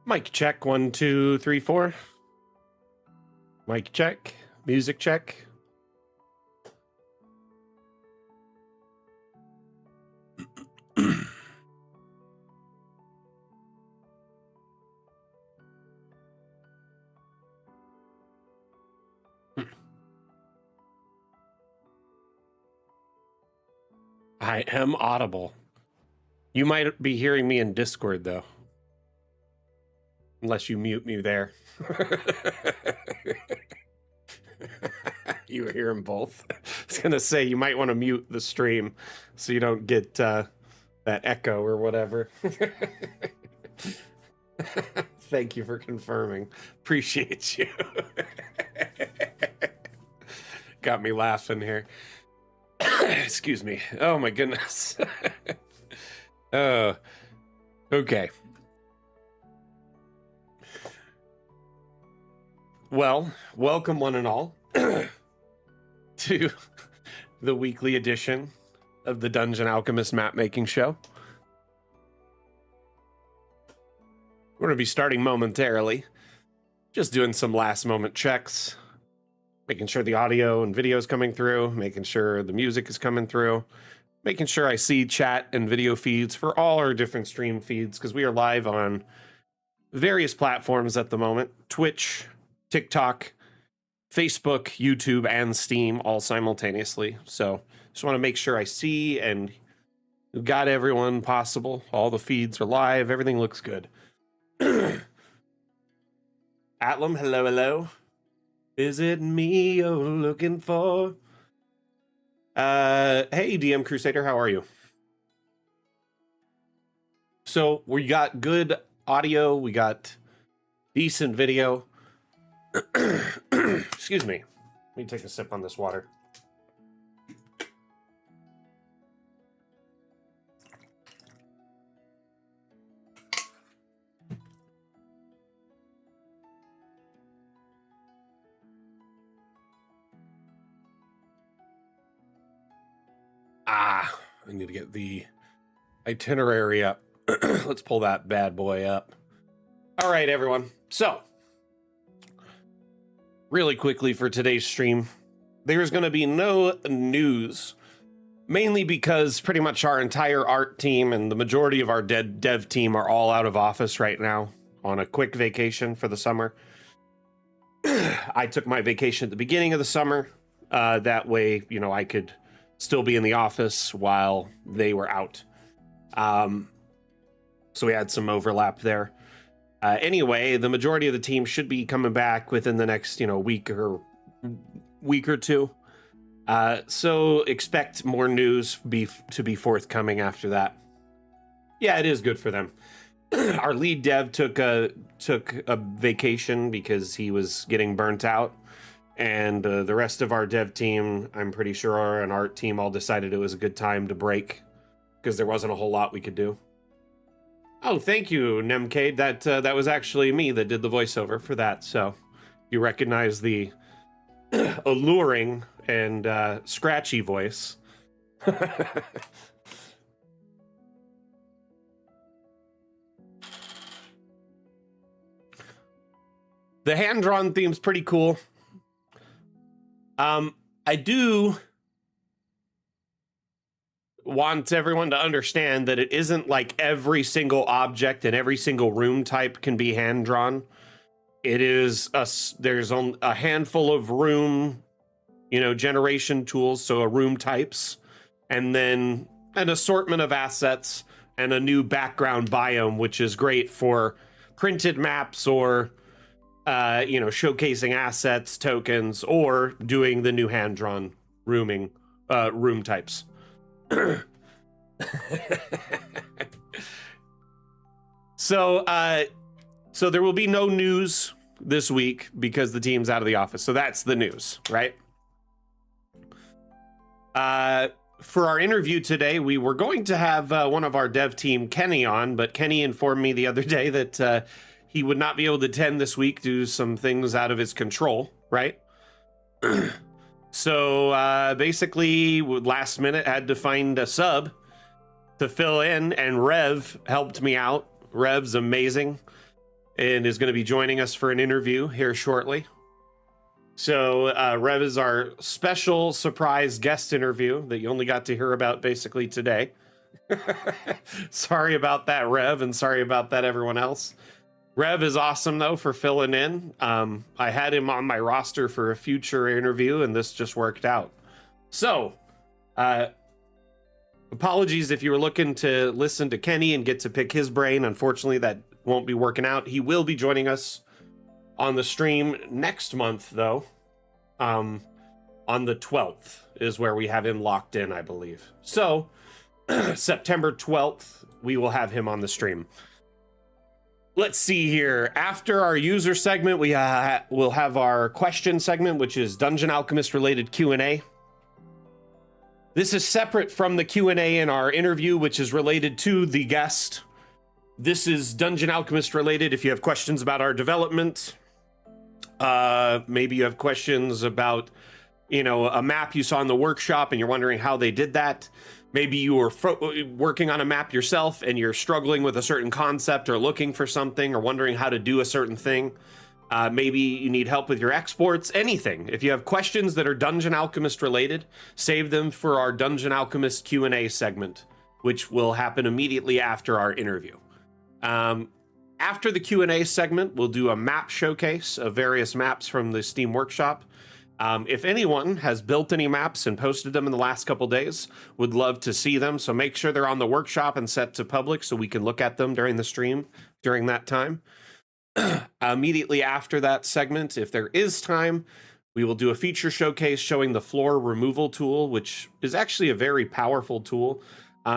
Mic check, 1, 2, 3, 4. Mic check, music check. I am audible. You might be hearing me in Discord, though. Unless you mute me there. You hear them both. I was going to say, you might want to mute the stream so you don't get that echo or whatever. Thank you for confirming. Appreciate you. Got me laughing here. Excuse me. Oh my goodness. Okay. Well, welcome one and all to the weekly edition of the Dungeon Alchemist Mapmaking Show. We're going to be starting momentarily, just doing some last moment checks, making sure the audio and video is coming through, making sure the music is coming through, making sure I see chat and video feeds for all our different stream feeds, because we are live on various platforms at the moment: Twitch, TikTok, Facebook, YouTube, and Steam, all simultaneously. So just want to make sure I see and got everyone possible. All the feeds are live. Everything looks good. Atlam, hello, hello. Is it me you're looking for? Hey, DM Crusader, how are you? So we got good audio. We got decent video. Excuse me. Let me take a sip on this water. I need to get the itinerary up. Let's pull that bad boy up. All right, everyone. So, really quickly for today's stream, there's going to be no news, mainly because pretty much our entire art team and the majority of our dev team are all out of office right now on a quick vacation for the summer. I took my vacation at the beginning of the summer. That way, you know, I could still be in the office while they were out. So we had some overlap there. Anyway, the majority of the team should be coming back within the next, week or two. So expect more news to be forthcoming after that. Yeah, it is good for them. Our lead dev took a vacation because he was getting burnt out. And the rest of our dev team, I'm pretty sure, and art team all decided it was a good time to break because there wasn't a whole lot we could do. Oh, thank you, Nemcade. That was actually me that did the voiceover for that. So you recognize the alluring and scratchy voice. The hand-drawn theme's pretty cool. I do want everyone to understand that it isn't like every single object and every single room type can be hand-drawn. It is there's a handful of room, generation tools, so room types, and then an assortment of assets and a new background biome, which is great for printed maps or showcasing assets, tokens, or doing the new hand-drawn room types. So there will be no news this week because the team's out of the office. So that's the news, right? For our interview today, we were going to have one of our dev team, Kenny, on, but Kenny informed me the other day that he would not be able to attend this week due to some things out of his control, right? So basically, last minute, had to find a sub to fill in, and Rev helped me out. Rev's amazing. and is going to be joining us for an interview here shortly. So Rev is our special surprise guest interview that you only got to hear about basically today. Sorry about that, Rev, and sorry about that, everyone else. Rev is awesome, though, for filling in. I had him on my roster for a future interview, and this just worked out. So, apologies if you were looking to listen to Kenny and get to pick his brain. Unfortunately, that won't be working out. He will be joining us on the stream next month, though. On the 12th is where we have him locked in, I believe. So, September 12th, we will have him on the stream. Let's see here. After our user segment, we will have our question segment, which is Dungeon Alchemist related Q&A. This is separate from the Q&A in our interview, which is related to the guest. This is Dungeon Alchemist related. If you have questions about our development, maybe you have questions about, a map you saw in the workshop and you're wondering how they did that. Maybe you were working on a map yourself and you're struggling with a certain concept or looking for something or wondering how to do a certain thing. Maybe you need help with your exports, anything. If you have questions that are Dungeon Alchemist related, save them for our Dungeon Alchemist Q&A segment, which will happen immediately after our interview. After the Q&A segment, we'll do a map showcase of various maps from the Steam Workshop. If anyone has built any maps and posted them in the last couple days, would love to see them. So make sure they're on the workshop and set to public so we can look at them during the stream during that time. Immediately after that segment, if there is time, we will do a feature showcase showing the floor removal tool, which is actually a very powerful tool.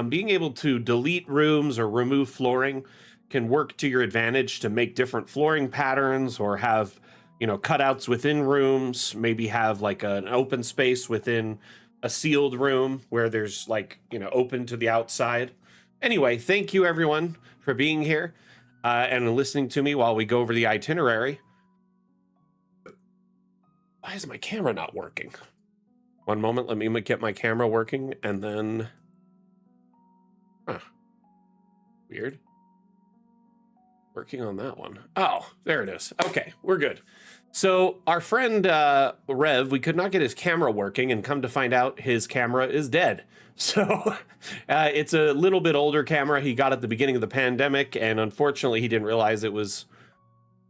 Being able to delete rooms or remove flooring can work to your advantage to make different flooring patterns or have cutouts within rooms, maybe have like an open space within a sealed room where there's open to the outside. Anyway, thank you everyone for being here and listening to me while we go over the itinerary. Why is my camera not working? One moment, let me get my camera working and then... Weird. Working on that one. Oh, there it is. Okay, we're good. So our friend Rev, we could not get his camera working, and come to find out his camera is dead. So it's a little bit older camera he got at the beginning of the pandemic, and unfortunately he didn't realize it was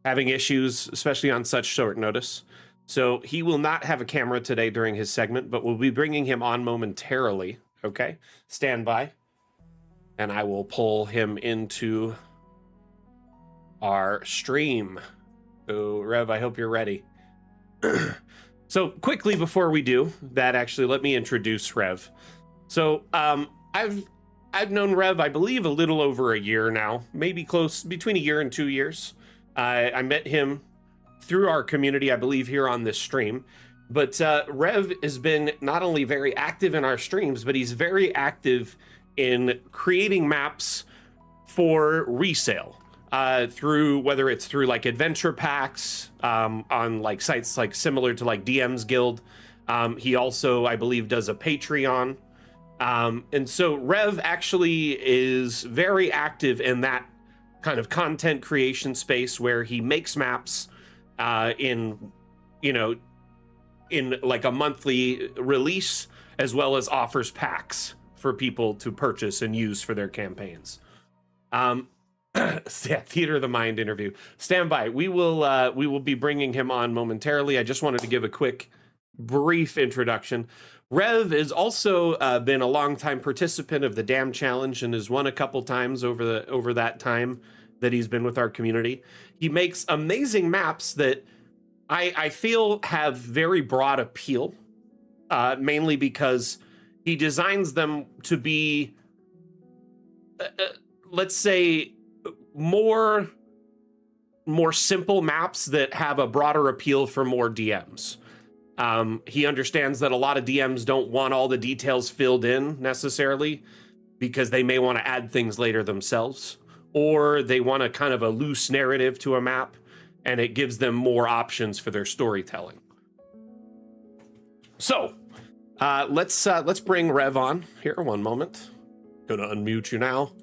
having issues, especially on such short notice. So he will not have a camera today during his segment, but we'll be bringing him on momentarily. Okay, stand by. And I will pull him into our stream. So Rev, I hope you're ready. So quickly before we do that, actually, let me introduce Rev. So I've known Rev, I believe, a little over a year now, maybe close between a year and 2 years. I met him through our community, I believe, here on this stream. But Rev has been not only very active in our streams, but he's very active in creating maps for resale. Through whether it's through adventure packs on sites similar to DM's Guild. He also, I believe, does a Patreon. And so Rev actually is very active in that kind of content creation space where he makes maps in a monthly release, as well as offers packs for people to purchase and use for their campaigns. Yeah, Theater of the Mind interview. Stand by. We will be bringing him on momentarily. I just wanted to give a quick, brief introduction. Rev has also been a longtime participant of the Dam Challenge and has won a couple times over that time that he's been with our community. He makes amazing maps that I feel have very broad appeal, mainly because he designs them to be, let's say, more simple maps that have a broader appeal for more DMs. He understands that a lot of DMs don't want all the details filled in necessarily because they may want to add things later themselves, or they want a kind of a loose narrative to a map and it gives them more options for their storytelling. So let's bring Rev on here. One moment. Gonna unmute you now.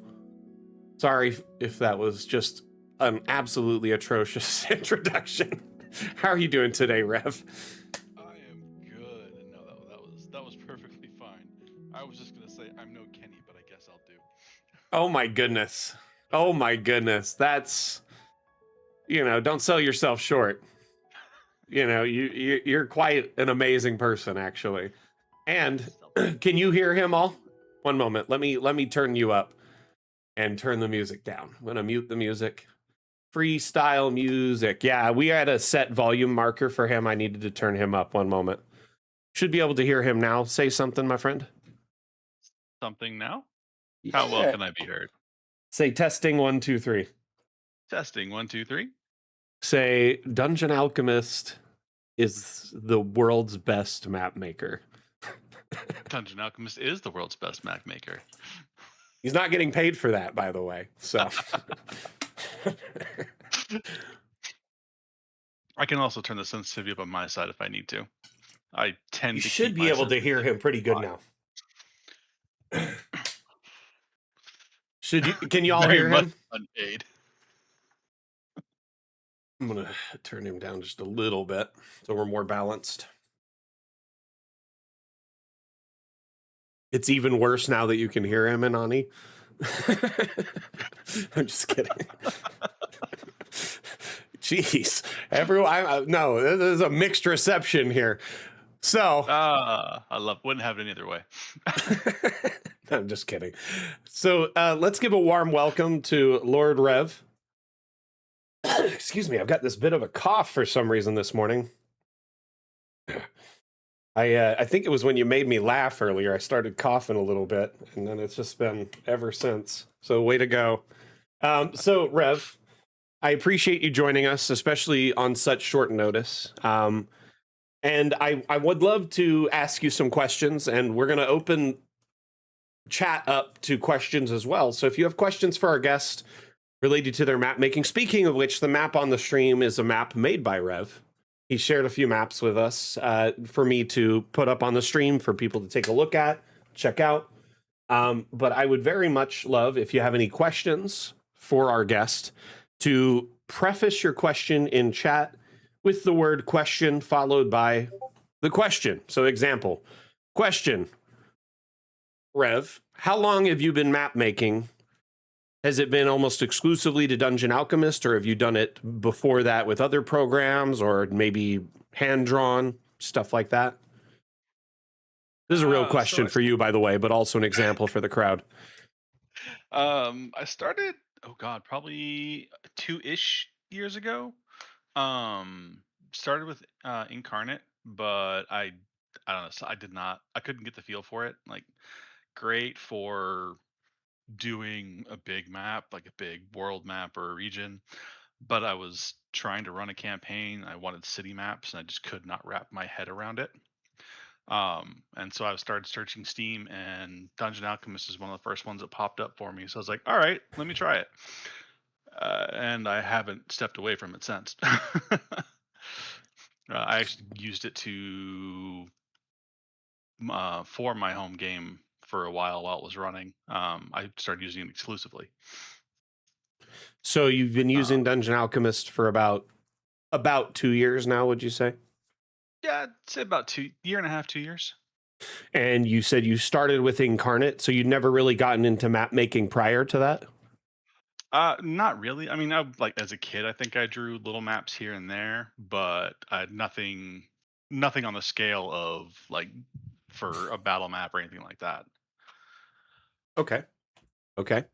Sorry if that was just an absolutely atrocious introduction. How are you doing today, Rev? I am good. No, that was perfectly fine. I was just gonna say I'm no Kenny, but I guess I'll do. Oh my goodness. Oh my goodness. That's, don't sell yourself short. You're quite an amazing person, actually. And can you hear him all? One moment. Let me turn you up and turn the music down. I'm gonna mute the music. Freestyle music. Yeah, we had a set volume marker for him. I needed to turn him up. One moment. Should be able to hear him now. Say something, my friend. Something now? How well Yeah. can I be heard? Say testing 1, 2, 3. Testing 1, 2, 3. Say Dungeon Alchemist is the world's best map maker. Dungeon Alchemist is the world's best Mac maker. He's not getting paid for that, by the way. So I can also turn the sensitivity up on my side if I need to. I tend you to should keep be my able to hear sensitivity him pretty good high. now. Can you all Very hear much him? unpaid. I'm gonna turn him down just a little bit so we're more balanced. It's even worse now that you can hear him, Anani. I'm just kidding. Jeez, everyone. No, this is a mixed reception here. So, Wouldn't have it any other way. I'm just kidding. So, let's give a warm welcome to Lord Rev. Excuse me, I've got this bit of a cough for some reason this morning. I think it was when you made me laugh earlier. I started coughing a little bit, and then it's just been ever since. So, way to go. So, Rev, I appreciate you joining us, especially on such short notice. And I would love to ask you some questions, and we're going to open chat up to questions as well. So if you have questions for our guest related to their map making, speaking of which, the map on the stream is a map made by Rev. He shared a few maps with us for me to put up on the stream for people to take a look at, check out. But I would very much love, if you have any questions for our guest, to preface your question in chat with the word question followed by the question. So example, question, Rev, how long have you been map making? Has it been almost exclusively to Dungeon Alchemist, or have you done it before that with other programs, or maybe hand-drawn, stuff like that? This is a real question for you, by the way, but also an example for the crowd. I started, oh God, probably 2-ish years ago. Started with Incarnate, but I don't know, so I couldn't get the feel for it. Like, great for doing a big map, like a big world map or a region, but I was trying to run a campaign. I wanted city maps, and I just could not wrap my head around it. And so I started searching Steam, and Dungeon Alchemist is one of the first ones that popped up for me. So I was like, all right, let me try it. And I haven't stepped away from it since. I actually used it to for my home game for a while it was running. I started using it exclusively. So you've been using Um, Dungeon Alchemist for about 2 years now, would you say? yeah, I'd say about 2.5, 2 years. And you said you started with Incarnate, so you'd never really gotten into map making prior to that? Not really. I mean, like as a kid, I think I drew little maps here and there, but nothing on the scale of like for a battle map or anything like that. Okay. Okay.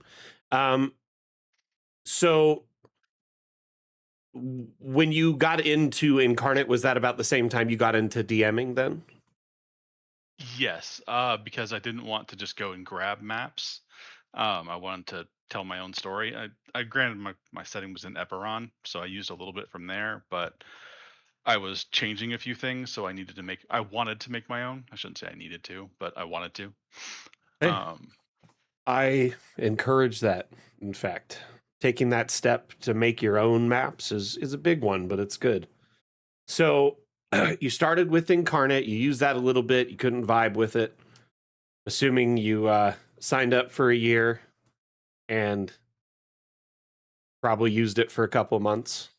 Um, so when you got into Incarnate, was that about the same time you got into DMing then? Yes, because I didn't want to just go and grab maps. I wanted to tell my own story. I granted my setting was in Eberron, so I used a little bit from there, but I was changing a few things, so I wanted to make my own. I shouldn't say I needed to, but I wanted to. Hey, Um, I encourage that. In fact, taking that step to make your own maps is a big one, but it's good. So you started with Incarnate, you used that a little bit, you couldn't vibe with it. Assuming you signed up for a year and probably used it for a couple of months,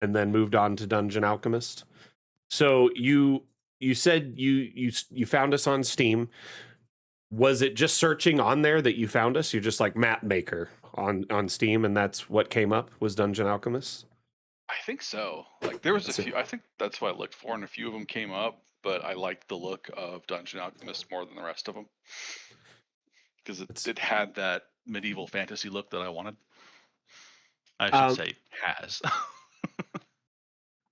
and then moved on to Dungeon Alchemist. So you said you found us on Steam. Was it just searching on there that you found us? You're just like Mapmaker on Steam, and that's what came up was Dungeon Alchemist. I think so. Like there was a That's it. few. I think that's what I looked for, and a few of them came up. But I liked the look of Dungeon Alchemist more than the rest of them because That's it had that medieval fantasy look that I wanted. I should um, say has.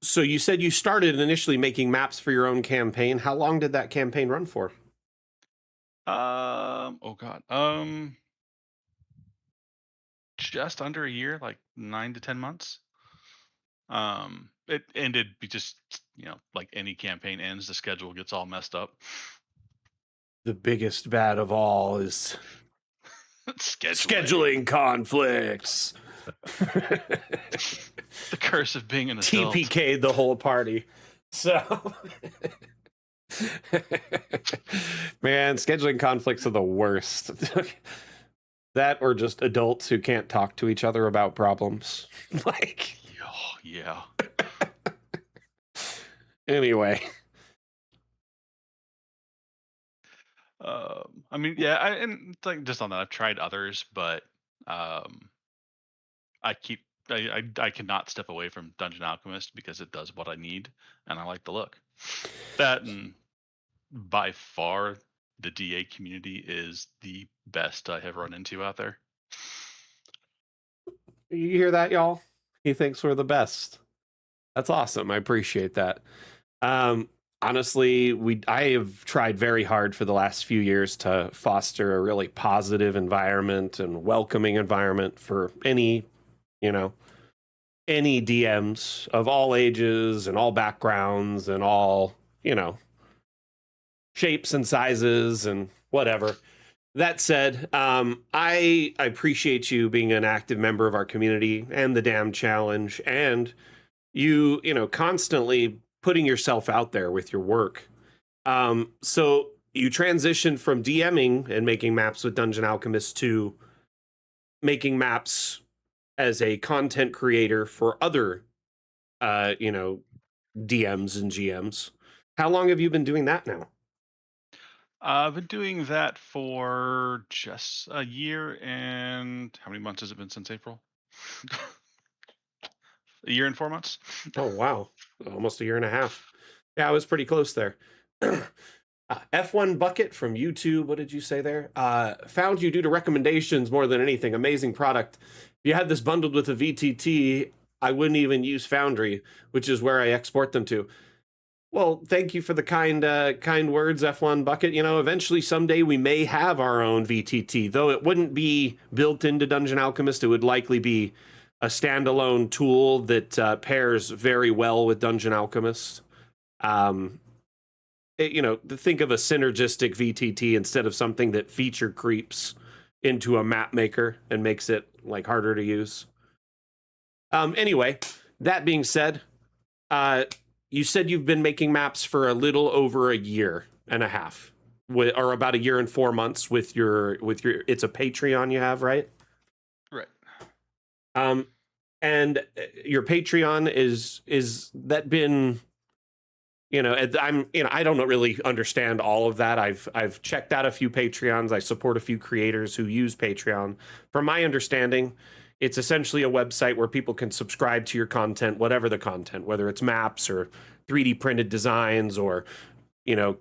so you said you started initially making maps for your own campaign. How long did that campaign run for? Oh god. Just under a year, like 9 to 10 months. It ended just like any campaign ends, the schedule gets all messed up. The biggest bad of all is Scheduling. scheduling conflicts. The curse of being an adult. TPK'd the whole party. So, man, scheduling conflicts are the worst. That or just adults who can't talk to each other about problems. Like, Yeah. anyway. I mean, yeah, and like just on that, I've tried others, but um, I keep I cannot step away from Dungeon Alchemist because it does what I need, and I like the look. That and by far, the DA community is the best I have run into out there. You hear that, y'all? He thinks we're the best. That's awesome. I appreciate that. Honestly, I have tried very hard for the last few years to foster a really positive environment and welcoming environment for you know, any DMs of all ages and all backgrounds and all, shapes and sizes and whatever. That said, I appreciate you being an active member of our community and the Damn Challenge, and constantly putting yourself out there with your work. So you transitioned from DMing and making maps with Dungeon Alchemist to making maps as a content creator for other, DMs and GMs. How long have you been doing that now? I've been doing that for just a year and how many months has it been since April? A year and 4 months. Oh, wow. Almost a year and a half. Yeah, I was pretty close there. F1 Bucket from YouTube. What did you say there? Found you due to recommendations more than anything. Amazing product. If you had this bundled with a VTT, I wouldn't even use Foundry, which is where I export them to. Well, thank you for the kind words, F1 Bucket. Eventually someday we may have our own VTT, though it wouldn't be built into Dungeon Alchemist. It would likely be a standalone tool that pairs very well with Dungeon Alchemist. Think of a synergistic VTT instead of something that feature creeps into a map maker and makes it like harder to use. Anyway, that being said, you said you've been making maps for a little over a year and a half, or about a year and 4 months with your. It's a Patreon you have, right? Right. And your Patreon is that been. I don't really understand all of that. I've checked out a few Patreons. I support a few creators who use Patreon. From my understanding, it's essentially a website where people can subscribe to your content, whatever the content, whether it's maps or 3D printed designs or,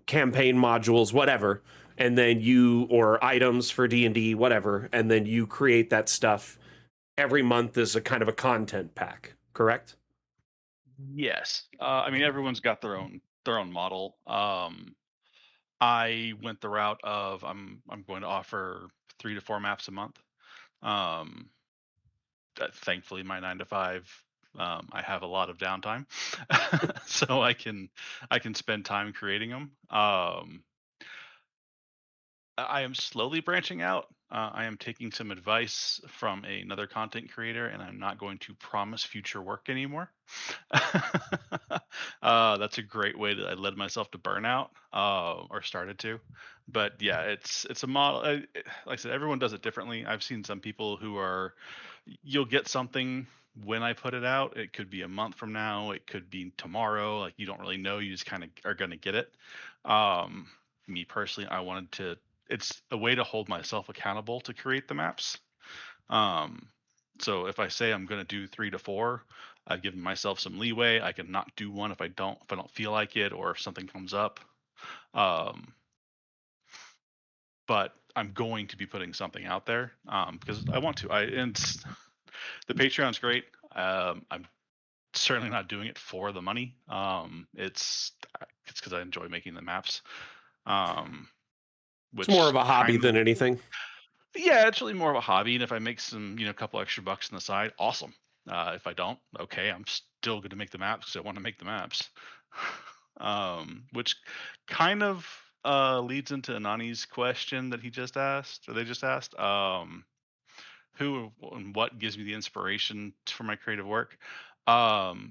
campaign modules, whatever. And then or items for D&D, whatever. And then you create that stuff every month as a kind of a content pack, correct? Yes. I mean, everyone's got their own model. I went the route of I'm going to offer 3 to 4 maps a month. Um, Thankfully, my 9 to 5, I have a lot of downtime, so I can spend time creating them. I am slowly branching out. I am taking some advice from another content creator, and I'm not going to promise future work anymore. That's a great way that I led myself to burnout, or started to. But yeah, it's a model. Like I said, everyone does it differently. I've seen some people who are, you'll get something when I put it out. It could be a month from now. It could be tomorrow. Like you don't really know. You just kind of are going to get it. Um, Me personally, I wanted to. It's a way to hold myself accountable to create the maps. Um, so if I say I'm going to do 3 to 4, I've given myself some leeway. I can not do one if I don't feel like it, or if something comes up. Um, but I'm going to be putting something out there, because I want to. The Patreon's great. I'm certainly not doing it for the money. It's because I enjoy making the maps, um, It's more which of a hobby kind of, than anything. yeah, it's really more of a hobby. And if I make some, a couple extra bucks on the side, awesome. If I don't, okay, I'm still going to make the maps because I want to make the maps. Which kind of leads into Anani's question that he just asked, or they just asked. Who and what gives me the inspiration for my creative work?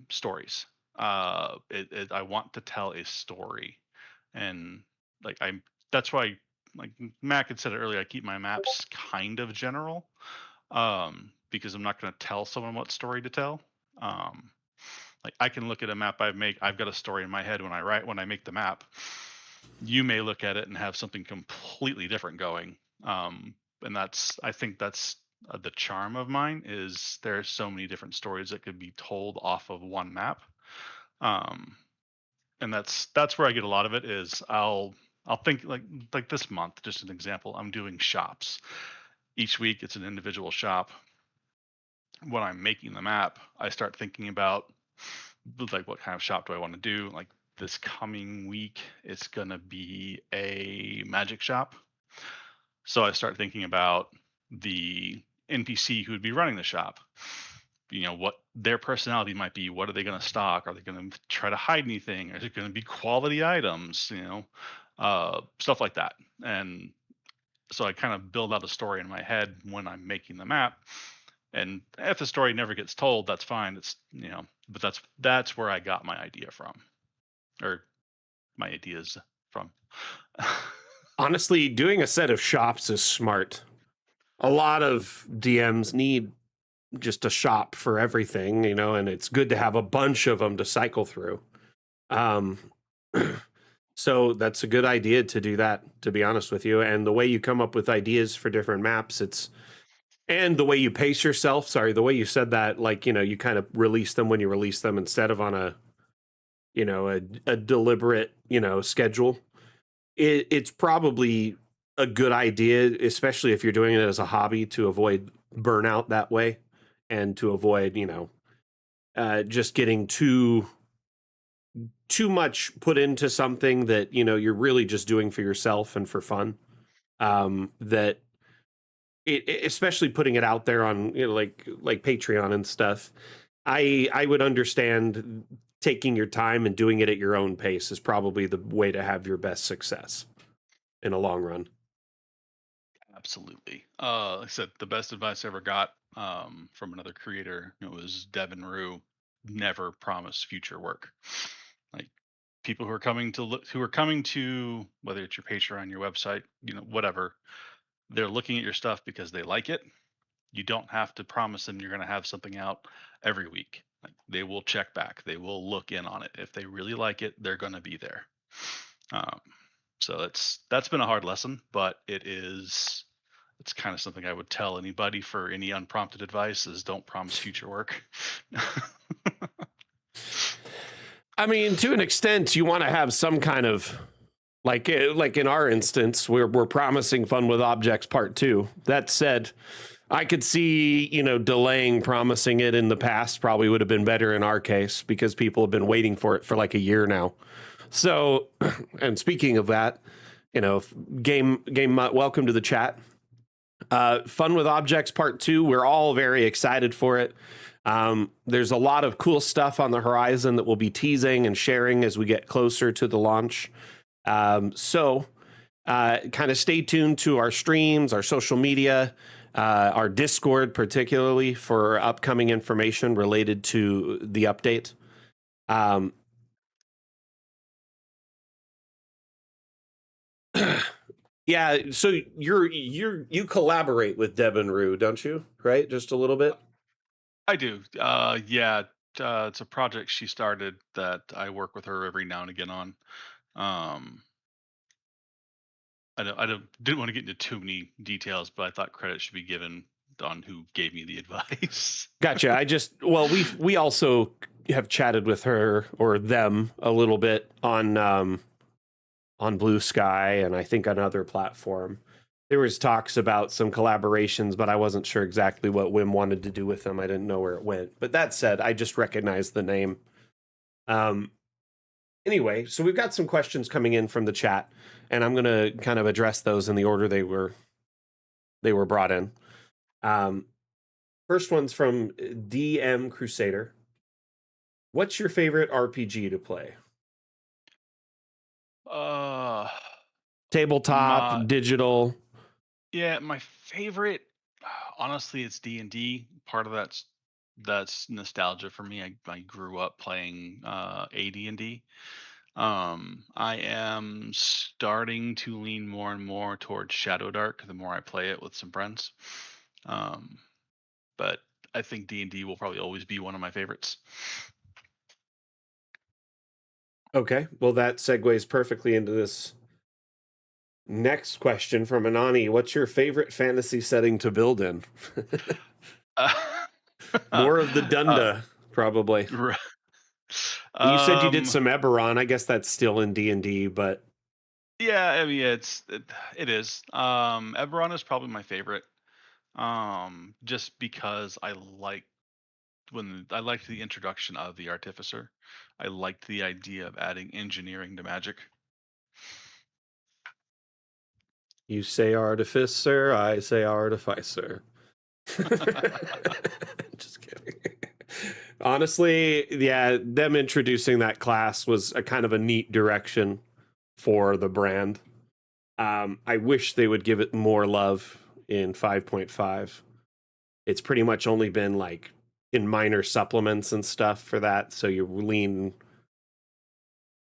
Stories. I want to tell a story, and like I'm. That's why, like Mac had said it earlier, I keep my maps kind of general, because I'm not going to tell someone what story to tell. Um, like I can look at a map I make. I've got a story in my head when I make the map. You may look at it and have something completely different going. And I think that's the charm of mine, is there's so many different stories that could be told off of one map. Um, and that's where I get a lot of it. Is I'll think like this month, just an example. I'm doing shops. Each week, it's an individual shop. When I'm making the map, I start thinking about, like, what kind of shop do I want to do? Like this coming week, it's gonna be a magic shop. So I start thinking about the NPC who would be running the shop. What their personality might be. What are they going to stock? Are they going to try to hide anything? Is it going to be quality items? Stuff like that. And so I kind of build out a story in my head when I'm making the map. And if the story never gets told, that's fine. But that's where I got my idea from, or my ideas from. Honestly, doing a set of shops is smart. A lot of DMs need just a shop for everything, and it's good to have a bunch of them to cycle through. Um, so that's a good idea to do that, to be honest with you. And the way you come up with ideas for different maps, and the way you pace yourself, sorry, the way you said that, like, you kind of release them when you release them instead of on a deliberate, schedule. It's probably a good idea, especially if you're doing it as a hobby, to avoid burnout that way, and to avoid, just getting too much put into something that you're really just doing for yourself and for fun. That especially putting it out there on, like Patreon and stuff. I would understand taking your time and doing it at your own pace is probably the way to have your best success in a long run. Absolutely. Like I said, the best advice I ever got, from another creator, was Devin Rue. Never promise future work. Like people who are coming to, whether it's your Patreon, your website, whatever, they're looking at your stuff because they like it. You don't have to promise them you're going to have something out every week. Like they will check back. They will look in on it. If they really like it, they're going to be there. Um, so that's been a hard lesson, but it's kind of something I would tell anybody for any unprompted advice, is don't promise future work. I mean, to an extent, you want to have some kind of, like in our instance, we're promising Fun with Objects Part 2. That said, I could see, delaying promising it in the past probably would have been better in our case, because people have been waiting for it for like a year now. So, and speaking of that, game, welcome to the chat. Fun with Objects Part 2, we're all very excited for it. There's a lot of cool stuff on the horizon that we'll be teasing and sharing as we get closer to the launch. So Kind of stay tuned to our streams, our social media, our Discord, particularly for upcoming information related to the update. Um, yeah, so you collaborate with Deb and Rue, don't you? Right, just a little bit. I do. Yeah, it's a project she started that I work with her every now and again on. Um, didn't want to get into too many details, but I thought credit should be given on who gave me the advice. Gotcha. We also have chatted with her or them a little bit on Blue Sky and I think another platform. There was talks about some collaborations, but I wasn't sure exactly what Wim wanted to do with them. I didn't know where it went. But that said, I just recognized the name. Um, anyway, so we've got some questions coming in from the chat, and I'm going to kind of address those in the order they were brought in. First one's from DM Crusader. What's your favorite RPG to play? uh, Tabletop, my digital. Yeah, my favorite, honestly, it's D&D. Part of that's nostalgia for me. I grew up playing AD&D. I am starting to lean more and more towards Shadow Dark the more I play it with some friends. Um, but I think D&D will probably always be one of my favorites. Okay, well that segues perfectly into this next question from Anani. What's your favorite fantasy setting to build in? Uh, More of the uh, Dunda, probably. r- You said you did um, some Eberron. I guess that's still in D&D, but yeah, I mean, it is. Eberron is probably my favorite. Just because I liked the introduction of the artificer. I liked the idea of adding engineering to magic. you say artificer, I say artificer. Just kidding. Honestly, yeah, them introducing that class was a kind of a neat direction for the brand. I wish they would give it more love in 5.5. It's pretty much only been like in minor supplements and stuff for that. So you lean.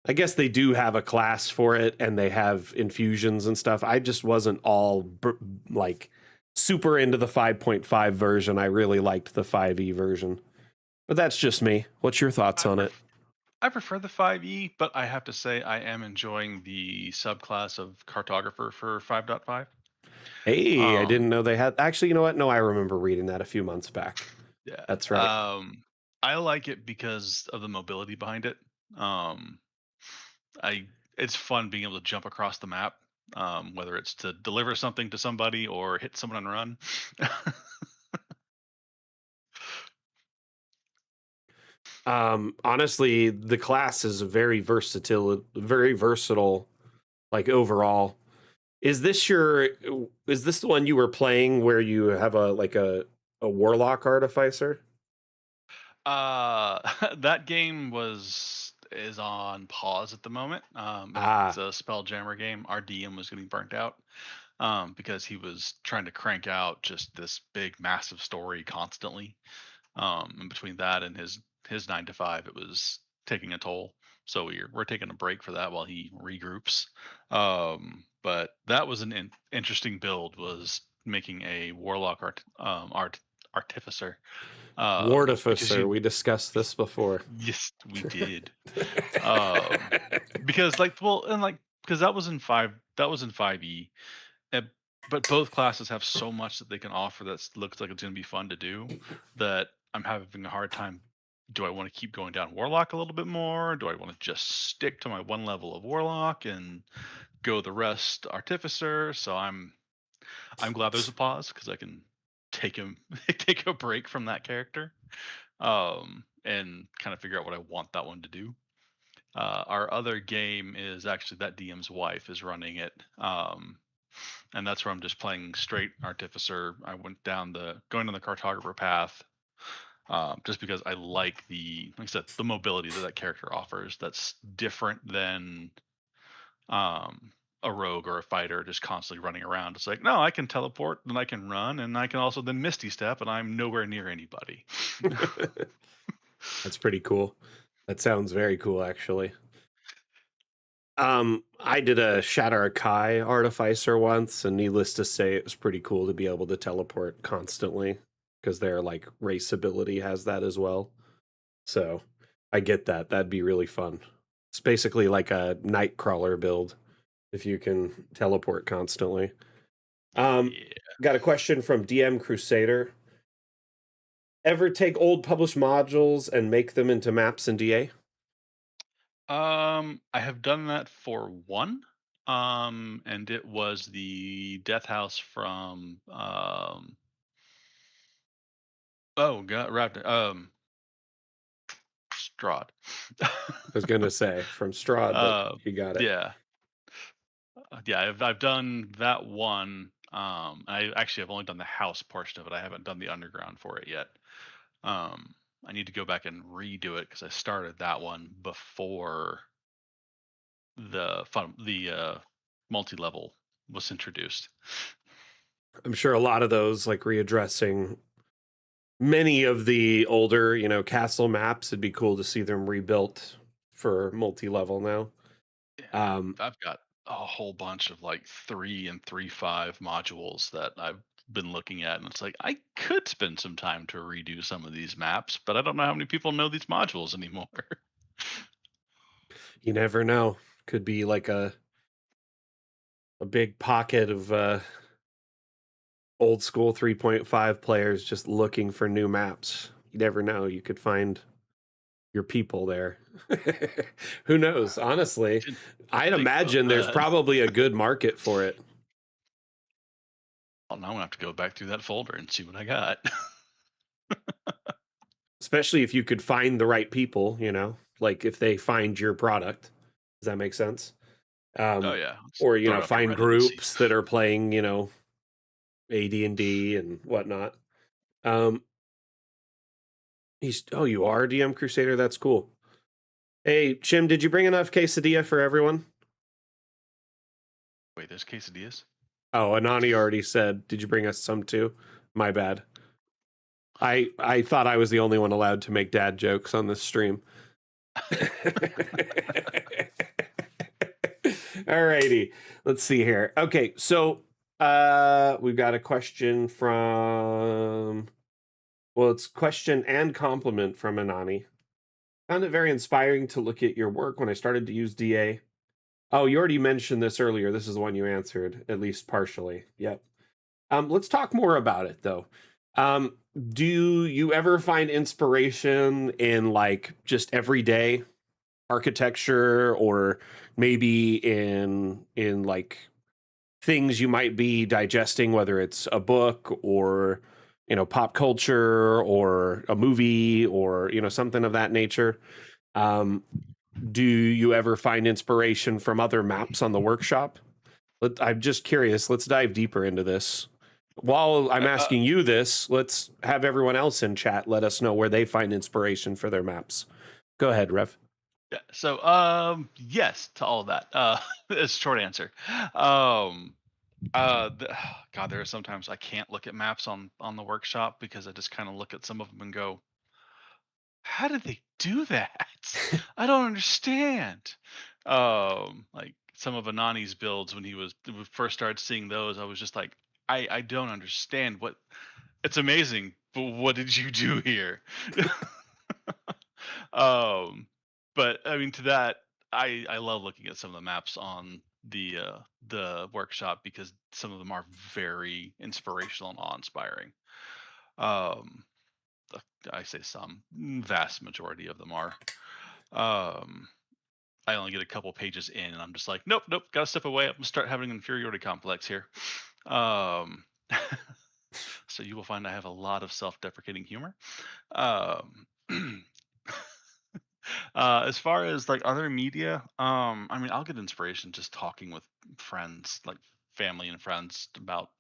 I guess they do have a class for it and they have infusions and stuff. I just wasn't like super into the 5.5 version. I really liked the 5e version. But that's just me. What's your thoughts I on it? I prefer the 5e, but I have to say I am enjoying the subclass of cartographer for 5.5. Hey, I Um, didn't know they had. Actually, you know what? No, I remember reading that a few months back. yeah. That's right. I like it because of the mobility behind it. Um, I it's fun being able to jump across the map, whether it's to deliver something to somebody or hit someone and run. Honestly, the class is very versatile, like overall. Is this the one you were playing where you have a warlock artificer? Uh, that game is on pause at the moment. It's Ah, a Spelljammer game. Our DM was getting burnt out because he was trying to crank out just this big, massive story constantly. And between that and his 9 to 5, it was taking a toll. So we're taking a break for that while he regroups. But that was an interesting build. Was making a warlock artificer because Wartificer. you We discussed this before. yes, we did. Um, because because that was in 5e. And, but both classes have so much that they can offer that looks like it's going to be fun to do that I'm having a hard time. Do I want to keep going down Warlock a little bit more? Do I want to just stick to my one level of Warlock and go the rest Artificer? So I'm glad there's a pause because I can take him take a break from that character and kind of figure out what I want that one to do. Our other game is actually that DM's wife is running it, and that's where I'm just playing straight Artificer. I went going on the Cartographer path, just because I like I said, the mobility that character offers. That's different than a rogue or a fighter just constantly running around. It's like, no, I can teleport, and I can run, and I can also then Misty Step, and I'm nowhere near anybody. That's pretty cool. That sounds very cool, actually. I did a Shatter Kai Artificer once, and needless to say, it was pretty cool to be able to teleport constantly because their like race ability has that as well. So I get that. That'd be really fun. It's basically like a Nightcrawler build if you can teleport constantly. Um, Yeah. got a question from DM Crusader. Ever take old published modules and make them into maps in DA? I have done that for one. And it was the Death House from oh god, Raptor, Strahd. I was gonna say from Strahd, but uh, you got it. yeah, yeah. I've done that one. I actually have only done the house portion of it. I haven't done the underground for it yet. Um, I need to go back and redo it because I started that one before the multi-level was introduced. I'm sure a lot of those like readdressing many of the older, castle maps. It'd be cool to see them rebuilt for multi-level now. Yeah, Um, I've got a whole bunch of like 3 and 3.5 modules that I've been looking at, and it's like I could spend some time to redo some of these maps, but I don't know how many people know these modules anymore. you never know. Could be like a big pocket of old school 3.5 players just looking for new maps. You never know. You could find your people there. Who knows? Honestly, Didn't I'd think about imagine there's that. probably a good market for it, Well, now I'm gonna have to go back through that folder and see what I got. especially if you could find the right people, like if they find your product. Does that make sense? Oh Um, yeah, let's or, throw it up on find Reddit and see. groups that are playing, AD&D and whatnot. Um, you are DM Crusader. That's cool. Hey, Chim, did you bring enough quesadilla for everyone? Wait, there's quesadillas. Oh, Anani already said, did you bring us some too? My bad. I thought I was the only one allowed to make dad jokes on this stream. Alrighty, let's see here. Okay, so we've got a question from, well, it's question and compliment from Anani. Found it very inspiring to look at your work when I started to use DA. Oh, you already mentioned this earlier. This is the one you answered, at least partially. Yep. Let's talk more about it though. Do you ever find inspiration in like just everyday architecture, or maybe in like things you might be digesting, whether it's a book or pop culture or a movie or something of that nature? Um, do you ever find inspiration from other maps on the workshop? I'm just curious. Let's dive deeper into this. While I'm Uh, uh, asking you this, let's have everyone else in chat let us know where they find inspiration for their maps. Go ahead, Rev. yeah. So, yes to all of that. Is short answer. Um, God, there are sometimes I can't look at maps on the workshop because I just kind of look at some of them and go, "How did they do that? I don't understand." Like some of Anani's builds when we first started seeing those, I was just like, I don't understand what. It's amazing, but what did you do here? um, but I mean, to that, I love looking at some of the maps on the workshop because some of them are very inspirational and awe-inspiring. Um, I say some, vast majority of them are. Um, I only get a couple pages in, and I'm just like, nope, nope, gotta step away. I'm gonna start having an inferiority complex here. Um, so you will find I have a lot of self-deprecating humor. Um, as far as like other media, I mean, I'll get inspiration just talking with friends, like family and friends about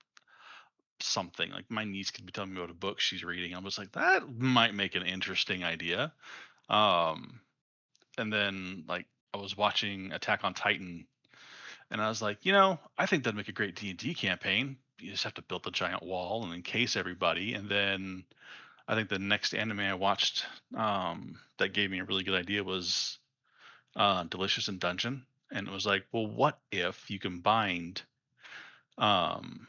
something. Like my niece could be telling me about a book she's reading. I'm just like, that might make an interesting idea. Um, and then like I was watching Attack on Titan, And I was like, I think that'd make a great D&D campaign. You just have to build the giant wall and encase everybody. And then I think the next anime I watched that gave me a really good idea was Delicious in Dungeon. And it was like, well, what if you combined um,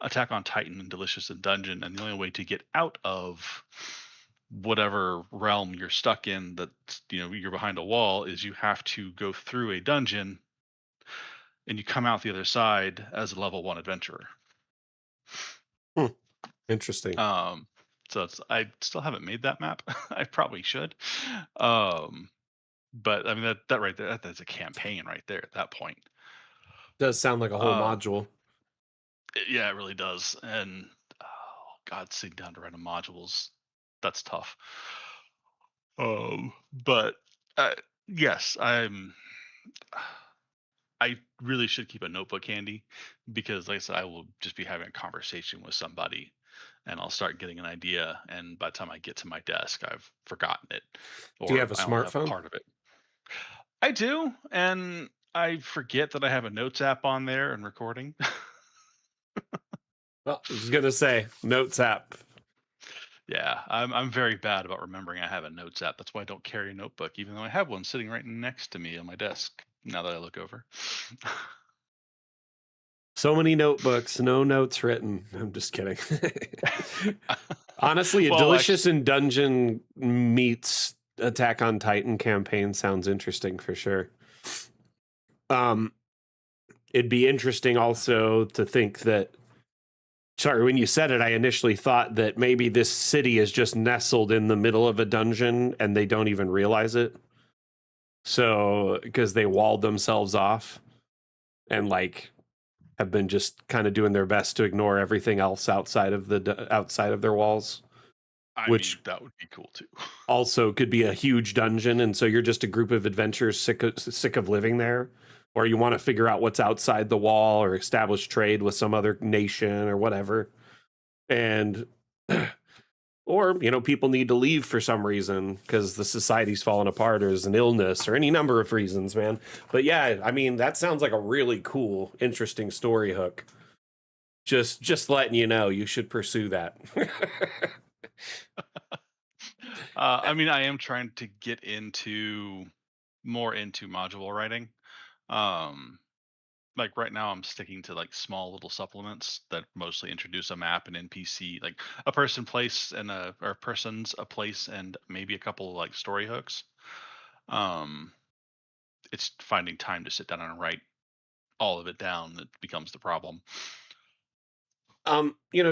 Attack on Titan and Delicious in Dungeon, and the only way to get out of whatever realm you're stuck in that you're behind a wall is you have to go through a dungeon and you come out the other side as a level 1 adventurer. Hmm, interesting. So I still haven't made that map. I probably should. Um, but I mean that right there, that's a campaign right there at that point. Does sound like a whole Um, module. yeah, it really does. And oh God, sitting down to write a modules, that's tough. But yes, I really should keep a notebook handy because, like I said, I will just be having a conversation with somebody and I'll start getting an idea. And by the time I get to my desk, I've forgotten it Do you or have a I only have smartphone? part of it. I do. And I forget that I have a notes app on there and recording. Well, I was gonna say notes app. Yeah, I'm very bad about remembering I have a notes app. That's why I don't carry a notebook, even though I have one sitting right next to me on my desk now that I look over. So many notebooks, no notes written. I'm just kidding. Honestly, a Well, actually, Delicious in Dungeon meets Attack on Titan campaign sounds interesting for sure. Um, it'd be interesting also to think that. Sorry, when you said it, I initially thought that maybe this city is just nestled in the middle of a dungeon and they don't even realize it. So, because they walled themselves off and like have been just kind of doing their best to ignore everything else outside of their walls, I mean, which that would be cool too. also could be a huge dungeon. And so you're just a group of adventurers sick of living there, or you want to figure out what's outside the wall or establish trade with some other nation or whatever. And or people need to leave for some reason because the society's falling apart or there's an illness or any number of reasons, man. But yeah, I mean, that sounds like a really cool, interesting story hook. Just letting you know, you should pursue that. I mean, I am trying to get more into module writing. Um, like right now, I'm sticking to like small little supplements that mostly introduce a map, and NPC, like a person, place, and or persons, a place, and maybe a couple of like story hooks. Um, it's finding time to sit down and write all of it down that becomes the problem.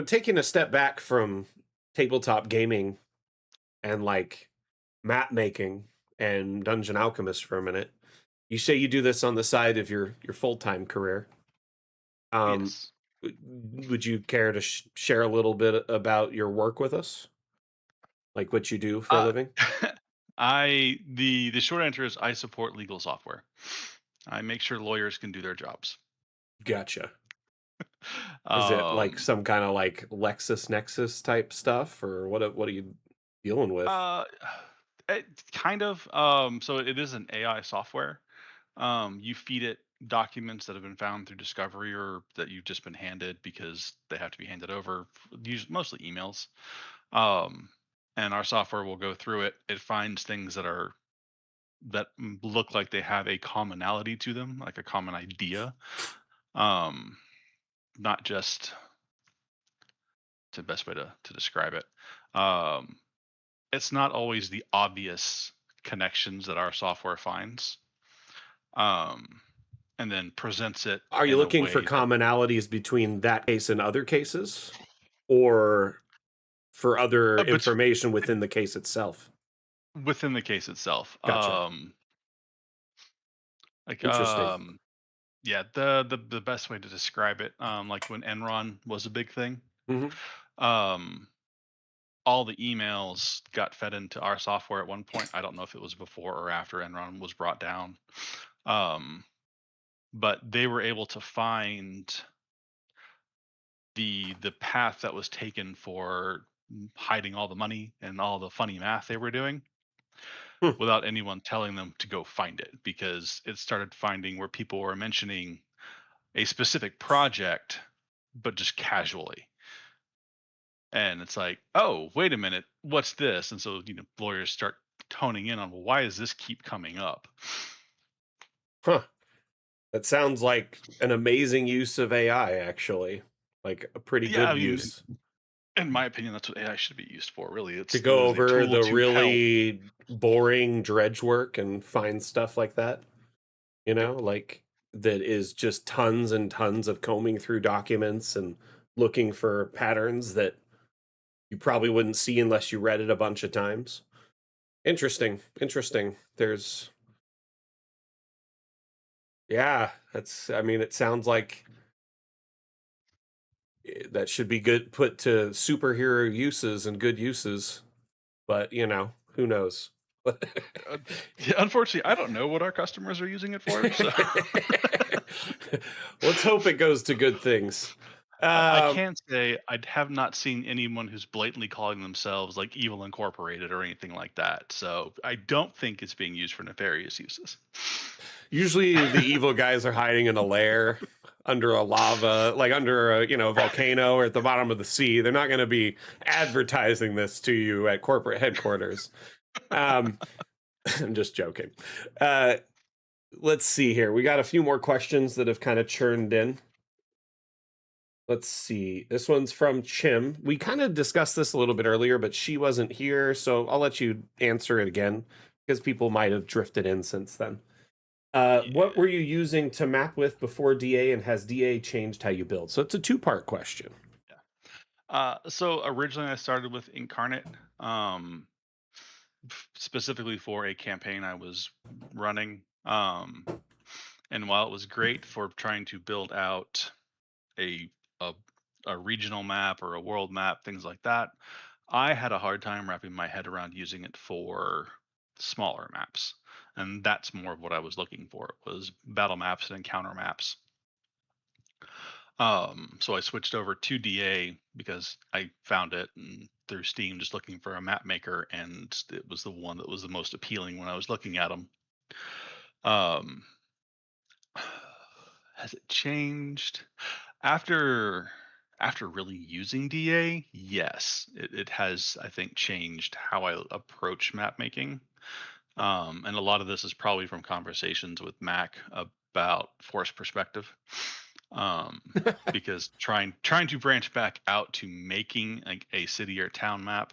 Taking a step back from tabletop gaming and like map making and Dungeon Alchemist for a minute. You say you do this on the side of your full-time career. Um, Yes. would you care to share a little bit about your work with us? Like what you do for a Uh, living? the short answer is I support legal software. I make sure lawyers can do their jobs. Gotcha. Is it like Um, some kind of like LexisNexis type stuff, or what are you dealing with? uh, it kind of. So it is an AI software. You feed it documents that have been found through discovery or that you've just been handed because they have to be handed over. Mostly emails. Um, and our software will go through it. It finds things that look like they have a commonality to them, like a common idea. Um, not just the best way to describe it. Um, it's not always the obvious connections that our software finds, um, and then presents it Are you in a looking for way that commonalities between that case and other cases, or for other but information within the case itself? within the case itself. Gotcha. Like Interesting. yeah, the best way to describe it, like when Enron was a big thing, Hmm. um, all the emails got fed into our software at one point. I don't know if it was before or after Enron was brought down. Um, but they were able to find the path that was taken for hiding all the money and all the funny math they were doing Hmm. without anyone telling them to go find it because it started finding where people were mentioning a specific project, but just casually. And it's like, oh, wait a minute, what's this? And so, lawyers start toning in on, well, why does this keep coming up? Huh. That sounds like an amazing use of AI, actually. Like a pretty Yeah, I good mean, use in my opinion, that's what AI should be used for. Really, to it go is a over tool the to help. really boring dredge work and find stuff like that, Yep. like that is just tons and tons of combing through documents and looking for patterns that you probably wouldn't see unless you read it a bunch of times. Interesting. Interesting. Yeah, I mean, it sounds like that should be good put to superhero uses and good uses, but who knows? Uh, yeah, unfortunately, I don't know what our customers are using it for. So Let's hope it goes to good things. I Um, can say I have not seen anyone who's blatantly calling themselves like Evil Incorporated or anything like that. So I don't think it's being used for nefarious uses. Usually the evil guys are hiding in a lair under a lava, like under a, volcano or at the bottom of the sea. They're not going to be advertising this to you at corporate headquarters. Um, I'm just joking. Uh, let's see here. We got a few more questions that have kind of churned in. Let's see. This one's from Chim. We kind of discussed this a little bit earlier, but she wasn't here, so I'll let you answer it again because people might have drifted in since then. What Yeah. were you using to map with before DA, and has DA changed how you build? So it's a two-part question. Yeah. So originally I started with Incarnate, um, specifically for a campaign I was running. And while it was great for trying to build out a, a a regional map or a world map, things like that, I had a hard time wrapping my head around using it for smaller maps. And that's more of what I was looking for, was battle maps and encounter maps. So I switched over to DA because I found it and through Steam just looking for a map maker, and it was the one that was the most appealing when I was looking at them. Um, has it changed after really using DA? Yes, it has. I think changed how I approach map making. And a lot of this is probably from conversations with Mac about force perspective. Um, because trying to branch back out to making like a city or town map,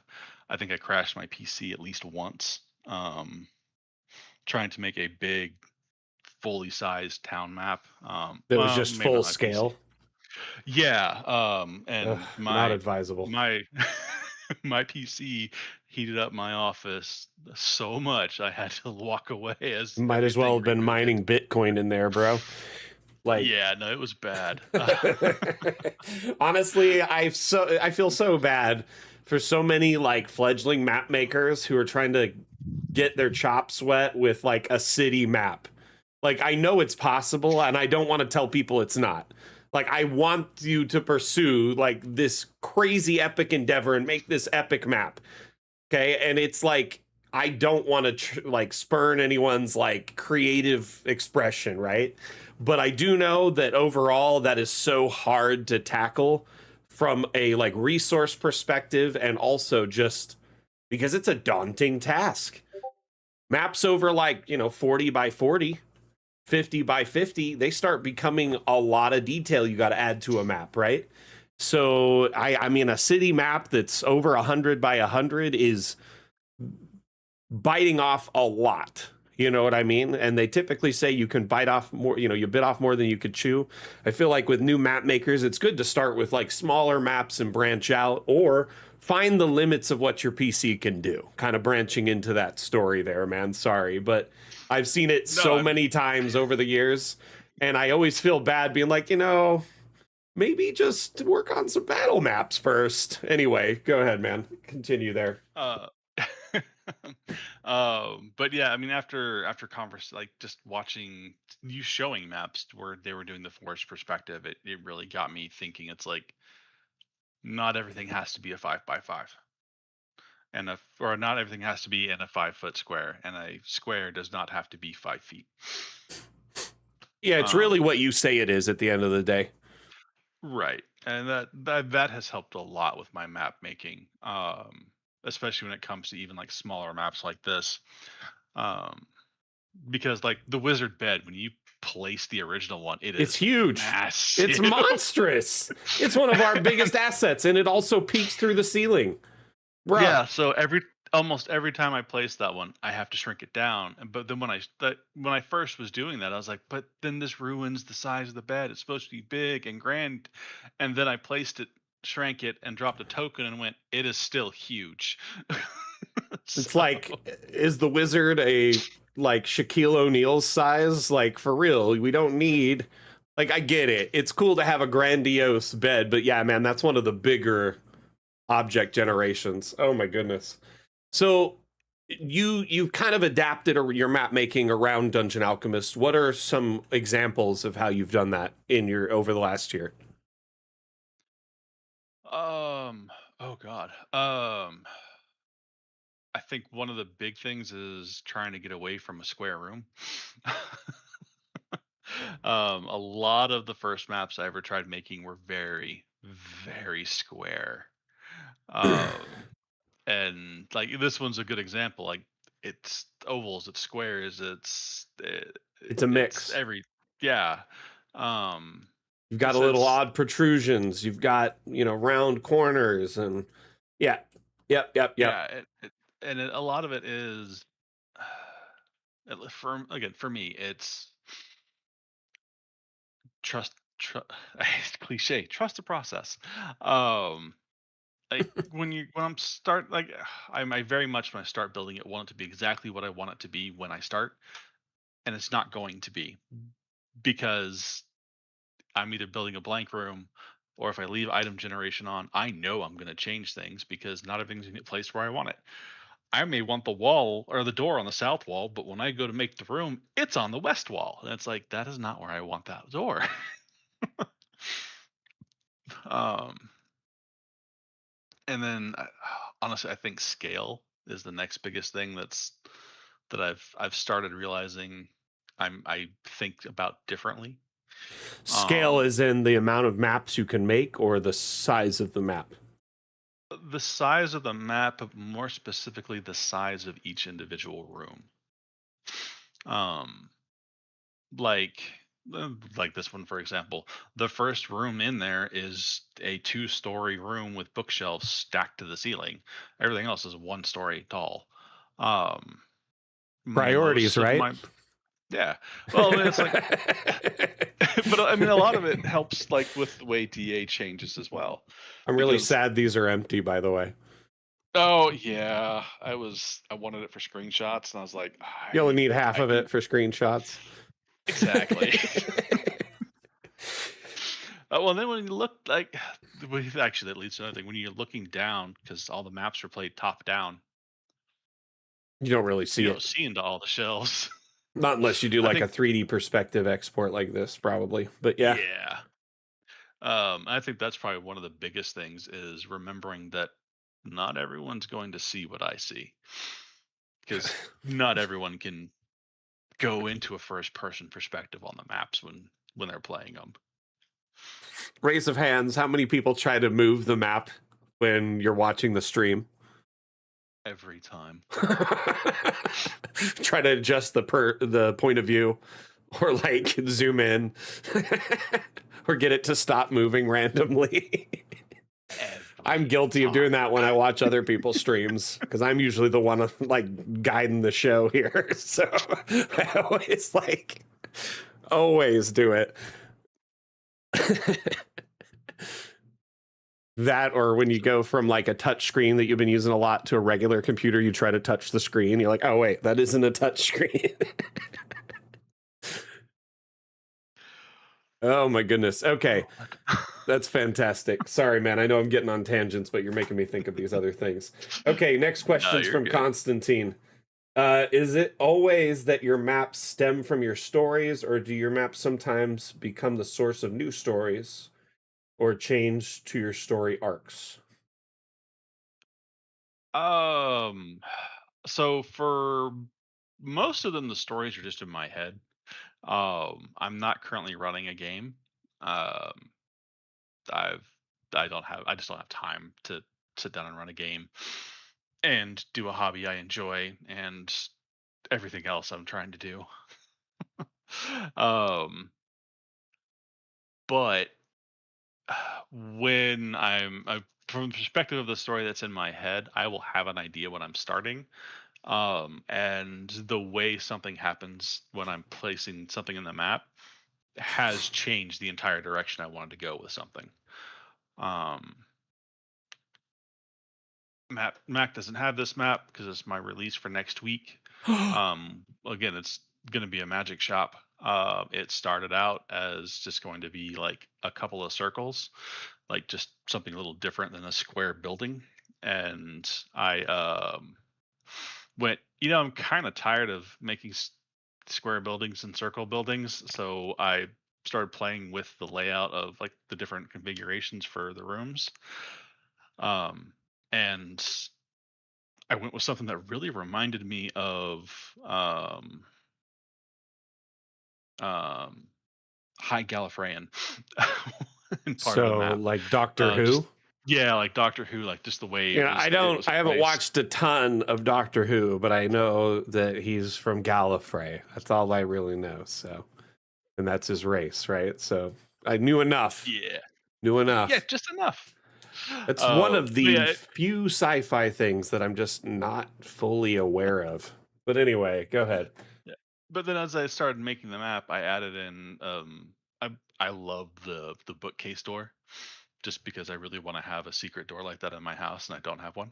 I think I crashed my PC at least once. Trying to make a big, fully sized town map. That was Well, just maybe full not my PC. scale. Yeah, Ugh, and not my advisable. my my PC heated up my office so much I had to walk away as Might as well everything have been rebooted. mining Bitcoin in there, bro. Like, Yeah, no, it was bad. honestly, I feel so bad for so many like fledgling map makers who are trying to get their chops wet with like a city map. Like, I know it's possible, and I don't want to tell people it's not. Like, I want you to pursue like this crazy epic endeavor and make this epic map. Okay, and it's like I don't want to like spurn anyone's like creative expression, right? But I do know that overall that is so hard to tackle from a like resource perspective, and also just because it's a daunting task. Maps over like, 40 by 40, 50 by 50, they start becoming a lot of detail you got to add to a map, right? So I mean a city map that's over 100 by 100 is biting off a lot. You know what I mean? And they typically say you can bite off more, you bit off more than you could chew. I feel like with new map makers, it's good to start with like smaller maps and branch out, or find the limits of what your PC can do. Kind of branching into that story there, man. Sorry, but I've seen it No, so I mean, many times over the years, and I always feel bad being like, maybe just work on some battle maps first. Anyway, go ahead, man. Continue there. uh, but yeah, I mean, after converse, like just watching you showing maps where they were doing the forest perspective, it really got me thinking. It's like not everything has to be a 5 by 5. Or not everything has to be in a 5 foot square, and a square does not have to be 5 feet. Yeah, it's really Um, what you say it is at the end of the day. right, and that has helped a lot with my map making, especially when it comes to even like smaller maps like this. Um, because like the wizard bed, when you place the original one, it It's is huge. It's massive. monstrous. It's one of our biggest assets, and it also peeks through the ceiling. Bruh. Yeah, so almost every time I place that one, I have to shrink it down. But then when I first was doing that, I was like, but then this ruins the size of the bed. It's supposed to be big and grand. And then I placed it, shrank it, and dropped a token and went, it is still huge. It's So like, is the wizard a like Shaquille O'Neal's size? Like for real, we don't need. Like I get it. It's cool to have a grandiose bed, but yeah, man, that's one of the bigger object generations. Oh my goodness. So you kind of adapted your map making around Dungeon Alchemist. What are some examples of how you've done that in your over the last year? oh God. I think one of the big things is trying to get away from a square room. A lot of the first maps I ever tried making were very, very square. Um, and like this one's a good example. Like it's ovals, it's squares, It's a it's mix. every yeah. Um, You've got a so little it's odd protrusions. You've got, round corners and yeah. Yep, yep, yep. yeah, a lot of it is for again for me, it's trust. Cliche. Trust the process. Um, like when I'm start like I very much when I start building it want it to be exactly what I want it to be when I start, and it's not going to be because I'm either building a blank room or if I leave item generation on, I know I'm going to change things because not everything's going to get placed where I want it. I may want the wall or the door on the south wall, but when I go to make the room, it's on the west wall. And it's like, that is not where I want that door. um, and then honestly, I think scale is the next biggest thing that I've started realizing I think about differently. Scale Um, is in the amount of maps you can make or the size of the map. the size of the map, but more specifically, the size of each individual room. Um, like like this one for example, the first room in there is a two-story room with bookshelves stacked to the ceiling. Everything else is one story tall. Um, Priorities, most of right? my yeah. Well, I mean, it's like, but I mean, a lot of it helps like with the way DA changes as well, I'm really because sad these are empty, by the way. oh yeah, I wanted it for screenshots, and I was like, You only need half I of can it for screenshots. exactly. Well, then when you look like, actually, that leads to another thing. When you're looking down, because all the maps are played top down, You don't really you see don't it. see into all the shelves. Not unless you do I like a think, 3D perspective export like this, probably. But yeah, yeah. I think that's probably one of the biggest things is remembering that not everyone's going to see what I see, because not everyone can go into a first person perspective on the maps when they're playing them raise of hands. How many people try to move the map when you're watching the stream? every time. Try to adjust the point of view, or like zoom in, or get it to stop moving randomly. I'm Every guilty of time. doing that when I watch other people's streams because I'm usually the one like guiding the show here. So I always do it. That or when you So, go from like a touch screen that you've been using a lot to a regular computer, you try to touch the screen. You're like, oh wait, that isn't a touch screen. Oh my goodness. Okay. oh my That's fantastic. Sorry, man. I know I'm getting on tangents, but you're making me think of these other things. Okay, next no, question's you're from good. Constantine. Is it always that your maps stem from your stories, or do your maps sometimes become the source of new stories or change to your story arcs? Um, so for most of them, the stories are just in my head. I'm not currently running a game. Um, I've I just don't have time to sit down and run a game and do a hobby I enjoy and everything else I'm trying to do. um, but when from the perspective of the story that's in my head, I will have an idea when I'm starting. And the way something happens when I'm placing something in the map has changed the entire direction I wanted to go with something. Um, Mac doesn't have this map because it's my release for next week. Again, it's going to be a magic shop. It started out as just going to be like a couple of circles, like just something a little different than a square building. And I went, I'm kind of tired of making square buildings and circle buildings. So I started playing with the layout of like the different configurations for the rooms. And I went with something that really reminded me of um, High Gallifreyan in part of the So map. like Doctor Just Who? yeah, like Doctor Who, like just the way You know, it was I haven't placed. watched a ton of Doctor Who, but I know that he's from Gallifrey. That's all I really know. So, and that's his race, right? So I knew enough. Yeah, Knew yeah, enough. just enough. It's one of But the yeah, few sci-fi things that I'm just not fully aware of. But anyway, go ahead. yeah. But then as I started making the map, I added in. I love the bookcase door, just because I really want to have a secret door like that in my house, and I don't have one.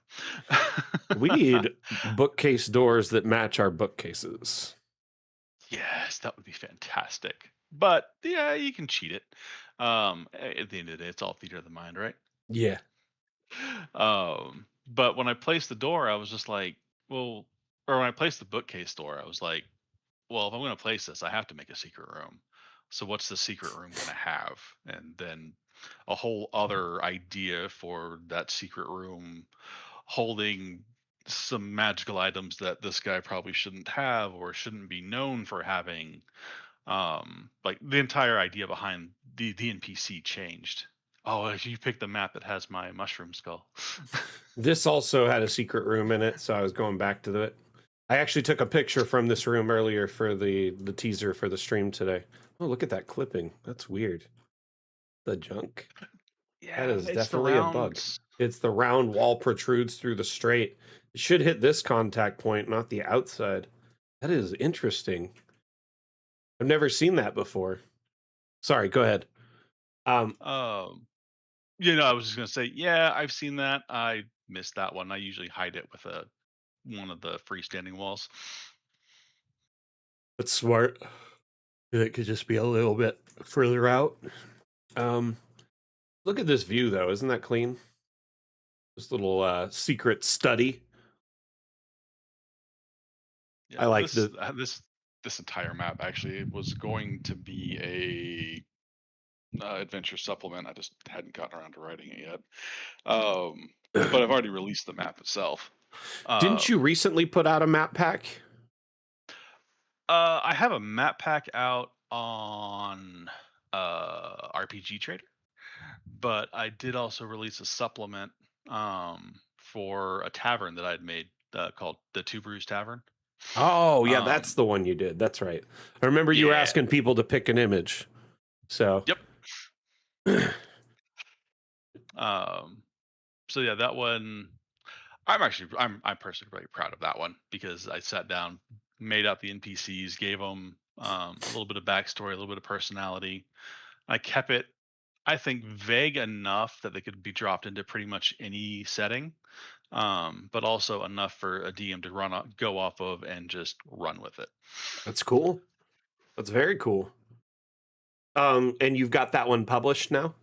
We need bookcase doors that match our bookcases. Yes, that would be fantastic. But yeah, you can cheat it. At the end of the day, it's all theater of the mind, right? Yeah. But when I placed the door, I was just like, well, or when I placed the bookcase door, I was like, well, if I'm going to place this, I have to make a secret room. So what's the secret room going to have? And then a whole other idea for that secret room holding some magical items that this guy probably shouldn't have or shouldn't be known for having. Like the entire idea behind the NPC changed. Oh, if you pick the map that has my mushroom skull. This also had a secret room in it, so I was going back to it. I actually took a picture from this room earlier for the teaser for the stream today. Oh, look at that clipping. That's weird. The junk. That Yeah, is it's the definitely a bug. rounds. It's the round wall protrudes through the straight. It should hit this contact point, not the outside. That is interesting. I've never seen that before. Sorry, go ahead. Um, Um, I was just gonna say, yeah, I've seen that. I missed that one. I usually hide it with a one of the freestanding walls. that's smart. It could just be a little bit further out. Um, Look at this view though. Isn't that clean? This little secret study. Yeah, I like this the this entire map actually was going to be a adventure supplement. I just hadn't gotten around to writing it yet. But I've already released the map itself. Didn't you Um, recently put out a map pack? I have a map pack out on RPG Trader, but I did also release a supplement for a tavern that I'd made called the Two Brews Tavern. Oh, yeah, that's Um, the one you did. That's right. I remember you were yeah, asking people to pick an image. So, yep. Um, so yeah, that one I'm personally really proud of that one because I sat down, made out the NPCs, gave them a little bit of backstory, a little bit of personality. I kept it, I think, vague enough that they could be dropped into pretty much any setting, but also enough for a DM to go off of and just run with it. that's cool. That's very cool. And you've got that one published now?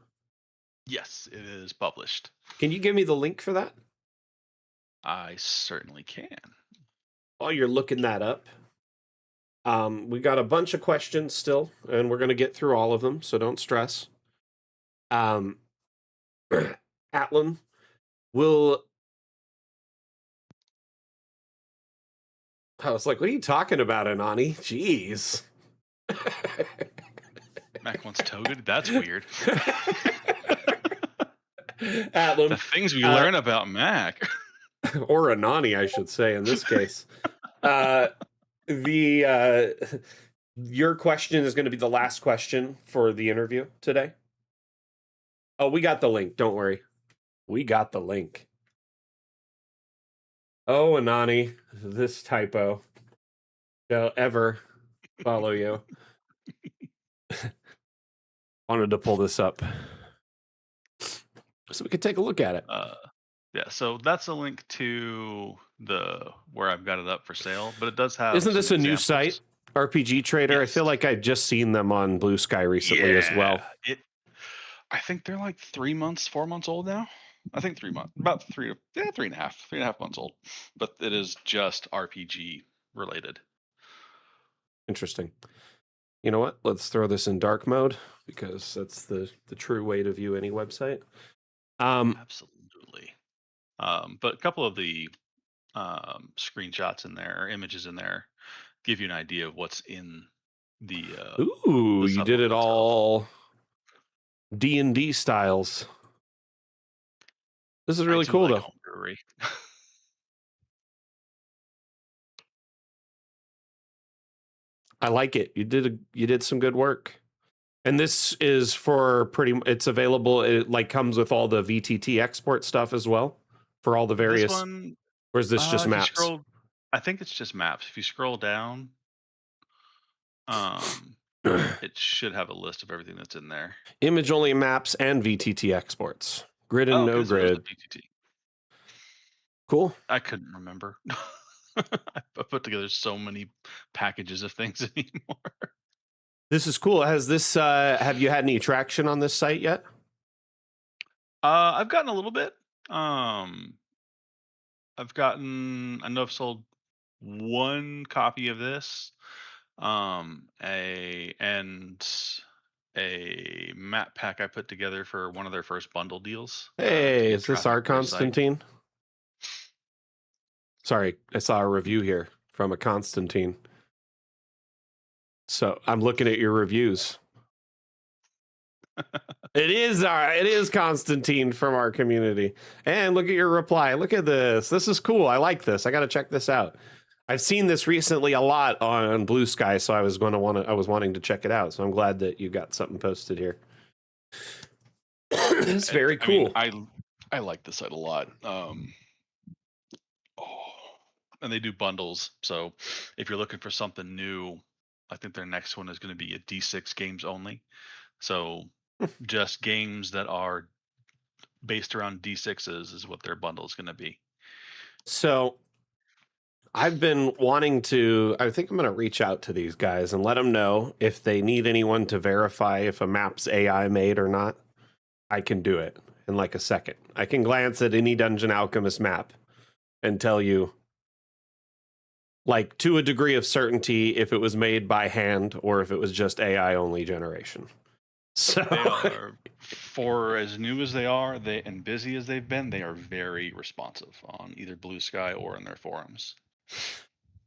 Yes, it is published. Can you give me the link for that? I certainly can. While you're looking that up, we got a bunch of questions still, and we're going to get through all of them, so don't stress. Um, Atlan, will I was like, what are you talking about, Anani? Jeez. Mac wants toga. That's weird. The Atlam, things we uh, learn about Mac. or Anani, I should say, in this case. Uh, the your question is going to be the last question for the interview today. Oh, we got the link. Don't worry. We got the link. Oh, Anani, this typo shall ever follow you. Wanted to pull this up so we could take a look at it. Yeah, so that's a link to the where I've got it up for sale, but it does have Isn't some this a new site, examples. RPG Trader? I Yes. feel like I'd just seen them on Blue Sky recently as Yeah. well. I think they're like 3 months, 4 months old now. I think 3 months, about 3.5 months old. But it is just RPG related. Interesting. You know what? Let's throw this in dark mode because that's the true way to view any website. Absolutely. But a couple of the screenshots in there, or images in there, give you an idea of what's in Ooh, the you did it supplement itself. all D&D styles. This is I really do cool like though. homebrewery. I like it. You did some good work. And this is for it's available, it like comes with all the VTT export stuff as well for all the This various, one, or is this just if you maps? scroll, I think it's just maps. If you scroll down, um, it should have a list of everything that's in there. Image only maps and VTT exports. Grid and Oh, no okay, so there's the grid. PTT. Cool. I couldn't remember. I put together so many packages of things anymore. This is cool. Has this have you had any traction on this site yet? I've gotten a little bit. I know I've sold one copy of this. And a map pack I put together for one of their first bundle deals to Hey, get is this traffic our to their site. Constantine? Sorry, I saw a review here from a Constantine. So I'm looking at your reviews. It is Constantine from our community. And look at your reply. Look at this. This is cool. I like this. I got to check this out. I've seen this recently a lot on Blue Sky, so I was wanting to check it out. So I'm glad that you got something posted here. It's very I mean, cool. I like the site a lot. And they do bundles. So if you're looking for something new, I think their next one is going to be a D6 games only. So just games that are based around D6s is what their bundle is going to be. So I've been wanting to, I think I'm going to reach out to these guys and let them know if they need anyone to verify if a map's AI made or not. I can do it in like a second. I can glance at any Dungeon Alchemist map and tell you, like, to a degree of certainty, if it was made by hand or if it was just AI only generation. So They are, for as new as they are, and busy as they've been, they are very responsive on either Blue Sky or in their forums.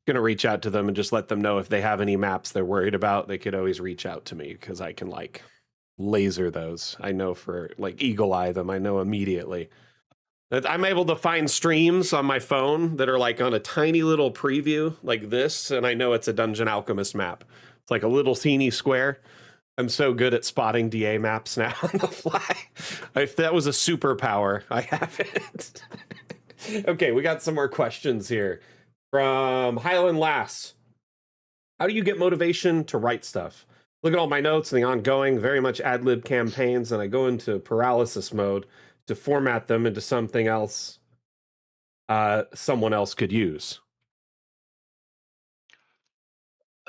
gonna reach out to them and just let them know if they have any maps they're worried about. They could always reach out to me because I can like laser those. I know for like eagle eye them. I know immediately. I'm able to find streams on my phone that are like on a tiny little preview like this, and I know it's a Dungeon Alchemist map. It's like a little teeny square. I'm so good at spotting DA maps now on the fly. If that was a superpower, I have it. Okay, we got some more questions here from Highland Lass. How do you get motivation to write stuff? Look at all my notes and the ongoing, very much ad lib campaigns, and I go into paralysis mode to format them into something else someone else could use.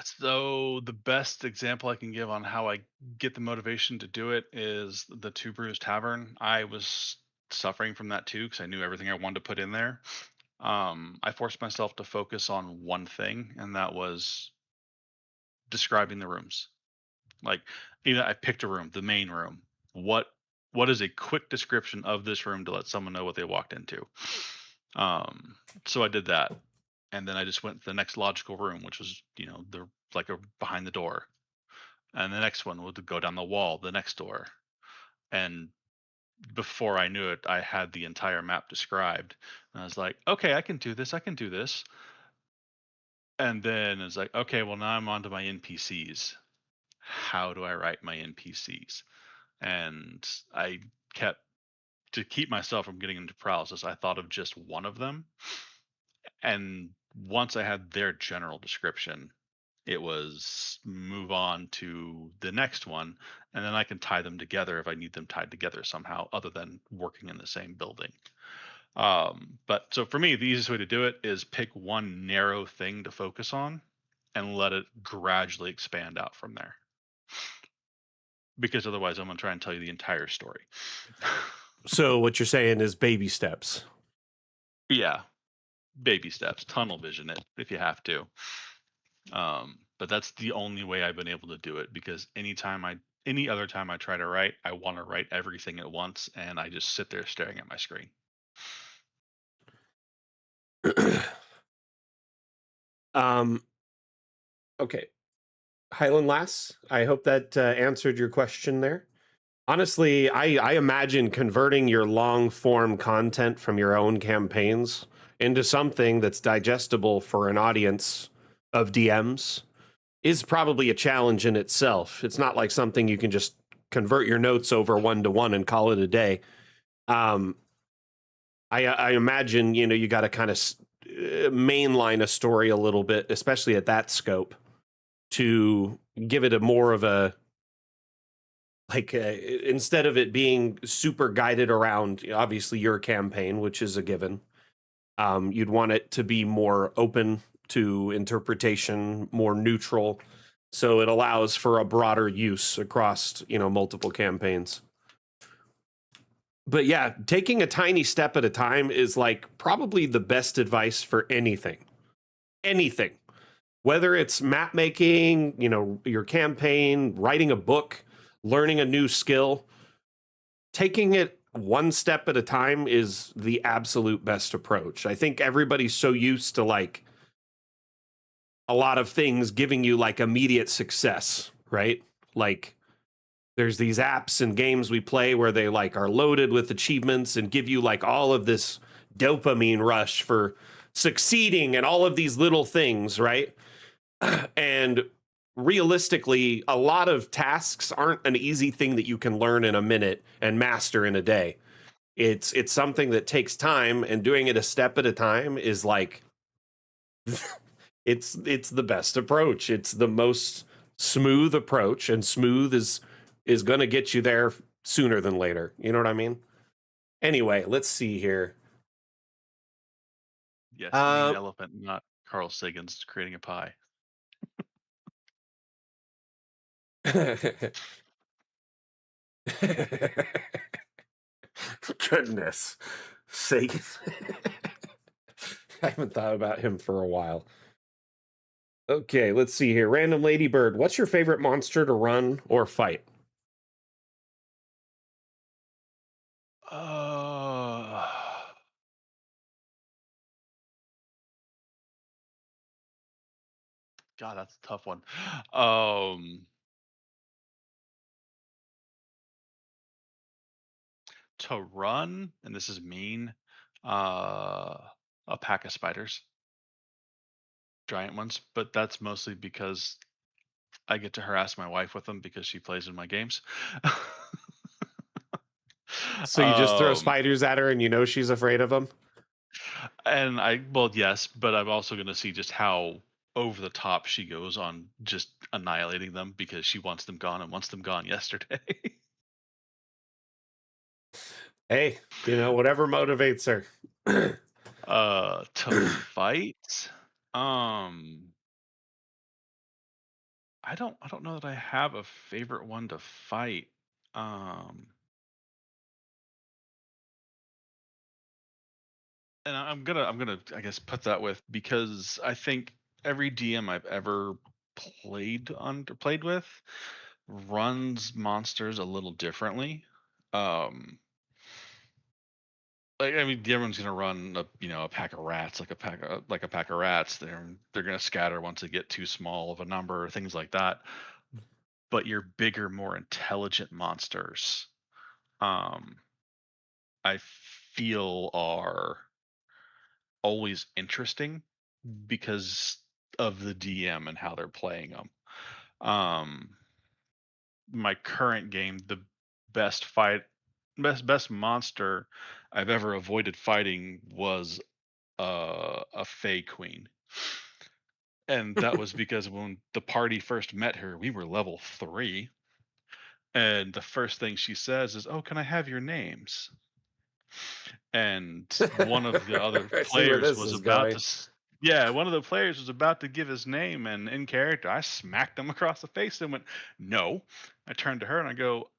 So the best example I can give on how I get the motivation to do it is the Two Brews Tavern. I was suffering from that too because I knew everything I wanted to put in there. I forced myself to focus on one thing, and that was describing the rooms. Like, I picked a room, the main room. What what is a quick description of this room to let someone know what they walked into? So I did that, and then I just went to the next logical room, which was the like a behind the door. and the next one would go down the wall, the next door, and before I knew it, I had the entire map described. And I was like, okay, I can do this. I can do this. And then it's like, okay, well, now I'm on to my NPCs. How do I write my NPCs? And I kept, to keep myself from getting into paralysis, I thought of just one of them. And once I had their general description, it was move on to the next one. And then I can tie them together if I need them tied together somehow, other than working in the same building. But so for me, the easiest way to do it is pick one narrow thing to focus on and let it gradually expand out from there. Because otherwise, I'm going to try and tell you the entire story. So what you're saying is baby steps. Yeah, baby steps, tunnel vision it if you have to. But that's the only way I've been able to do it, because any other time I try to write, I want to write everything at once, and I just sit there staring at my screen. um, okay. Highland Lass, I hope that answered your question there. Honestly, I imagine converting your long form content from your own campaigns into something that's digestible for an audience of DMs is probably a challenge in itself. It's not like something you can just convert your notes over 1-to-1 and call it a day. I imagine, you got to kind of mainline a story a little bit, especially at that scope, to give it a more of a, like, instead of it being super guided around obviously your campaign, which is a given. You'd want it to be more open to interpretation, more neutral, so it allows for a broader use across multiple campaigns. But yeah, taking a tiny step at a time is like probably the best advice for anything. Whether it's map making, your campaign, writing a book, learning a new skill, taking it one step at a time is the absolute best approach. I think everybody's so used to like a lot of things giving you like immediate success, right? Like there's these apps and games we play where they like are loaded with achievements and give you like all of this dopamine rush for succeeding and all of these little things, right? And realistically, a lot of tasks aren't an easy thing that you can learn in a minute and master in a day. It's something that takes time, and doing it a step at a time is like it's the best approach. It's the most smooth approach, and smooth is going to get you there sooner than later. You know what I mean? Anyway, let's see here. Yes, eating an elephant, not Carl Sagan's creating a pie. Goodness sake. I haven't thought about him for a while. Okay, let's see here. Random Ladybird, what's your favorite monster to run or fight? Uh, God, that's a tough one. To run, and this is mean, uh, a pack of spiders, giant ones, but that's mostly because I get to harass my wife with them because she plays in my games. So you just throw um, spiders at her and she's afraid of them? and well, yes, but I'm also going to see just how over the top she goes on just annihilating them because she wants them gone and wants them gone yesterday. Hey, whatever motivates her. To fight, I don't know that I have a favorite one to fight. Um, and I'm gonna I guess put that with, because I think every DM I've ever played with runs monsters a little differently. Um, like, I mean, everyone's gonna run a pack of rats, like a pack of rats. They're gonna scatter once they get too small of a number, things like that. but your bigger, more intelligent monsters, I feel are always interesting because of the DM and how they're playing them. My current game, the best fight, best monster I've ever avoided fighting was a Fey Queen. And that was because when the party first met her, we were level 3. And the first thing she says is, "Oh, can I have your names?" And one of the other I see where players this was is about going. to yeah, one of the players was about to give his name, and in character, I smacked him across the face and went, "No." I turned to her and I go,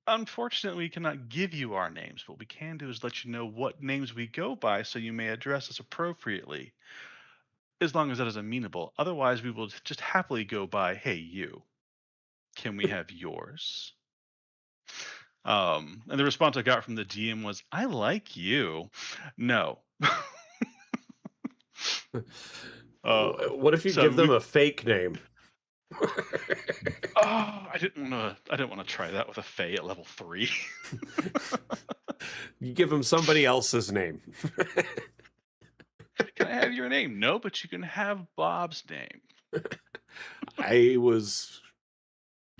"Unfortunately, we cannot give you our names. What we can do is let you know what names we go by so you may address us appropriately, as long as that is amenable. Otherwise, we will just happily go by, 'Hey, you. Can we have yours?'" And the response I got from the DM was, "I like you." No. What if you So give them we a fake name? oh, I didn't wanna try that with a Fae at level 3. You give them somebody else's name. "Can I have your name?" "No, but you can have Bob's name." I was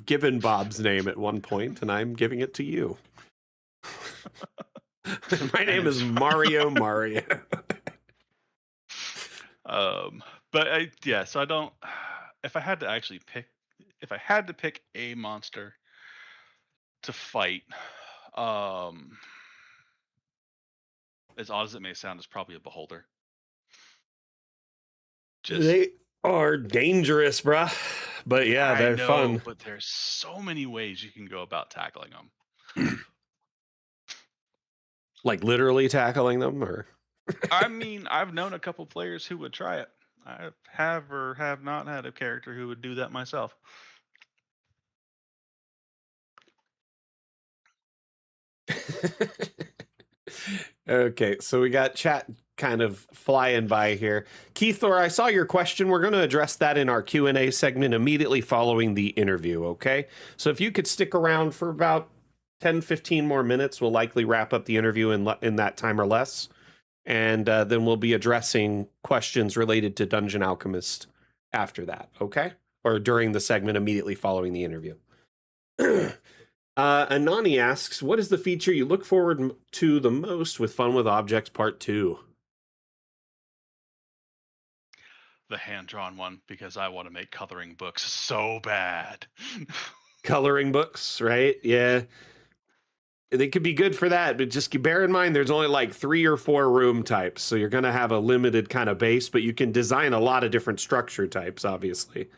given Bob's name at one point, and I'm giving it to you. My And name is it's Mario Mario. but yeah, so I don't if I had to actually pick if I had to pick a monster to fight, um, as odd as it may sound, it's probably a beholder. Just They are dangerous, bruh. But yeah, I they're know, fun. but there's so many ways you can go about tackling them. Like literally tackling them, or I mean, I've known a couple players who would try it. I have or have not had a character who would do that myself. okay, so we got chat kind of flying by here. Keithor, I saw your question. We're going to address that in our Q&A segment immediately following the interview, okay? So if you could stick around for about 10, 15 more minutes, we'll likely wrap up the interview in that time or less. And then we'll be addressing questions related to Dungeon Alchemist after that, okay? Or during the segment immediately following the interview. Anani asks, what is the feature you look forward to the most with Fun with Objects Part 2? The hand drawn one because I want to make coloring books so bad. Coloring books, right? Yeah. They could be good for that, but just bear in mind there's only like 3 or 4 room types, so you're going to have a limited kind of base, but you can design a lot of different structure types, obviously.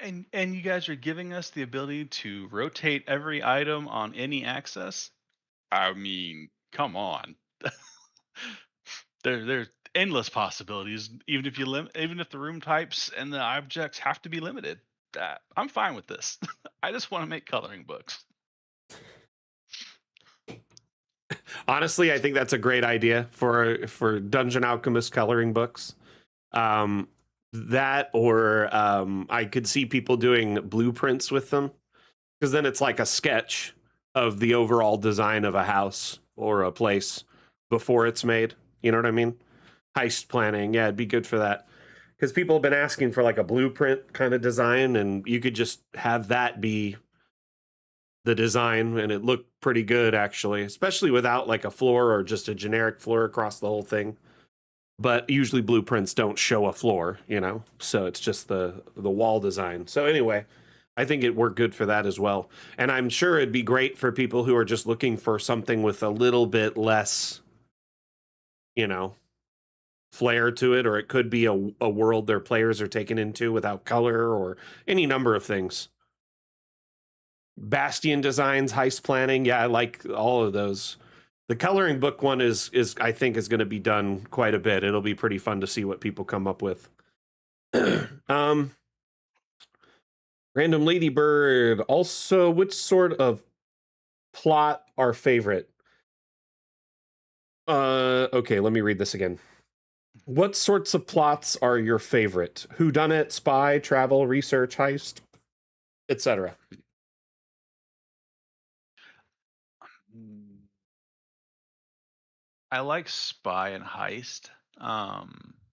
And you guys are giving us the ability to rotate every item on any axis. I mean, come on. There's endless possibilities. Even if even if the room types and the objects have to be limited, I'm fine with this. I just want to make coloring books. Honestly, I think that's a great idea for Dungeon Alchemist coloring books. Um, that or I could see people doing blueprints with them, because then it's like a sketch of the overall design of a house or a place before it's made. You know what I mean? Heist planning, yeah, it'd be good for that. Because people have been asking for like a blueprint kind of design, and you could just have that be the design, and it looked pretty good actually, especially without like a floor or just a generic floor across the whole thing. But usually blueprints don't show a floor, you know, so it's just the wall design. So anyway, I think it worked good for that as well. And I'm sure it'd be great for people who are just looking for something with a little bit less, you know, flair to it, or it could be a world their players are taken into without color, or any number of things. Bastion designs, heist planning, yeah, I like all of those. The coloring book one is I think is going to be done quite a bit. It'll be pretty fun to see what people come up with. Random Ladybird. Also, which sort of plot are favorite? Okay, let me read this again. What sorts of plots are your favorite? Whodunit, spy, travel, research, heist? etc. Mm, I like spy and heist,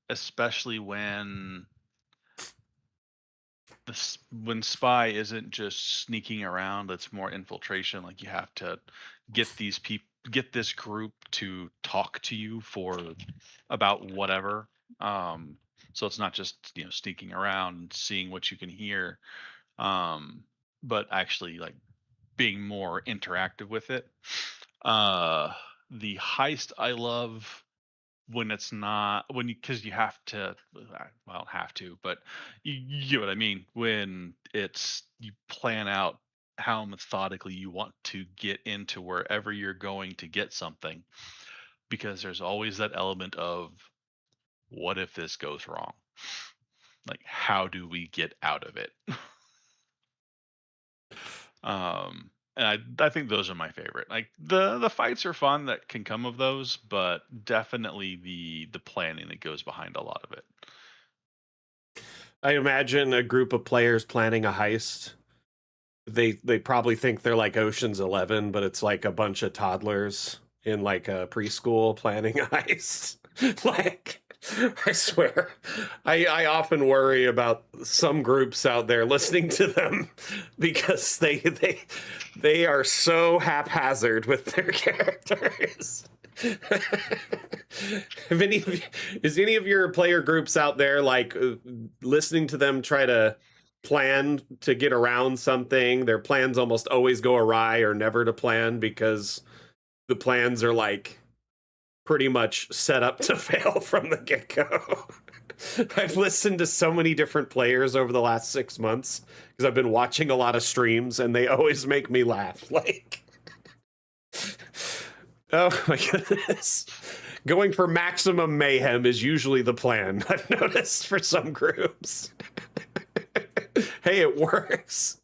especially when spy isn't just sneaking around. It's more infiltration. Like you have to get this group to talk to you for about whatever. Um, so it's not just sneaking around and seeing what you can hear, um, but actually like being more interactive with it. Uh, the heist I love when it's not when you because you have to well have to but you get what I mean when it's you plan out how methodically you want to get into wherever you're going to get something, because there's always that element of what if this goes wrong, like how do we get out of it. And I think those are my favorite. Like the fights are fun that can come of those, but definitely the planning that goes behind a lot of it. I imagine a group of players planning a heist. They probably think they're like Ocean's 11, but it's like a bunch of toddlers in like a preschool planning a heist. Like, I swear, I often worry about some groups out there listening to them because they are so haphazard with their characters. Have any of you, is any of your player groups out there like listening to them try to plan to get around something? Their plans almost always go awry or never to plan because the plans are like pretty much set up to fail from the get-go. I've listened to so many different players over the last 6 months because I've been watching a lot of streams and they always make me laugh. Like, oh my goodness. Going for maximum mayhem is usually the plan, I've noticed for some groups. Hey, it works.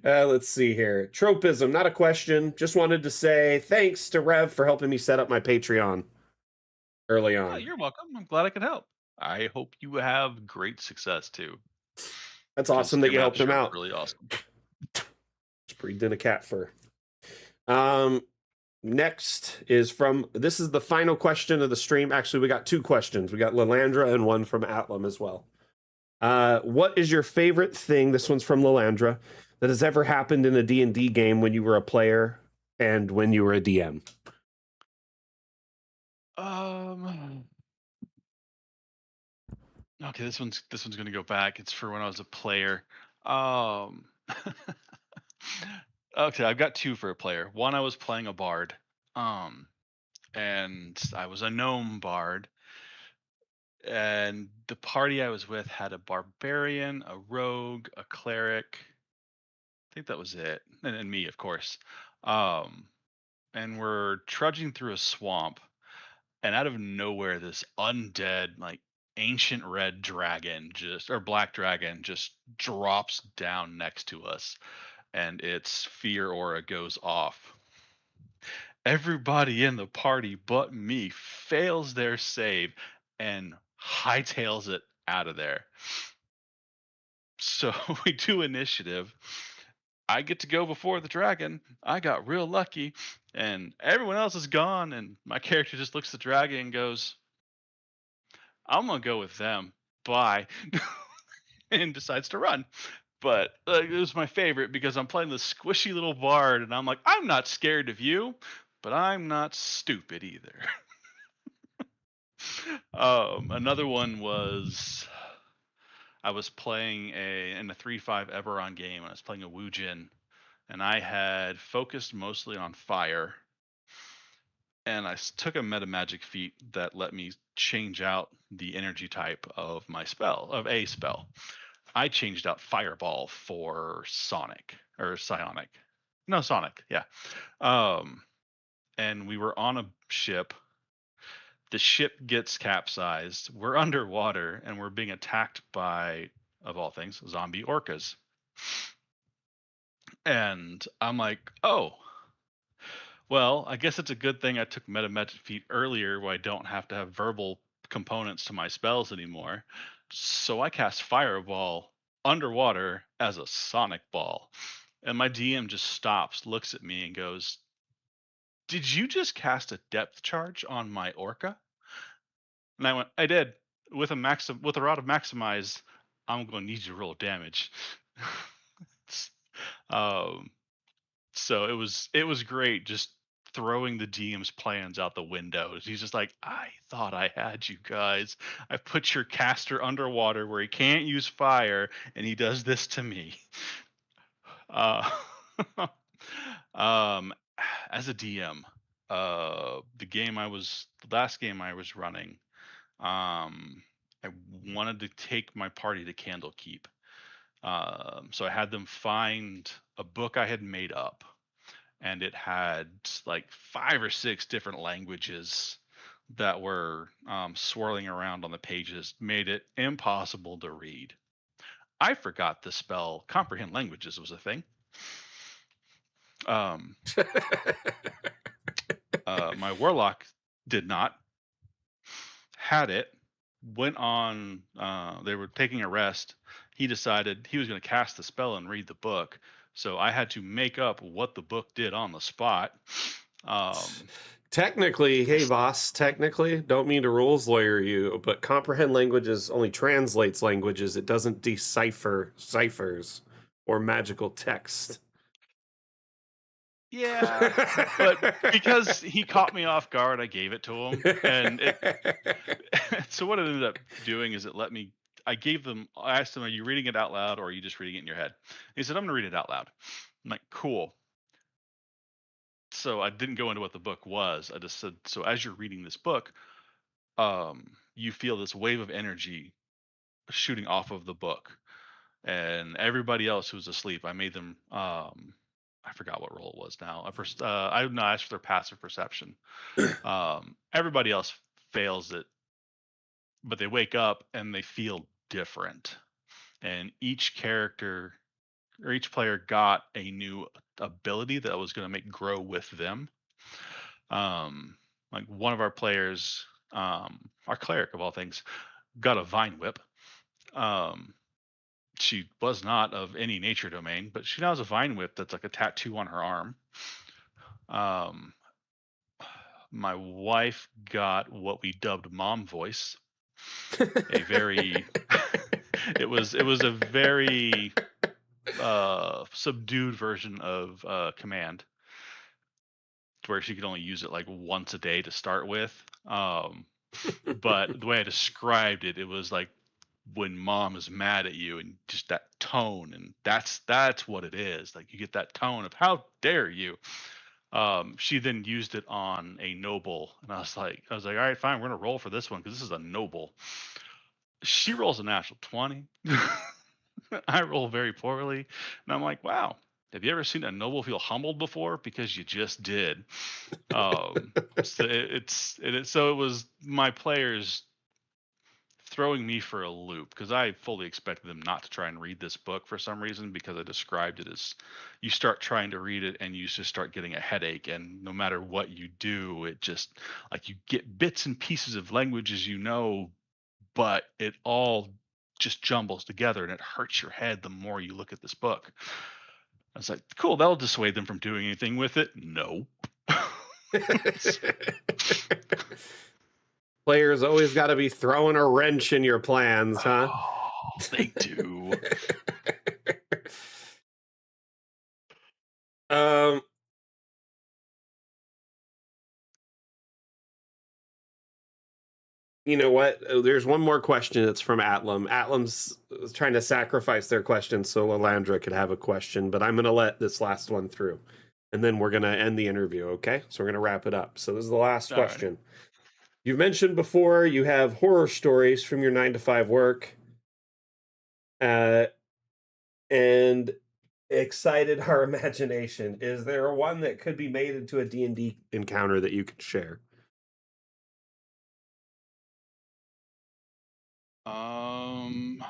Let's see here. Tropism, not a question. Just wanted to say thanks to Rev for helping me set up my Patreon early Oh, on. you're welcome. I'm glad I could help. I hope you have great success too, That's because awesome that your you helped maps him are out. really awesome. Just breathed in a cat fur. Um, Next is from, this is the final question of the stream. Actually, we got two questions. We got Lalandra and one from Atlam as well. What is your favorite thing? This one's from Lalandra, that has ever happened in a D&D game when you were a player and when you were a DM. Um. Okay, this one's gonna go back. It's for when I was a player. Um. Okay, I've got two for a player. One, I was playing a bard, um, and I was a gnome bard, and the party I was with had a barbarian, a rogue, a cleric. I think that was it, and me, of course. Um, and we're trudging through a swamp, and out of nowhere, this undead, like ancient red dragon, just or black dragon, just drops down next to us, and its fear aura goes off. Everybody in the party but me fails their save and hightails it out of there. So we do initiative. I get to go before the dragon. I got real lucky, and everyone else is gone. And my character just looks at the dragon and goes, "I'm gonna go with them. Bye," and decides to run. But it was my favorite because I'm playing this squishy little bard, and I'm like, I'm not scared of you, but I'm not stupid either. Another one was I was playing in a 3-5 Eberron game, and I was playing a Wujin, and I had focused mostly on fire, and I took a meta magic feat that let me change out the energy type of my spell, of a spell. I changed out Fireball for Sonic or Psionic. No, Sonic, yeah. Um, and we were on a ship. The ship gets capsized. We're underwater and we're being attacked by, of all things, zombie orcas. And I'm like, oh, well, I guess it's a good thing I took meta magic feat earlier where I don't have to have verbal components to my spells anymore. So I cast Fireball underwater as a Sonic Ball. And my DM just stops, looks at me, and goes, "Did you just cast a depth charge on my Orca?" And I went, "I did. With a rod of Maximize, I'm going to need you to roll damage." S- um, so it was great just throwing the DM's plans out the window. He's just like, "I thought I had you guys. I put your caster underwater where he can't use fire, and he does this to me." Uh, um, as a DM, the last game I was running, I wanted to take my party to Candlekeep. So I had them find a book I had made up, and it had like 5 or 6 different languages that were swirling around on the pages, made it impossible to read. I forgot the spell comprehend languages was a thing. Um, my warlock did not, had it, went on. They were taking a rest. He decided he was going to cast the spell and read the book. So I had to make up what the book did on the spot. Um, Technically, hey boss, technically, don't mean to rules lawyer you, but comprehend languages only translates languages. It doesn't decipher ciphers or magical text. yeah, but because he caught me off guard, I gave it to him, and it. So what it ended up doing is it let me. I gave them. I asked him, "Are you reading it out loud, or are you just reading it in your head?" He said, "I'm going to read it out loud." I'm like, "Cool." So I didn't go into what the book was. I just said, "So as you're reading this book, you feel this wave of energy shooting off of the book, and everybody else who's asleep, I made them. I forgot what role it was now. I no, I asked for their passive perception. Everybody else fails it, but they wake up and they feel different. And each character or each player got a new ability that was going to make grow with them. Um, like one of our players, our cleric of all things, got a vine whip. Um, she was not of any nature domain, but she now has a vine whip that's like a tattoo on her arm. Um, my wife got what we dubbed mom voice, a very it was a very subdued version of command, where she could only use it like once a day to start with. But the way I described it, it was like when mom is mad at you and just that tone, and that's what it is. Like you get that tone of how dare you. She then used it on a noble, and I was like, all right, fine, we're gonna roll for this one because this is a noble. She rolls a natural 20. I roll very poorly, and I'm like, wow. Have you ever seen a noble feel humbled before? Because you just did. So it was my players throwing me for a loop because I fully expected them not to try and read this book for some reason, because I described it as you start trying to read it and you just start getting a headache, and no matter what you do, it just like you get bits and pieces of languages, but it all just jumbles together and it hurts your head the more you look at this book. I was like, cool, that'll dissuade them from doing anything with it. No. Players always got to be throwing a wrench in your plans, huh? Oh, they do. um, you know what? There's one more question. It's from Atlam. Atlam's trying to sacrifice their question so Lalandra could have a question, but I'm going to let this last one through, and then we're going to end the interview. Okay, so we're going to wrap it up. So this is the last All right. question. You've mentioned before you have horror stories from your 9 to 5 work, and excited our imagination. Is there one that could be made into a D&D encounter that you could share? Um,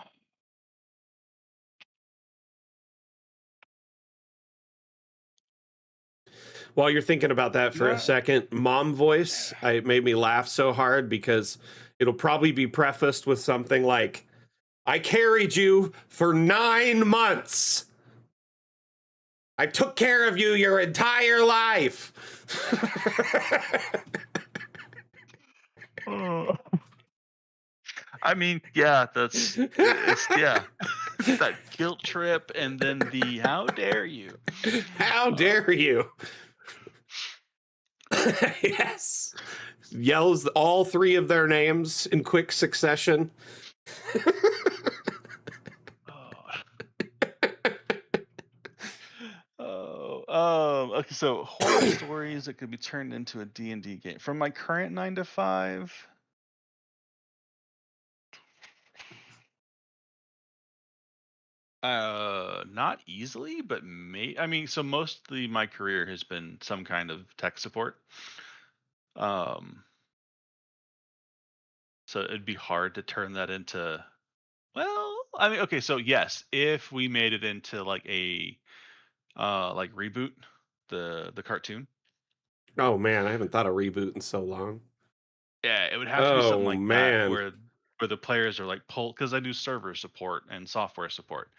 While you're thinking about that for a no, second, mom voice, it made me laugh so hard because it'll probably be prefaced with something like, I carried you for 9 months. I took care of you your entire life. Oh. I mean, yeah, it's yeah. That guilt trip and then the how dare you. How Uh, dare you? Yes. Yells all three of their names in quick succession. Okay, so horror stories that could be turned into a D&D game. From my current 9 to 5, not easily, but I mean, so mostly my career has been some kind of tech support. Um, so it'd be hard to turn that into, well, I mean, okay, so yes, if we made it into like a like Reboot, the cartoon. Oh man, I haven't thought of reboot in so long. Yeah, it would have to be something Oh like that man. where the players are like pulled, because I do server support and software support.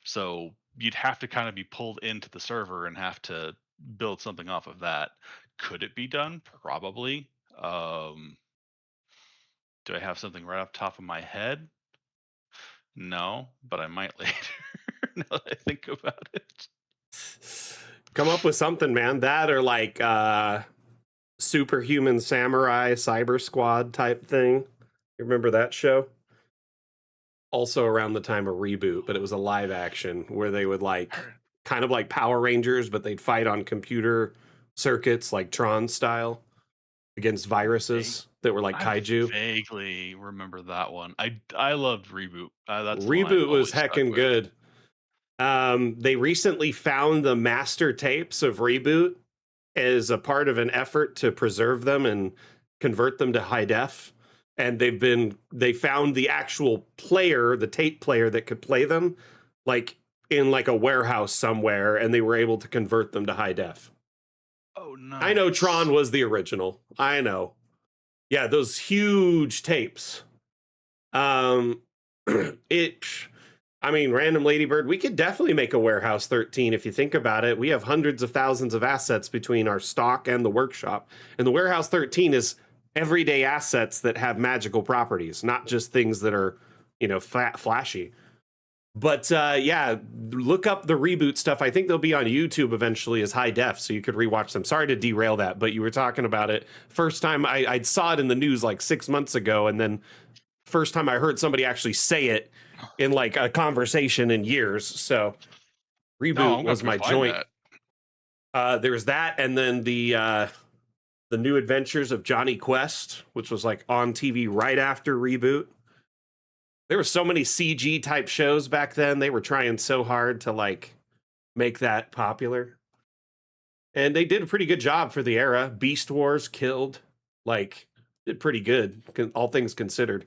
So you'd have to kind of be pulled into the server and have to build something off of that. Could it be done? Probably. Um, do I have something right off the top of my head? No, but I might later. Now that I think about it. Come up with something, man. That or like Superhuman Samurai Cyber Squad type thing. You remember that show? Also around the time of Reboot, but it was a live action where they would like kind of like Power Rangers, but they'd fight on computer circuits like Tron style against Vague. viruses that were like I kaiju. vaguely remember that one. I loved Reboot. That's the one I've Reboot was always stuck heckin' with. good. They recently found the master tapes of Reboot as a part of an effort to preserve them and convert them to high def. And they found the actual player, the tape player that could play them, like in like a warehouse somewhere, and they were able to convert them to high def. Oh, I know Tron nice. was the original. I know. Yeah, those huge tapes. Um, it. I mean, Random Ladybird, we could definitely make a Warehouse 13 if you think about it. We have hundreds of thousands of assets between our stock and the workshop. And the Warehouse 13 is everyday assets that have magical properties, not just things that are, flashy. But yeah, look up the Reboot stuff. I think they'll be on YouTube eventually as high def, so you could rewatch them. Sorry to derail that, but you were talking about it. First time I saw it in the news like 6 months ago, and then first time I heard somebody actually say it in like a conversation in years. So No, Reboot I'm gonna have was to go my find joint. that. There's that, and then the New Adventures of Johnny Quest, which was like on TV right after Reboot. There were so many CG type shows back then. They were trying so hard to like make that popular, and they did a pretty good job for the era. Beast Wars killed, like did pretty good, all things considered.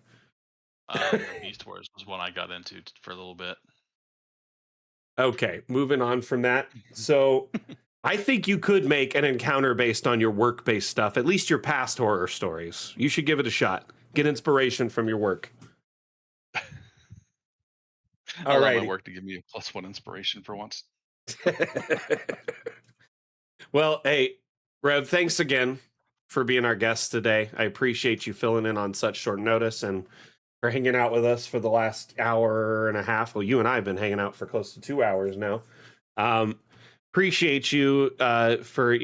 Yeah, Beast Wars was one I got into for a little bit. Okay, moving on from that. So I think you could make an encounter based on your work based stuff, at least your past horror stories. You should give it a shot. Get inspiration from your work. I allow my Alrighty. work to give me a +1 inspiration for once. Well, hey, Rev, thanks again for being our guest today. I appreciate you filling in on such short notice and for hanging out with us for the last hour and a half. Well, you and I have been hanging out for close to 2 hours now. Um, appreciate you for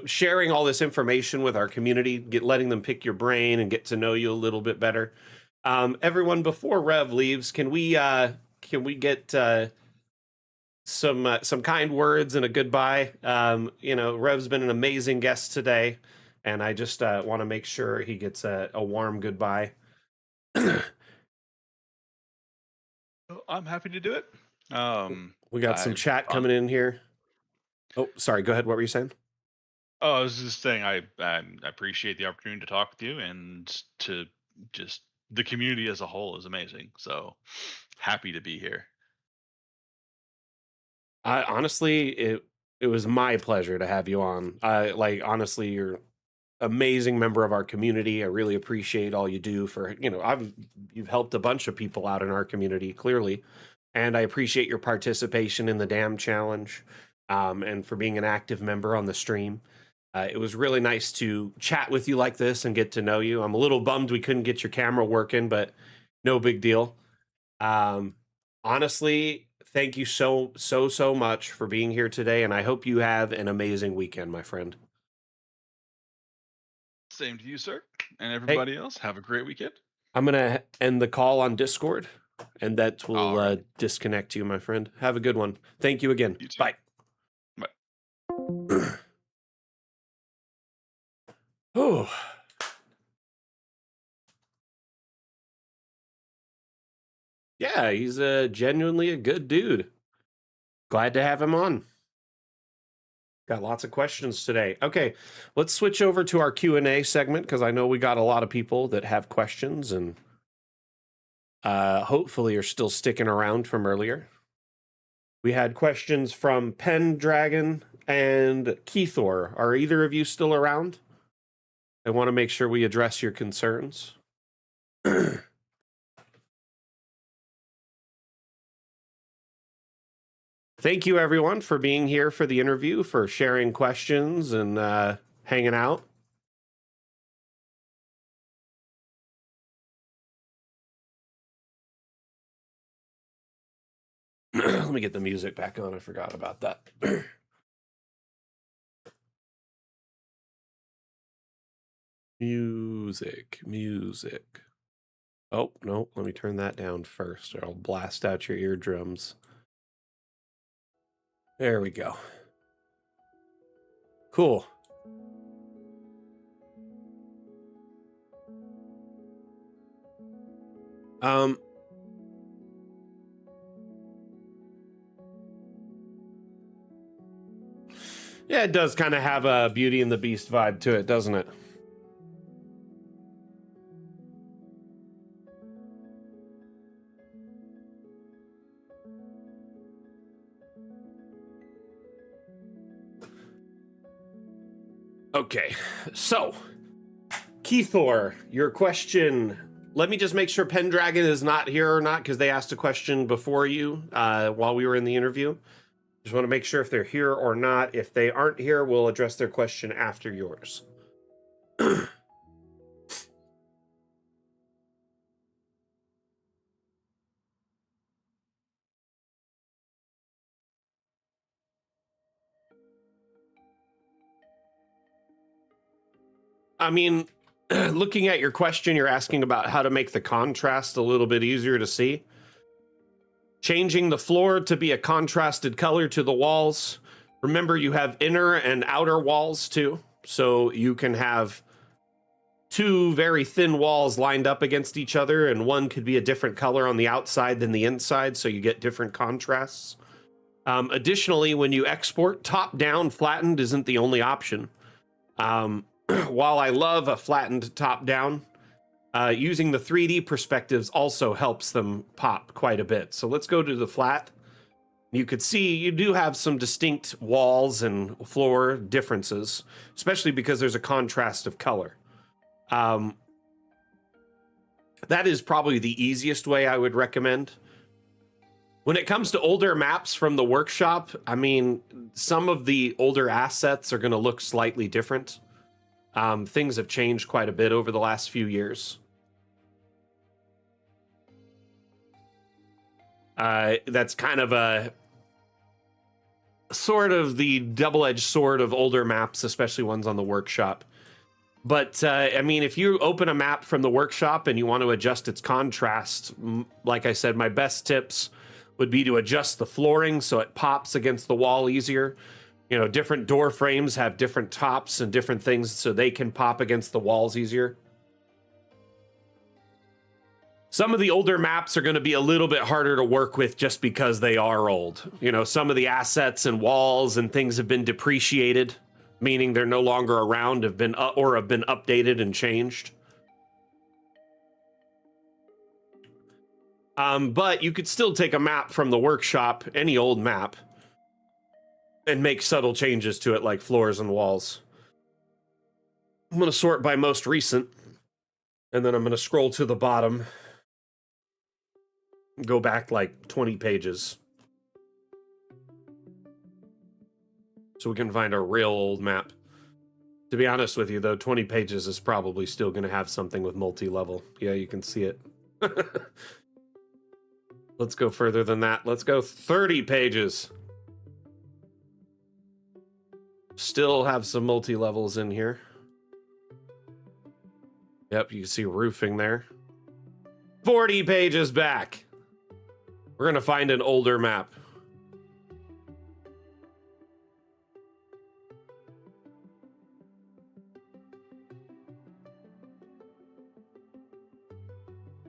sharing all this information with our community, letting them pick your brain and get to know you a little bit better. Everyone, before Rev leaves, can we get some kind words and a goodbye? Rev's been an amazing guest today, and I just want to make sure he gets a warm goodbye. Oh, I'm happy to do it. We got some I chat on coming in here. Oh, sorry. Go ahead. What were you saying? Oh, I was just saying I appreciate the opportunity to talk with you and to just the community as a whole is amazing. So happy to be here. Honestly, it was my pleasure to have you on. Honestly, you're amazing member of our community. I really appreciate all you do for, you've helped a bunch of people out in our community, clearly. And I appreciate your participation in the Dam Challenge, and for being an active member on the stream. It was really nice to chat with you like this and get to know you. I'm a little bummed we couldn't get your camera working, but no big deal. Honestly, thank you so much for being here today, and I hope you have an amazing weekend, my friend. Same to you, sir. And everybody else, have a great weekend. I'm going to end the call on Discord, and that will Alright. disconnect you, my friend. Have a good one. Thank you again. You too. Bye. Bye. Oh. Yeah, he's genuinely a good dude. Glad to have him on. Got lots of questions today. Okay, let's switch over to our Q&A segment, because I know we got a lot of people that have questions and hopefully are still sticking around from earlier. We had questions from Pendragon and Keithor. Are either of you still around? I want to make sure we address your concerns. Thank you, everyone, for being here for the interview, for sharing questions and hanging out. Let me get the music back on. I forgot about that. Music. Oh, no, let me turn that down first, or I'll blast out your eardrums. There we go. Cool. Yeah, it does kind of have a Beauty and the Beast vibe to it, doesn't it? Okay, so Keithor, your question. Let me just make sure Pendragon is not here or not, because they asked a question before you while we were in the interview. Just want to make sure if they're here or not. If they aren't here, we'll address their question after yours. I mean, looking at your question, you're asking about how to make the contrast a little bit easier to see. Changing the floor to be a contrasted color to the walls. Remember, you have inner and outer walls too. So you can have two very thin walls lined up against each other, and one could be a different color on the outside than the inside, so you get different contrasts. Additionally, when you export, top-down flattened isn't the only option. While I love a flattened top-down, using the 3D perspectives also helps them pop quite a bit. So let's go to the flat. You could see you do have some distinct walls and floor differences, especially because there's a contrast of color. That is probably the easiest way I would recommend. When it comes to older maps from the workshop, I mean, some of the older assets are going to look slightly different. Things have changed quite a bit over the last few years. That's kind of a sort of the double-edged sword of older maps, especially ones on the workshop. But I mean, if you open a map from the workshop and you want to adjust its contrast, like I said, my best tips would be to adjust the flooring so it pops against the wall easier. You know, different door frames have different tops and different things, so they can pop against the walls easier. Some of the older maps are going to be a little bit harder to work with just because they are old. You know, some of the assets and walls and things have been depreciated, meaning they're no longer around, have been updated and changed. But you could still take a map from the workshop, any old map, and make subtle changes to it, like floors and walls. I'm going to sort by most recent, and then I'm going to scroll to the bottom, go back like 20 pages, so we can find a real old map. To be honest with you, though, 20 pages is probably still going to have something with multi-level. Yeah, you can see it. Let's go further than that. Let's go 30 pages. Still have some multi-levels in here. Yep, you can see roofing there. 40 pages back. We're going to find an older map.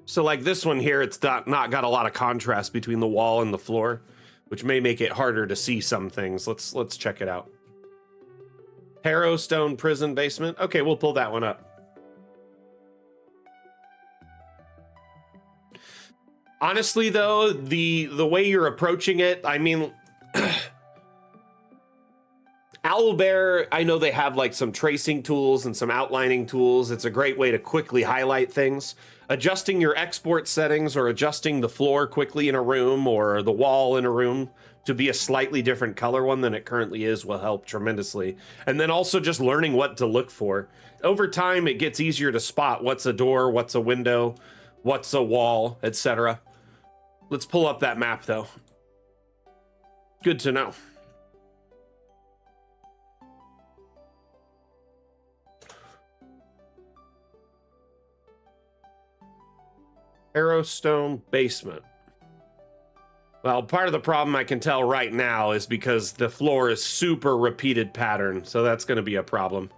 So like this one here, it's not got a lot of contrast between the wall and the floor, which may make it harder to see some things. Let's check it out. Harrow Stone Prison Basement. Okay, we'll pull that one up. Honestly, though, the way you're approaching it, I mean, Owlbear, I know they have like some tracing tools and some outlining tools. It's a great way to quickly highlight things. Adjusting your export settings or adjusting the floor quickly in a room or the wall in a room to be a slightly different color one than it currently is will help tremendously. And then also just learning what to look for. Over time, it gets easier to spot what's a door, what's a window, what's a wall, etc. Let's pull up that map, though. Good to know. Arrowstone Basement. Well, part of the problem I can tell right now is because the floor is super repeated pattern, so that's going to be a problem.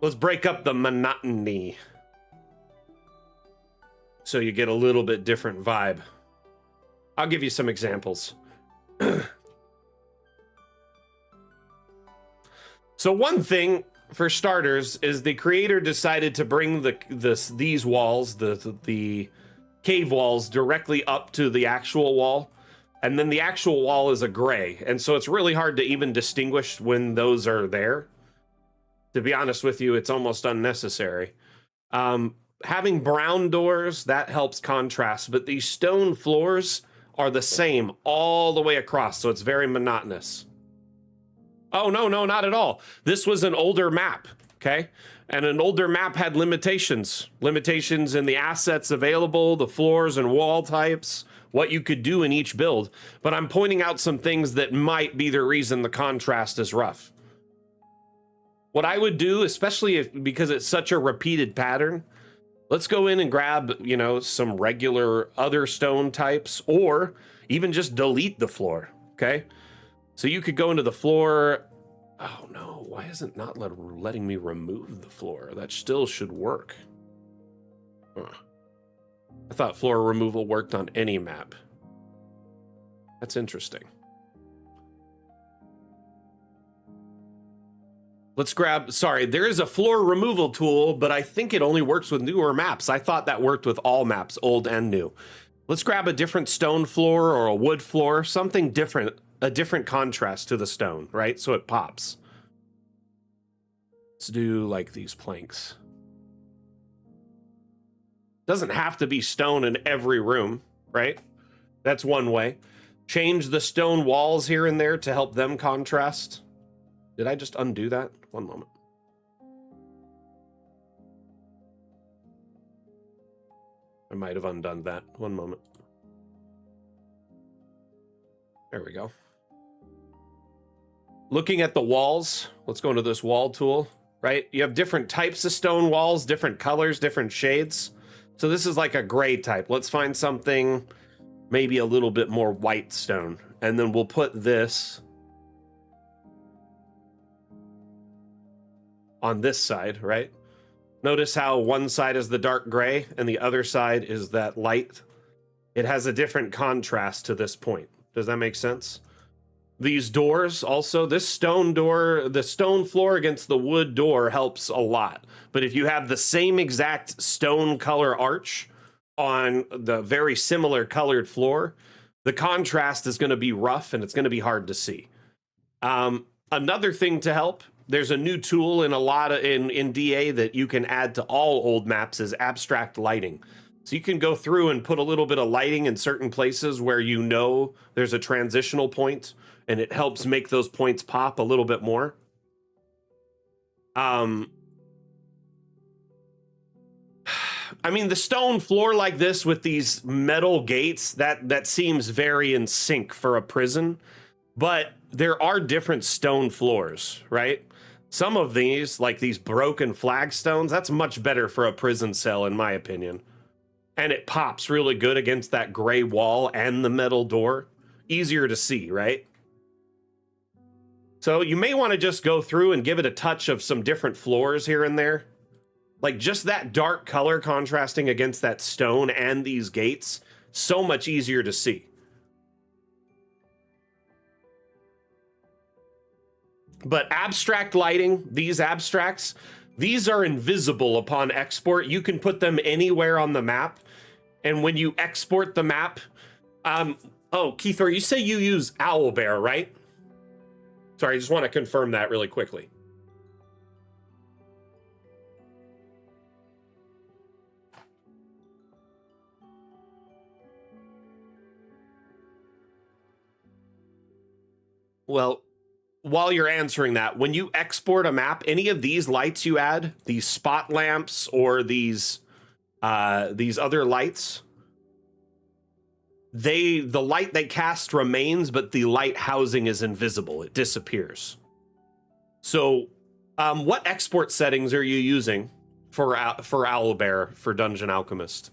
Let's break up the monotony so you get a little bit different vibe. I'll give you some examples. So one thing, for starters, is the creator decided to bring these walls, the cave walls, directly up to the actual wall, and then the actual wall is a gray, and so it's really hard to even distinguish when those are there. To be honest with you, it's almost unnecessary. Having brown doors, that helps contrast, but these stone floors are the same all the way across, so it's very monotonous. Oh, no, not at all. This was an older map, okay? And an older map had limitations. Limitations in the assets available, the floors and wall types, what you could do in each build. But I'm pointing out some things that might be the reason the contrast is rough. What I would do, especially because it's such a repeated pattern, let's go in and grab, some regular other stone types, or even just delete the floor, okay? So you could go into the floor. Oh no, why is it not letting me remove the floor? That still should work. Huh. I thought floor removal worked on any map. That's interesting. Let's grab, sorry, there is a floor removal tool, but I think it only works with newer maps. I thought that worked with all maps, old and new. Let's grab a different stone floor or a wood floor, something different. A different contrast to the stone, right? So it pops. Let's do like these planks. Doesn't have to be stone in every room, right? That's one way. Change the stone walls here and there to help them contrast. Did I just undo that? One moment. I might have undone that. One moment. There we go. Looking at the walls, let's go into this wall tool, right? You have different types of stone walls, different colors, different shades. So this is like a gray type. Let's find something maybe a little bit more white stone. And then we'll put this on this side, right? Notice how one side is the dark gray and the other side is that light. It has a different contrast to this point. Does that make sense? These doors also, this stone door, the stone floor against the wood door helps a lot. But if you have the same exact stone color arch on the very similar colored floor, the contrast is going to be rough and it's going to be hard to see. Another thing to help there's a new tool in a lot of in DA that you can add to all old maps is abstract lighting. So you can go through and put a little bit of lighting in certain places where you know there's a transitional point, and it helps make those points pop a little bit more. I mean, the stone floor like this with these metal gates, that seems very in sync for a prison, but there are different stone floors, right? Some of these, like these broken flagstones, that's much better for a prison cell, in my opinion. And it pops really good against that gray wall and the metal door. Easier to see, right? So you may want to just go through and give it a touch of some different floors here and there. Like just that dark color contrasting against that stone and these gates, so much easier to see. But abstract lighting, these abstracts, these are invisible upon export. You can put them anywhere on the map. And when you export the map, oh, Keithor, you say you use Owlbear, right? Sorry, I just want to confirm that really quickly. Well, while you're answering that, when you export a map, any of these lights you add, these spot lamps or these other lights, the light they cast remains, but the light housing is invisible. It disappears. So, what export settings are you using for Owlbear for Dungeon Alchemist?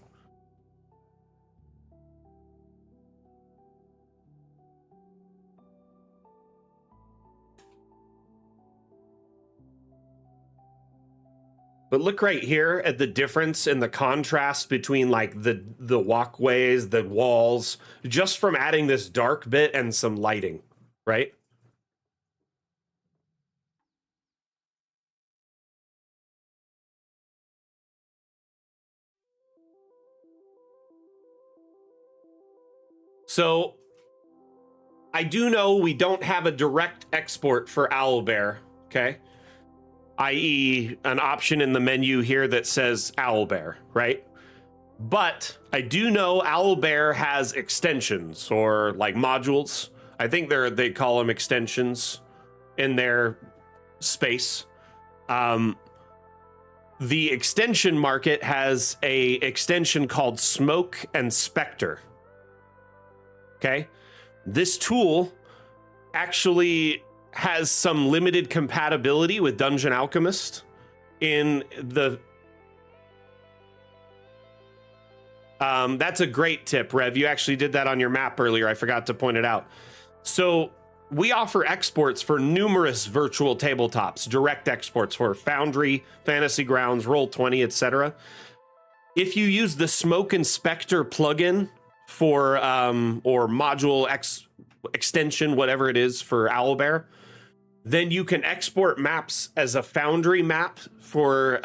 But look right here at the difference in the contrast between like the walkways, the walls, just from adding this dark bit and some lighting, right? So I do know we don't have a direct export for Owlbear, okay? i.e. an option in the menu here that says Owlbear, right? But I do know Owlbear has extensions or like modules. I think they call them extensions in their space. The extension market has a extension called Smoke and Spectre. Okay? This tool actually has some limited compatibility with Dungeon Alchemist in the... that's a great tip, Rev. You actually did that on your map earlier. I forgot to point it out. So we offer exports for numerous virtual tabletops, direct exports for Foundry, Fantasy Grounds, Roll20, etc. If you use the Smoke and Spectre plugin for, or module extension, whatever it is for Owlbear, then you can export maps as a Foundry map for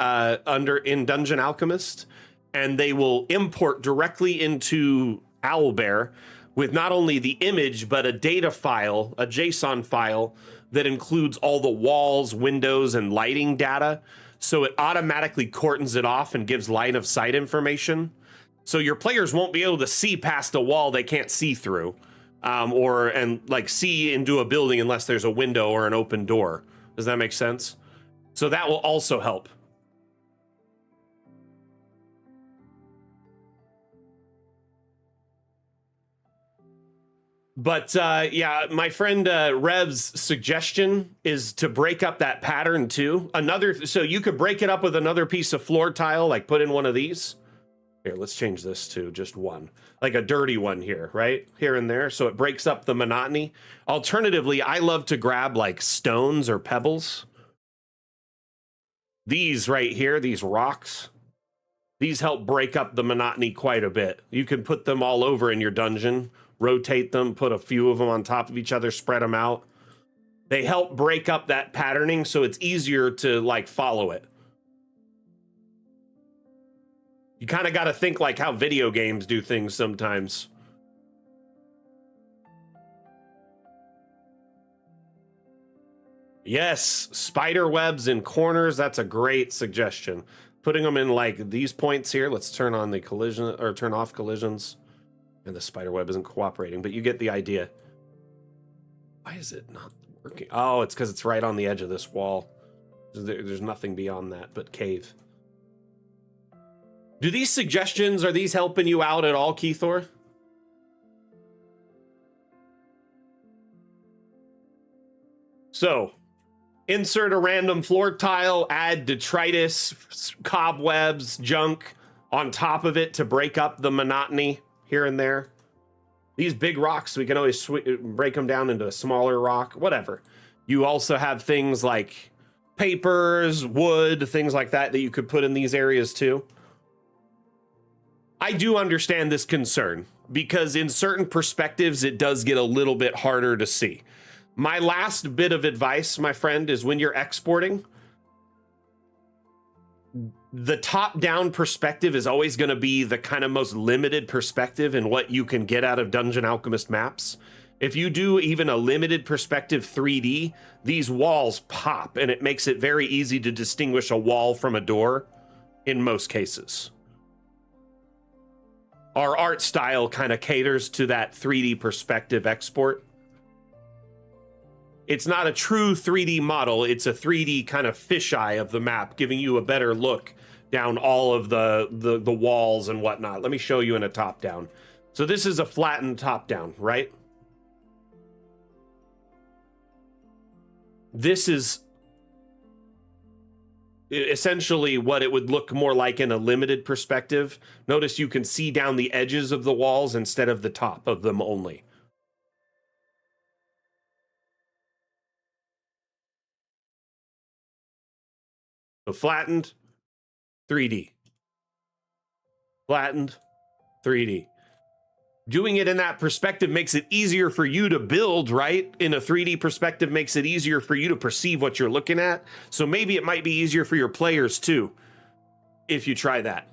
in Dungeon Alchemist, and they will import directly into Owlbear with not only the image, but a data file, a JSON file that includes all the walls, windows, and lighting data. So it automatically cordons it off and gives line of sight information. So your players won't be able to see past a wall they can't see through. And see into a building unless there's a window or an open door. Does that make sense? So that will also help. But yeah, my friend Rev's suggestion is to break up that pattern too. So you could break it up with another piece of floor tile, like put in one of these. Here, let's change this to just one. Like a dirty one here, right? Here and there, so it breaks up the monotony. Alternatively, I love to grab like stones or pebbles. These right here, these rocks, these help break up the monotony quite a bit. You can put them all over in your dungeon, rotate them, put a few of them on top of each other, spread them out. They help break up that patterning so it's easier to like follow it. You kind of got to think like how video games do things sometimes. Yes, spider webs in corners. That's a great suggestion. Putting them in like these points here. Let's turn on the collision or turn off collisions. And the spider web isn't cooperating, but you get the idea. Why is it not working? Oh, it's because it's right on the edge of this wall. There's nothing beyond that but cave. Do these suggestions, are these helping you out at all, Keithor? So, insert a random floor tile, add detritus, cobwebs, junk on top of it to break up the monotony here and there. These big rocks, we can always break them down into a smaller rock, whatever. You also have things like papers, wood, things like that that you could put in these areas too. I do understand this concern because in certain perspectives, it does get a little bit harder to see. My last bit of advice, my friend, is when you're exporting, the top-down perspective is always going to be the kind of most limited perspective in what you can get out of Dungeon Alchemist maps. If you do even a limited perspective 3D, these walls pop, and it makes it very easy to distinguish a wall from a door in most cases. Our art style kind of caters to that 3D perspective export. It's not a true 3D model, it's a 3D kind of fisheye of the map, giving you a better look down all of the walls and whatnot. Let me show you in a top-down. So this is a flattened top-down, right? This is essentially what it would look more like in a limited perspective. Notice you can see down the edges of the walls instead of the top of them only. So flattened, 3D. Flattened, 3D. Doing it in that perspective makes it easier for you to build, right? In a 3D perspective makes it easier for you to perceive what you're looking at. So maybe it might be easier for your players too, if you try that.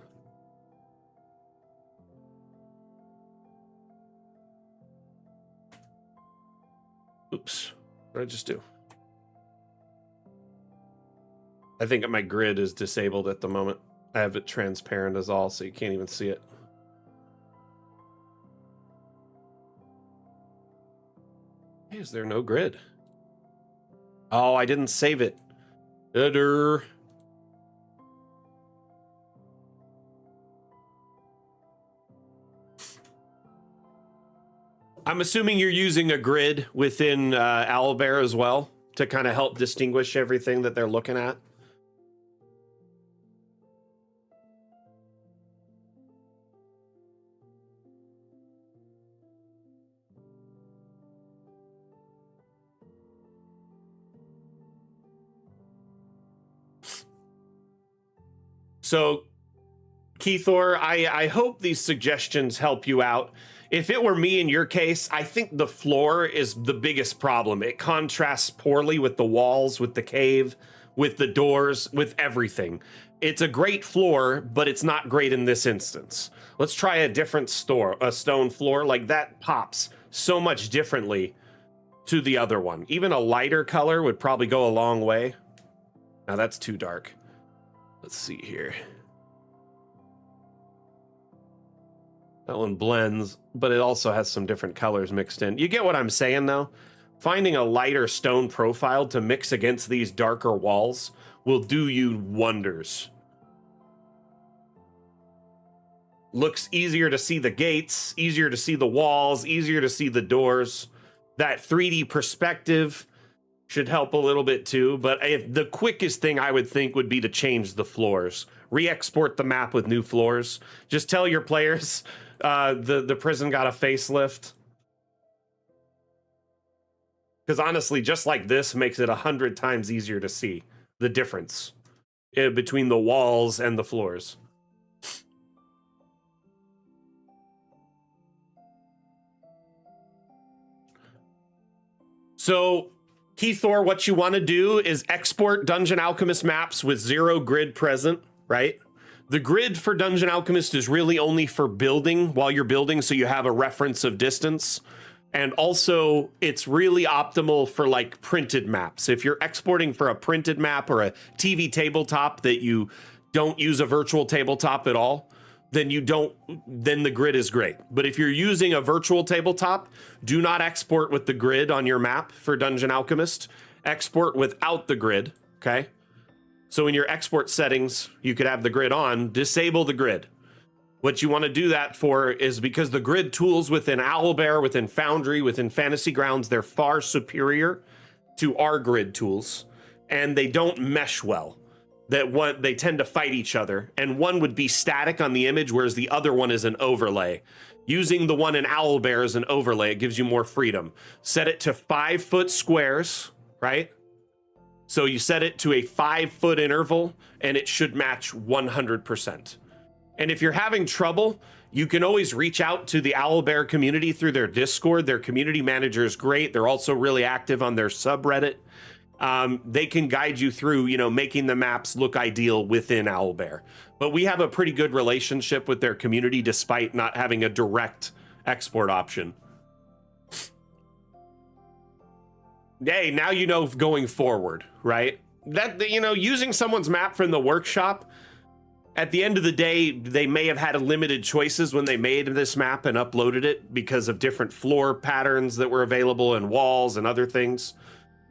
Oops, what did I just do? I think my grid is disabled at the moment. I have it transparent as all, so you can't even see it. Hey, is there no grid? Oh, I didn't save it. I'm assuming you're using a grid within Owlbear as well to kind of help distinguish everything that they're looking at. So, Keithor, I hope these suggestions help you out. If it were me in your case, I think the floor is the biggest problem. It contrasts poorly with the walls, with the cave, with the doors, with everything. It's a great floor, but it's not great in this instance. Let's try a different stone floor. Like that pops so much differently to the other one. Even a lighter color would probably go a long way. Now that's too dark. Let's see here. That one blends, but it also has some different colors mixed in. You get what I'm saying, though? Finding a lighter stone profile to mix against these darker walls will do you wonders. Looks easier to see the gates, easier to see the walls, easier to see the doors. That 3D perspective should help a little bit too, but the quickest thing I would think would be to change the floors. Re-export the map with new floors. Just tell your players the prison got a facelift. Because honestly, just like this makes it 100 times easier to see the difference between the walls and the floors. So, Keithor, what you want to do is export Dungeon Alchemist maps with 0 grid present, right? The grid for Dungeon Alchemist is really only for building while you're building, so you have a reference of distance. And also, it's really optimal for like printed maps. If you're exporting for a printed map or a TV tabletop that you don't use a virtual tabletop at all, then the grid is great. But if you're using a virtual tabletop, do not export with the grid on your map for Dungeon Alchemist. Export without the grid, okay? So in your export settings, you could have the grid on, disable the grid. What you want to do that for is because the grid tools within Owlbear, within Foundry, within Fantasy Grounds, they're far superior to our grid tools, and they don't mesh well. They tend to fight each other, and one would be static on the image, whereas the other one is an overlay. Using the one in Owlbear as an overlay, it gives you more freedom. Set it to 5 foot squares, right? So you set it to a 5 foot interval, and it should match 100%. And if you're having trouble, you can always reach out to the Owlbear community through their Discord. Their community manager is great. They're also really active on their subreddit. They can guide you through, making the maps look ideal within Owlbear. But we have a pretty good relationship with their community despite not having a direct export option. Hey, now you know going forward, right? That, using someone's map from the workshop, at the end of the day, they may have had limited choices when they made this map and uploaded it because of different floor patterns that were available and walls and other things.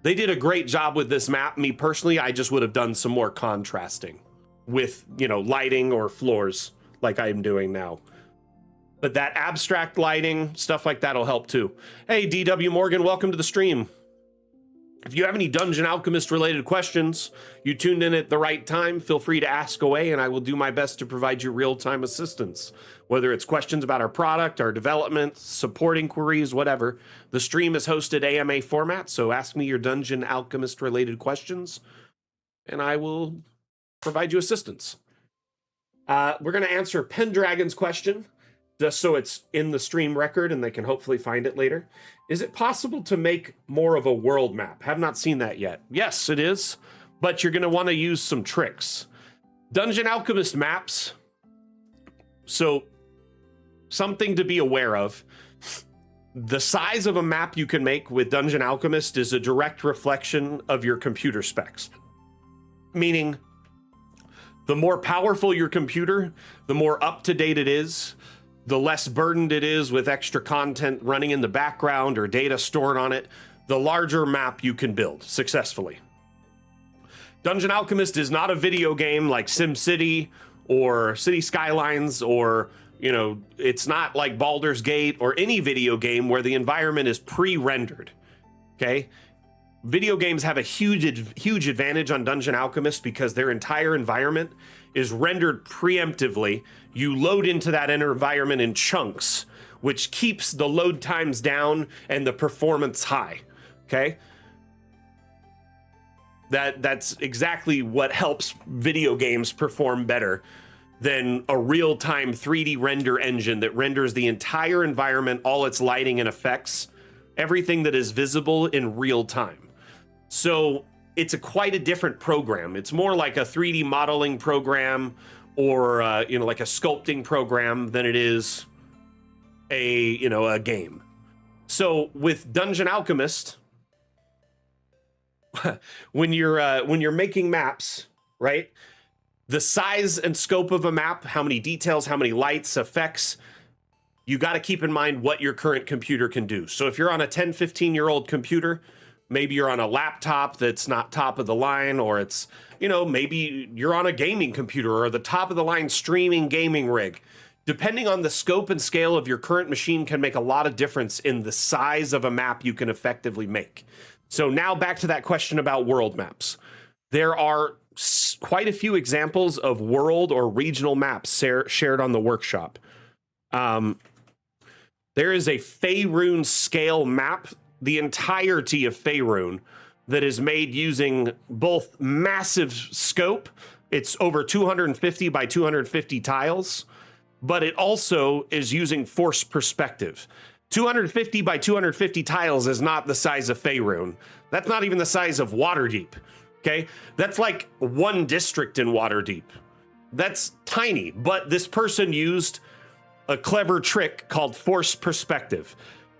They did a great job with this map. Me personally, I just would have done some more contrasting with, lighting or floors like I'm doing now. But that abstract lighting, stuff like that will help too. Hey, DW Morgan, welcome to the stream. If you have any Dungeon Alchemist related questions, you tuned in at the right time, feel free to ask away and I will do my best to provide you real-time assistance. Whether it's questions about our product, our development, support inquiries, whatever. The stream is hosted AMA format, so ask me your Dungeon Alchemist related questions and I will provide you assistance. We're going to answer Pendragon's question, just so it's in the stream record and they can hopefully find it later. Is it possible to make more of a world map? Have not seen that yet. Yes, it is, but you're going to want to use some tricks. Dungeon Alchemist maps. So something to be aware of. The size of a map you can make with Dungeon Alchemist is a direct reflection of your computer specs. Meaning, the more powerful your computer, the more up-to-date it is, the less burdened it is with extra content running in the background or data stored on it, the larger map you can build successfully. Dungeon Alchemist is not a video game like SimCity or City Skylines or, it's not like Baldur's Gate or any video game where the environment is pre-rendered, okay? Video games have a huge advantage on Dungeon Alchemist because their entire environment is rendered preemptively. You load into that environment in chunks, which keeps the load times down and the performance high, okay? That's exactly what helps video games perform better than a real-time 3D render engine that renders the entire environment, all its lighting and effects, everything that is visible in real time. So it's quite a different program. It's more like a 3D modeling program or like a sculpting program than it is a game. So with Dungeon Alchemist, when you're making maps, right? The size and scope of a map, how many details, how many lights, effects, you got to keep in mind what your current computer can do. So if you're on a 10, 15-year-old computer, maybe you're on a laptop that's not top of the line, or it's, maybe you're on a gaming computer or the top of the line streaming gaming rig. Depending on the scope and scale of your current machine can make a lot of difference in the size of a map you can effectively make. So now back to that question about world maps. There are quite a few examples of world or regional maps shared on the workshop. There is a Faerun scale map, the entirety of Faerun, that is made using both massive scope. It's over 250 by 250 tiles, but it also is using force perspective. 250 by 250 tiles is not the size of Faerun. That's not even the size of Waterdeep. Okay, that's like one district in Waterdeep. That's tiny, but this person used a clever trick called force perspective.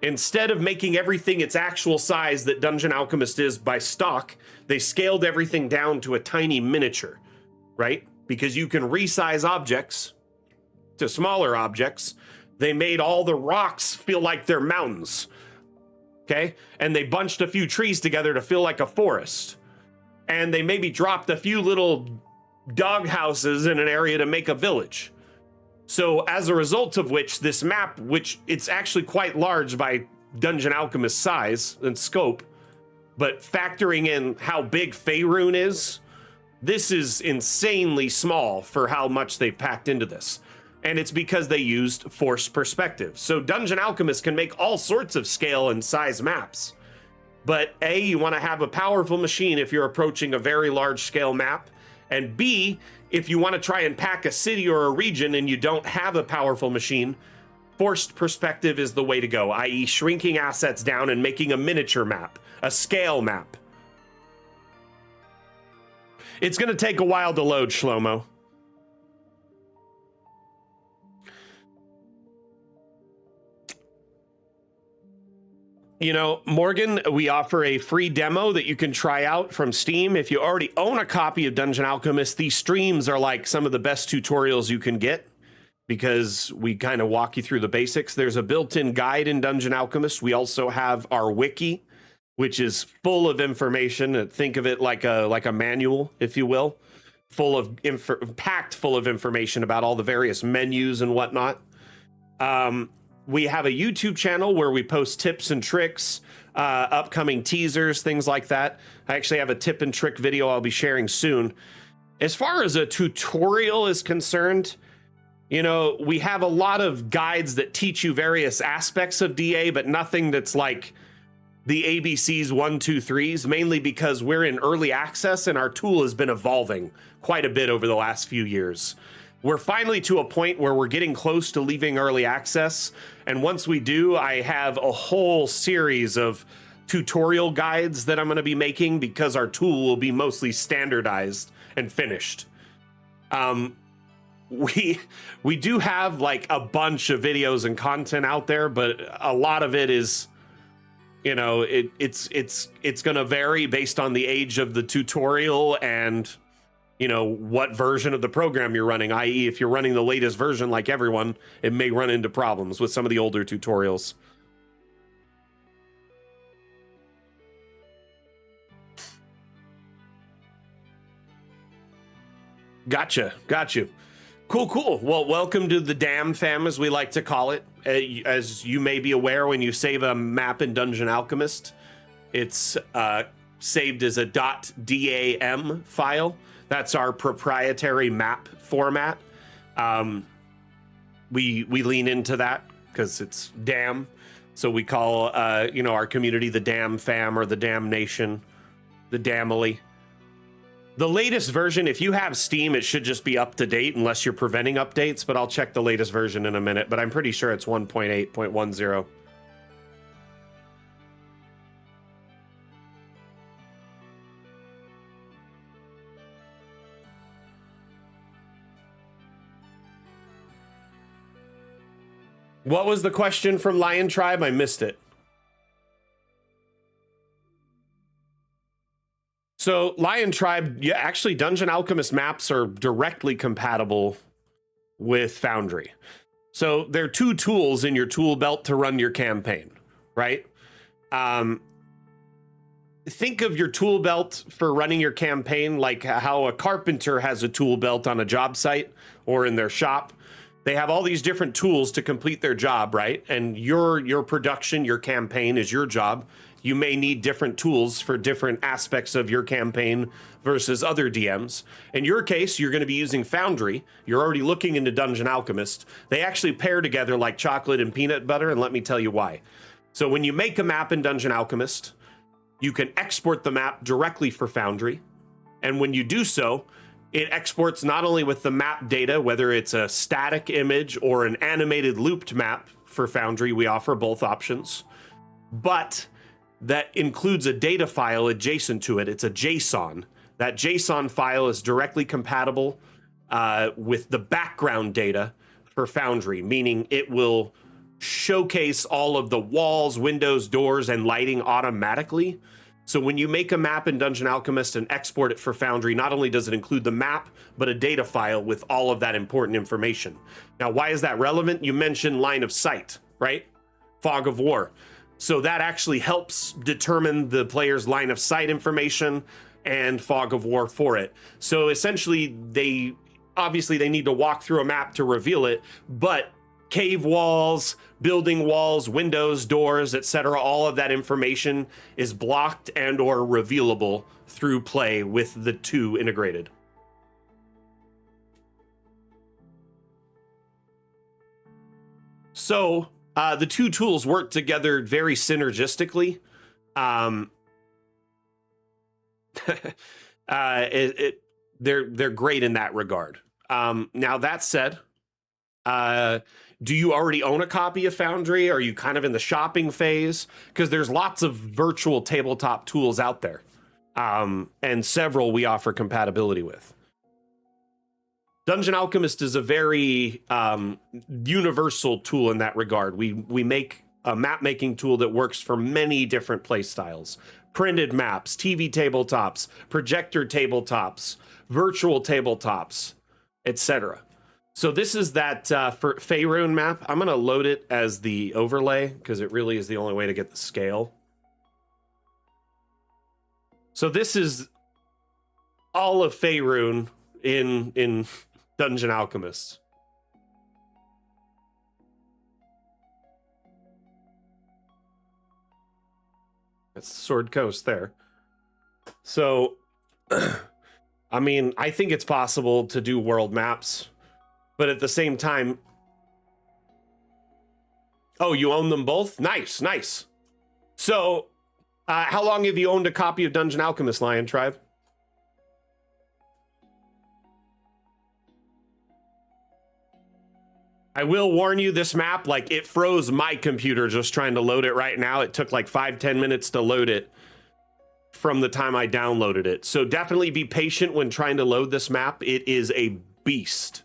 Instead of making everything its actual size that Dungeon Alchemist is by stock, they scaled everything down to a tiny miniature, right? Because you can resize objects to smaller objects. They made all the rocks feel like they're mountains, okay? And they bunched a few trees together to feel like a forest. And they maybe dropped a few little dog houses in an area to make a village. So as a result of which, this map, which it's actually quite large by Dungeon Alchemist size and scope, but factoring in how big Faerun is, this is insanely small for how much they've packed into this. And it's because they used forced perspective. So Dungeon Alchemist can make all sorts of scale and size maps. But A, you want to have a powerful machine if you're approaching a very large scale map. And B, if you want to try and pack a city or a region and you don't have a powerful machine, forced perspective is the way to go, i.e. shrinking assets down and making a miniature map, a scale map. It's going to take a while to load, Shlomo. You know, Morgan, we offer a free demo that you can try out from Steam. If you already own a copy of Dungeon Alchemist, these streams are like some of the best tutorials you can get because we kind of walk you through the basics. There's a built-in guide in Dungeon Alchemist. We also have our wiki, which is full of information. Think of it like a manual, if you will, packed full of information about all the various menus and whatnot. We have a YouTube channel where we post tips and tricks, upcoming teasers, things like that. I actually have a tip and trick video I'll be sharing soon. As far as a tutorial is concerned, you know, we have a lot of guides that teach you various aspects of DA, but nothing that's like the ABCs 1, 2, 3s, mainly because we're in early access and our tool has been evolving quite a bit over the last few years. We're finally to a point where we're getting close to leaving early access. And once we do, I have a whole series of tutorial guides that I'm going to be making because our tool will be mostly standardized and finished. We do have like a bunch of videos and content out there, but a lot of it is, you know, it's going to vary based on the age of the tutorial and, you know, what version of the program you're running, i.e. if you're running the latest version like everyone, it may run into problems with some of the older tutorials. Gotcha. Cool. Well, welcome to the DAM fam, as we like to call it. As you may be aware, when you save a map in Dungeon Alchemist, it's saved as a .dam file. That's our proprietary map format. We lean into that because it's DAM. So we call you know, our community the DAM fam or the DAM nation, the Damily. The latest version, if you have Steam, it should just be up to date unless you're preventing updates, but I'll check the latest version in a minute, but I'm pretty sure it's 1.8.10. What was the question from Lion Tribe? I missed it. So Lion Tribe, yeah, actually Dungeon Alchemist maps are directly compatible with Foundry. So there are two tools in your tool belt to run your campaign, right? Think of your tool belt for running your campaign like how a carpenter has a tool belt on a job site or in their shop. They have all these different tools to complete their job, right? And your production, your campaign is your job. You may need different tools for different aspects of your campaign versus other DMs. In your case, you're going to be using Foundry. You're already looking into Dungeon Alchemist. They actually pair together like chocolate and peanut butter, and let me tell you why. So when you make a map in Dungeon Alchemist, you can export the map directly for Foundry. And when you do so, it exports not only with the map data, whether it's a static image or an animated looped map for Foundry, we offer both options, but that includes a data file adjacent to it. It's a JSON. That JSON file is directly compatible with the background data for Foundry, meaning it will showcase all of the walls, windows, doors, and lighting automatically. So when you make a map in Dungeon Alchemist and export it for Foundry, not only does it include the map, but a data file with all of that important information. Now, why is that relevant? You mentioned line of sight, right? Fog of War. So that actually helps determine the player's line of sight information and Fog of War for it. So essentially, they need to walk through a map to reveal it, but cave walls, building walls, windows, doors, etc., all of that information is blocked and or revealable through play with the two integrated. So the two tools work together very synergistically. They're great in that regard. Now that said, do you already own a copy of Foundry? Are you kind of in the shopping phase? Because there's lots of virtual tabletop tools out there, and several we offer compatibility with. Dungeon Alchemist is a very universal tool in that regard. We make a map making tool that works for many different play styles. Printed maps, TV tabletops, projector tabletops, virtual tabletops, etc. So this is that for Faerun map. I'm going to load it as the overlay because it really is the only way to get the scale. So this is all of Faerun in Dungeon Alchemist. That's Sword Coast there. So, I mean, I think it's possible to do world maps. But at the same time, oh, you own them both? Nice, nice. So, how long have you owned a copy of Dungeon Alchemist, Lion Tribe? I will warn you, this map, like, it froze my computer just trying to load it right now. It took like 5-10 minutes to load it from the time I downloaded it. So definitely be patient when trying to load this map. It is a beast.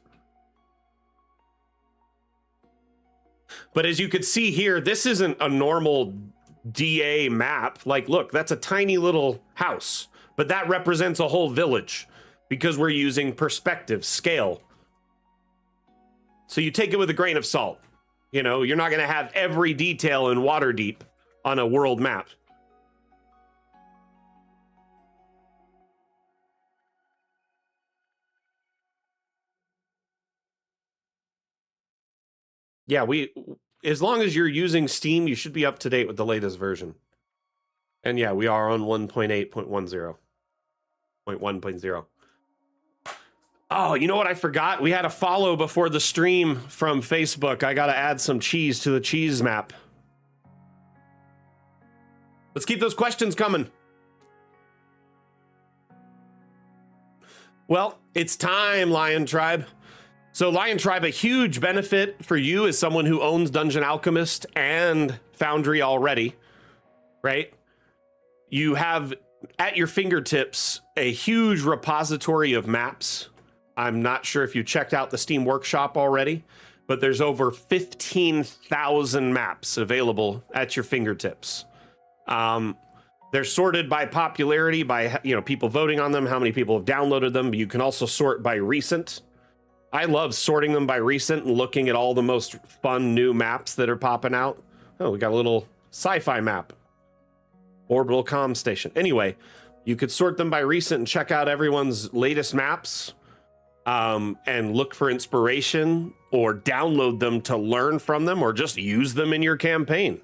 But as you could see here, this isn't a normal DA map. Like, look, that's a tiny little house, but that represents a whole village because we're using perspective, scale. So you take it with a grain of salt. You know, you're not going to have every detail in Waterdeep on a world map. Yeah, as long as you're using Steam, you should be up to date with the latest version. And yeah, we are on 1.8.10.1.0. Oh, you know what I forgot? We had a follow before the stream from Facebook. I got to add some cheese to the cheese map. Let's keep those questions coming. Well, it's time, Lion Tribe. So Lion Tribe, a huge benefit for you as someone who owns Dungeon Alchemist and Foundry already, right? You have at your fingertips a huge repository of maps. I'm not sure if you checked out the Steam Workshop already, but there's over 15,000 maps available at your fingertips. They're sorted by popularity, by people voting on them, how many people have downloaded them. But you can also sort by recent. I love sorting them by recent and looking at all the most fun new maps that are popping out. Oh, we got a little sci-fi map. Orbital comm station. Anyway, you could sort them by recent and check out everyone's latest maps and look for inspiration or download them to learn from them or just use them in your campaign.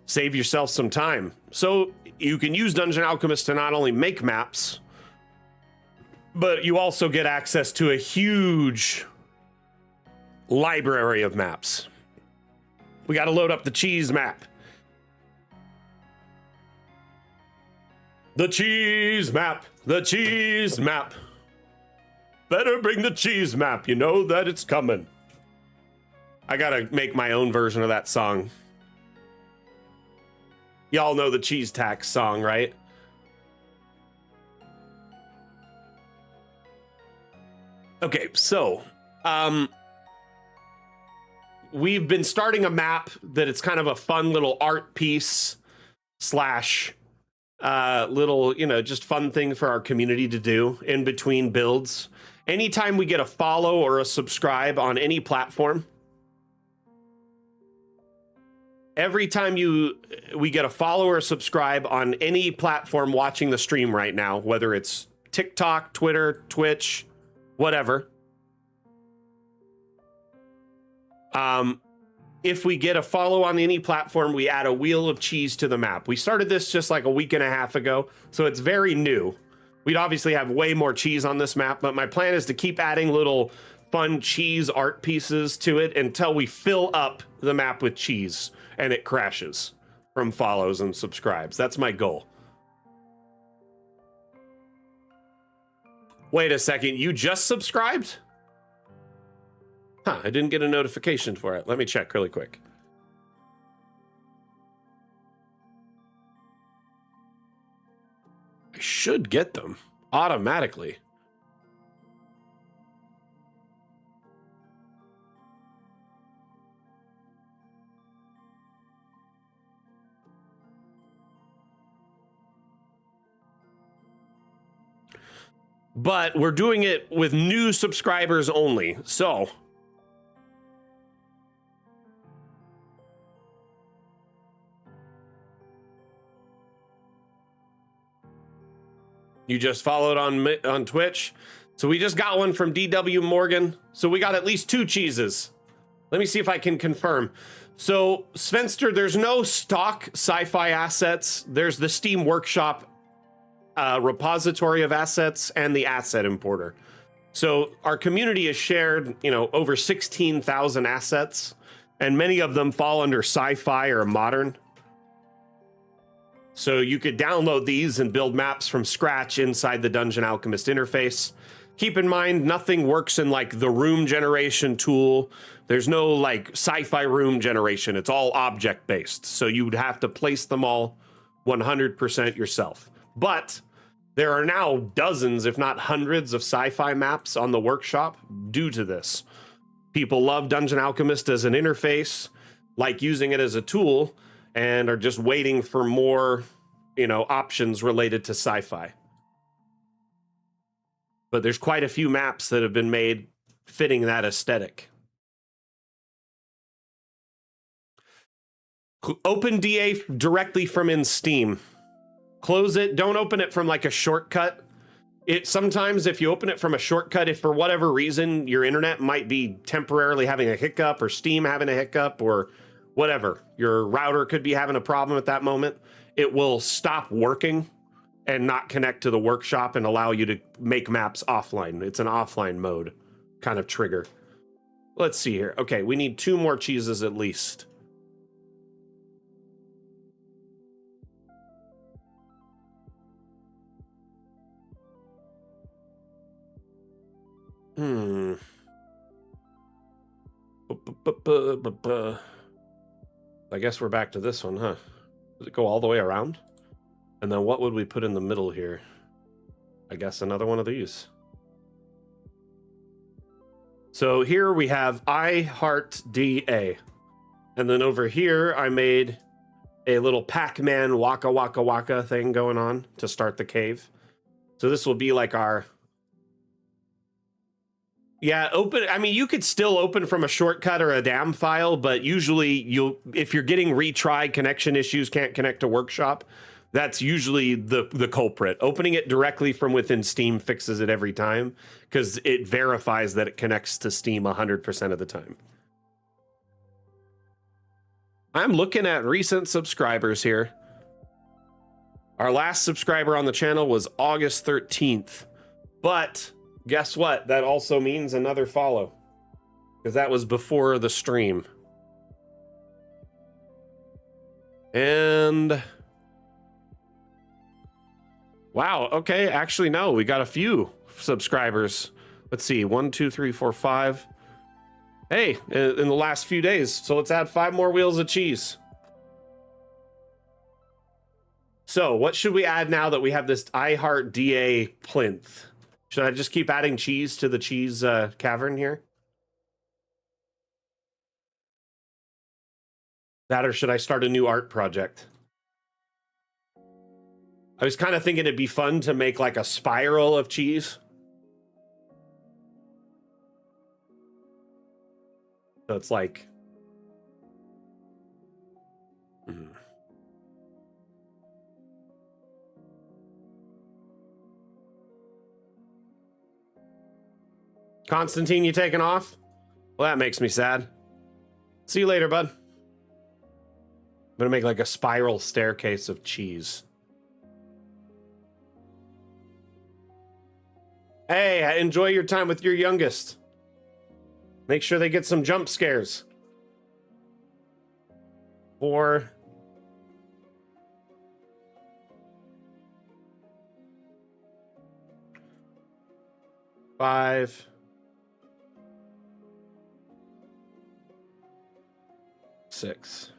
Save yourself some time. So you can use Dungeon Alchemist to not only make maps, but you also get access to a huge library of maps. We got to load up the cheese map. The cheese map, the cheese map. Better bring the cheese map, you know that it's coming. I got to make my own version of that song. Y'all know the cheese tax song, right? Okay, so we've been starting a map that it's kind of a fun little art piece slash little, just fun thing for our community to do in between builds. Anytime we get a follow or a subscribe on any platform, every time we get a follow or subscribe on any platform watching the stream right now, whether it's TikTok, Twitter, Twitch, whatever. If we get a follow on any platform, we add a wheel of cheese to the map. We started this just like a week and a half ago, so it's very new. We'd obviously have way more cheese on this map, but my plan is to keep adding little fun cheese art pieces to it until we fill up the map with cheese and it crashes from follows and subscribes. That's my goal. Wait a second, you just subscribed? Huh, I didn't get a notification for it. Let me check really quick. I should get them automatically. But we're doing it with new subscribers only. So you just followed on Twitch. So we just got one from DW Morgan. So we got at least 2 cheeses. Let me see if I can confirm. So Svenster, there's no stock sci-fi assets. There's the Steam Workshop repository of assets and the asset importer. So our community has shared, over 16,000 assets, and many of them fall under sci-fi or modern. So you could download these and build maps from scratch inside the Dungeon Alchemist interface. Keep in mind, nothing works in like the room generation tool. There's no like sci-fi room generation. It's all object based. So you would have to place them all 100% yourself. But there are now dozens, if not hundreds, of sci-fi maps on the workshop due to this. People love Dungeon Alchemist as an interface, like using it as a tool, and are just waiting for more, options related to sci-fi. But there's quite a few maps that have been made fitting that aesthetic. Open DA directly from in Steam. Close it. Don't open it from like a shortcut. Sometimes if you open it from a shortcut, if for whatever reason your internet might be temporarily having a hiccup, or Steam having a hiccup, or whatever, your router could be having a problem at that moment, it will stop working and not connect to the workshop and allow you to make maps offline. It's an offline mode kind of trigger. Let's see here. Okay, we need 2 more cheeses at least. I guess we're back to this one, huh? Does it go all the way around? And then what would we put in the middle here? I guess another one of these. So here we have I Heart DA. And then over here, I made a little Pac-Man Waka Waka Waka thing going on to start the cave. So this will be like our... Yeah, open. I mean, you could still open from a shortcut or a DAM file, but usually if you're getting retried connection issues, can't connect to Workshop, that's usually the culprit. Opening it directly from within Steam fixes it every time because it verifies that it connects to Steam 100% of the time. I'm looking at recent subscribers here. Our last subscriber on the channel was August 13th, but guess what? That also means another follow, because that was before the stream. And wow, okay, actually no, we got a few subscribers. Let's see, 1, 2, 3, 4, 5. Hey, in the last few days. So let's add 5 more wheels of cheese. So what should we add now that we have this I Heart DA plinth? Should I just keep adding cheese to the cheese cavern here? That, or should I start a new art project? I was kind of thinking it'd be fun to make like a spiral of cheese. So it's like... Constantine, you taking off? Well, that makes me sad. See you later, bud. I'm gonna make like a spiral staircase of cheese. Hey, enjoy your time with your youngest. Make sure they get some jump scares. 4. 5. 6.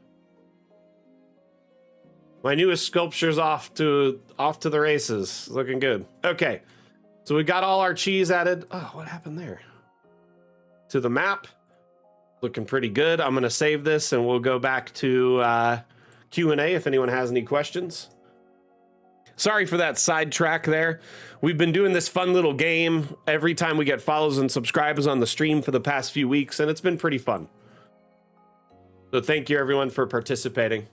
My newest sculpture's off to the races. Looking good. Okay. So we got all our cheese added. Oh, what happened there? To the map. Looking pretty good. I'm going to save this and we'll go back to Q&A if anyone has any questions. Sorry for that sidetrack there. We've been doing this fun little game every time we get follows and subscribers on the stream for the past few weeks, and it's been pretty fun. So thank you everyone for participating.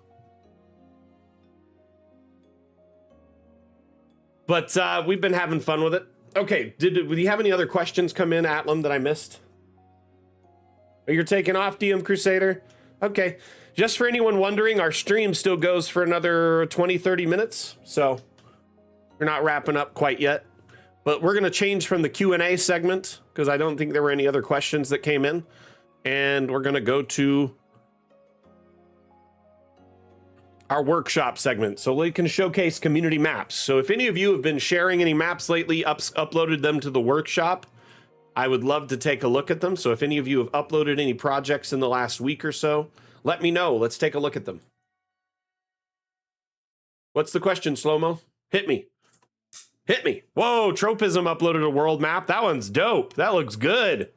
But we've been having fun with it. Okay, did you have any other questions come in, Atlam, that I missed? Oh, you're taking off, DM Crusader? Okay. Just for anyone wondering, our stream still goes for another 20-30 minutes, so we're not wrapping up quite yet. But we're going to change from the Q&A segment, because I don't think there were any other questions that came in. And we're going to go to our workshop segment, so we can showcase community maps. So if any of you have been sharing any maps lately, uploaded them to the workshop, I would love to take a look at them. So if any of you have uploaded any projects in the last week or so, let me know. Let's take a look at them. What's the question, Slow-Mo? Hit me. Hit me. Whoa, Tropism uploaded a world map. That one's dope. That looks good.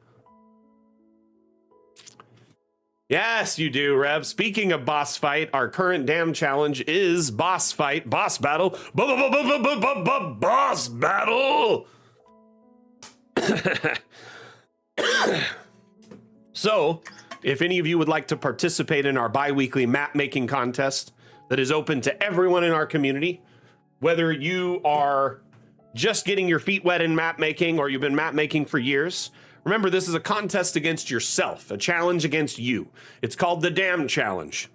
Yes, you do, Rev. Speaking of boss fight, our current dam challenge is boss fight, boss battle, boss battle. So, if any of you would like to participate in our bi-weekly map making contest that is open to everyone in our community, whether you are just getting your feet wet in map making or you've been map making for years, remember, this is a contest against yourself, a challenge against you. It's called the Dam Challenge.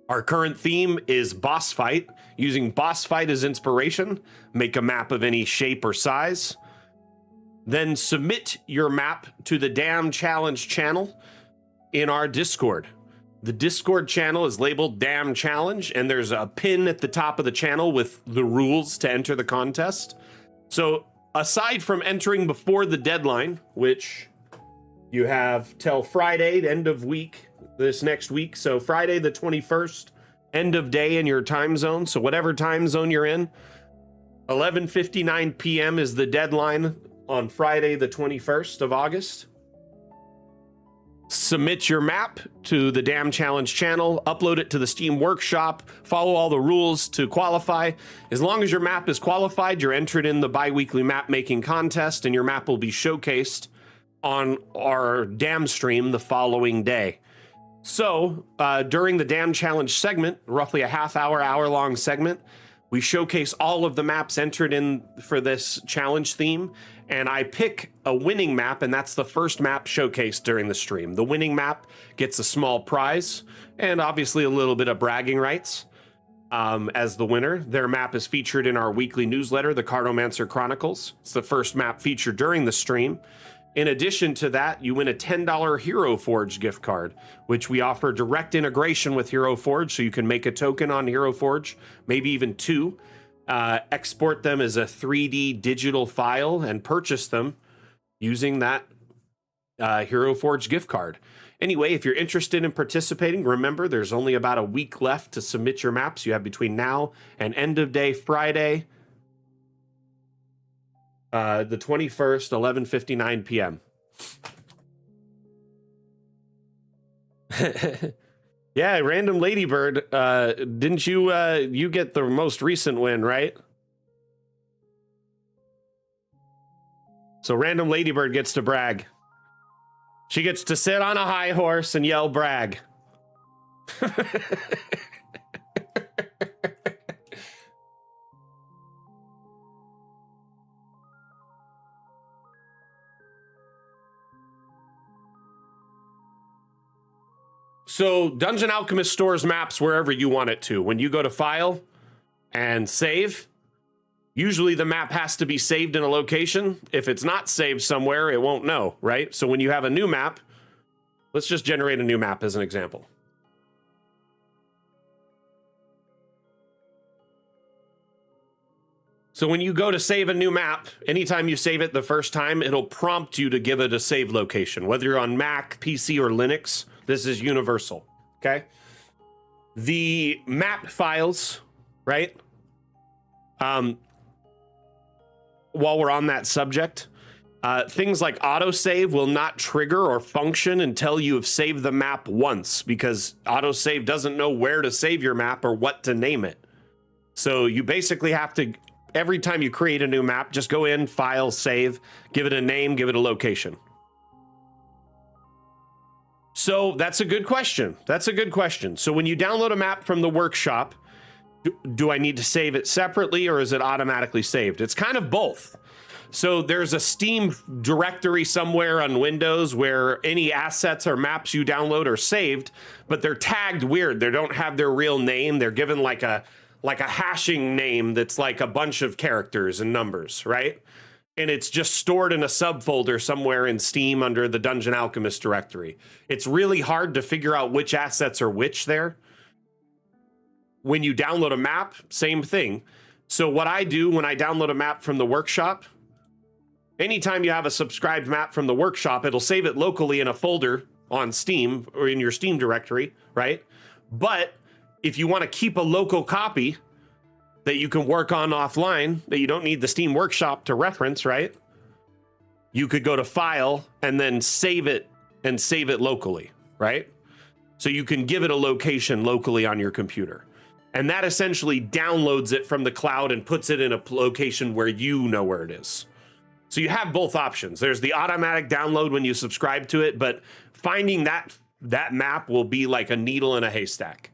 Our current theme is boss fight. Using boss fight as inspiration, make a map of any shape or size. Then submit your map to the Dam Challenge channel in our Discord. The Discord channel is labeled Dam Challenge, and there's a pin at the top of the channel with the rules to enter the contest. So, aside from entering before the deadline, which you have till Friday, end of week, this next week. So Friday the 21st, end of day in your time zone. So whatever time zone you're in, 11:59 p.m. is the deadline on Friday the 21st of August. Submit your map to the Dam Challenge channel, upload it to the Steam Workshop, follow all the rules to qualify. As long as your map is qualified, you're entered in the bi-weekly map making contest, and your map will be showcased on our Dam stream the following day. So, during the Dam Challenge segment, roughly a hour-long segment, we showcase all of the maps entered in for this challenge theme, and I pick a winning map, and that's the first map showcased during the stream. The winning map gets a small prize, and obviously a little bit of bragging rights as the winner. Their map is featured in our weekly newsletter, the Cartomancer Chronicles. It's the first map featured during the stream. In addition to that, you win a $10 Hero Forge gift card, which we offer direct integration with Hero Forge, so you can make a token on Hero Forge, maybe even 2, export them as a 3D digital file, and purchase them using that Hero Forge gift card. Anyway, if you're interested in participating, remember there's only about a week left to submit your maps. You have between now and end of day Friday, the 21st, 11:59 p.m. Yeah, Random Ladybird. Didn't you you get the most recent win, right? So Random Ladybird gets to brag. She gets to sit on a high horse and yell brag. So Dungeon Alchemist stores maps wherever you want it to. When you go to File and Save, usually the map has to be saved in a location. If it's not saved somewhere, it won't know, right? So when you have a new map, let's just generate a new map as an example. So when you go to save a new map, anytime you save it the first time, it'll prompt you to give it a save location. Whether you're on Mac, PC, or Linux, this is universal, okay? The map files, right? While we're on that subject, things like autosave will not trigger or function until you have saved the map once, because autosave doesn't know where to save your map or what to name it. So you basically have to, every time you create a new map, just go in, file, save, give it a name, give it a location. So that's a good question. That's a good question. So when you download a map from the workshop, do I need to save it separately or is it automatically saved? It's kind of both. So there's a Steam directory somewhere on Windows where any assets or maps you download are saved, but they're tagged weird. They don't have their real name. They're given like a hashing name that's like a bunch of characters and numbers, right? And it's just stored in a subfolder somewhere in Steam under the Dungeon Alchemist directory. It's really hard to figure out which assets are which there. When you download a map, same thing. So what I do when I download a map from the workshop, anytime you have a subscribed map from the workshop, it'll save it locally in a folder on Steam or in your Steam directory, right? But if you want to keep a local copy that you can work on offline, that you don't need the Steam Workshop to reference, right? You could go to File and then save it locally, right? So you can give it a location locally on your computer. And that essentially downloads it from the cloud and puts it in a location where you know where it is. So you have both options. There's the automatic download when you subscribe to it, but finding that map will be like a needle in a haystack.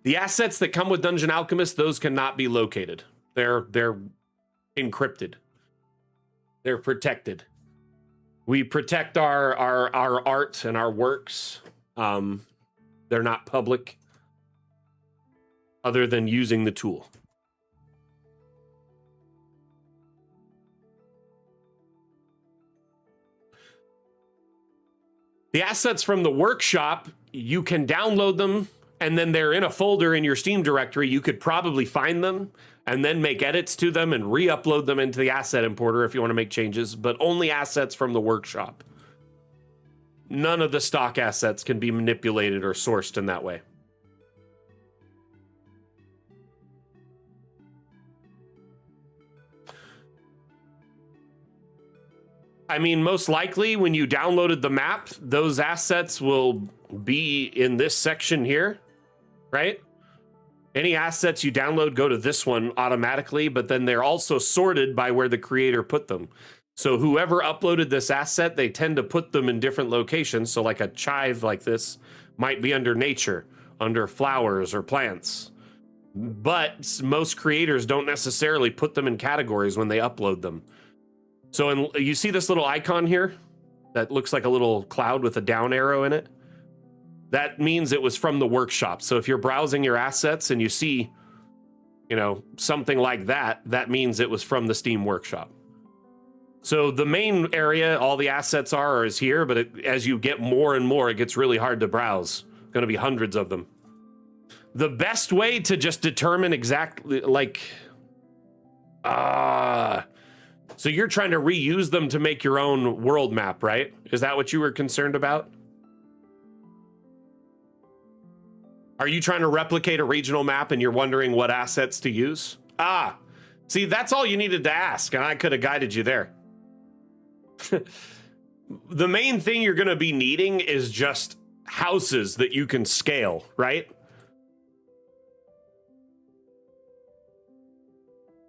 The assets that come with Dungeon Alchemist, those cannot be located. They're encrypted. They're protected. We protect our art and our works. They're not public other than using the tool. The assets from the workshop, you can download them and then they're in a folder in your Steam directory. You could probably find them and then make edits to them and re-upload them into the asset importer if you want to make changes, but only assets from the workshop. None of the stock assets can be manipulated or sourced in that way. I mean, most likely when you downloaded the map, those assets will be in this section here, right? Any assets you download go to this one automatically, but then they're also sorted by where the creator put them. So whoever uploaded this asset, they tend to put them in different locations. So like a chive like this might be under nature, under flowers or plants. But most creators don't necessarily put them in categories when they upload them. So you see this little icon here that looks like a little cloud with a down arrow in it? That means it was from the workshop. So if you're browsing your assets and you see, you know, something like that, that means it was from the Steam Workshop. So the main area all the assets are is here, but as you get more and more, it gets really hard to browse. Going to be hundreds of them. The best way to just determine exactly, like, so you're trying to reuse them to make your own world map, right? Is that what you were concerned about? Are you trying to replicate a regional map and you're wondering what assets to use? See, that's all you needed to ask, and I could have guided you there. the main thing you're going to be needing is just houses that you can scale, right?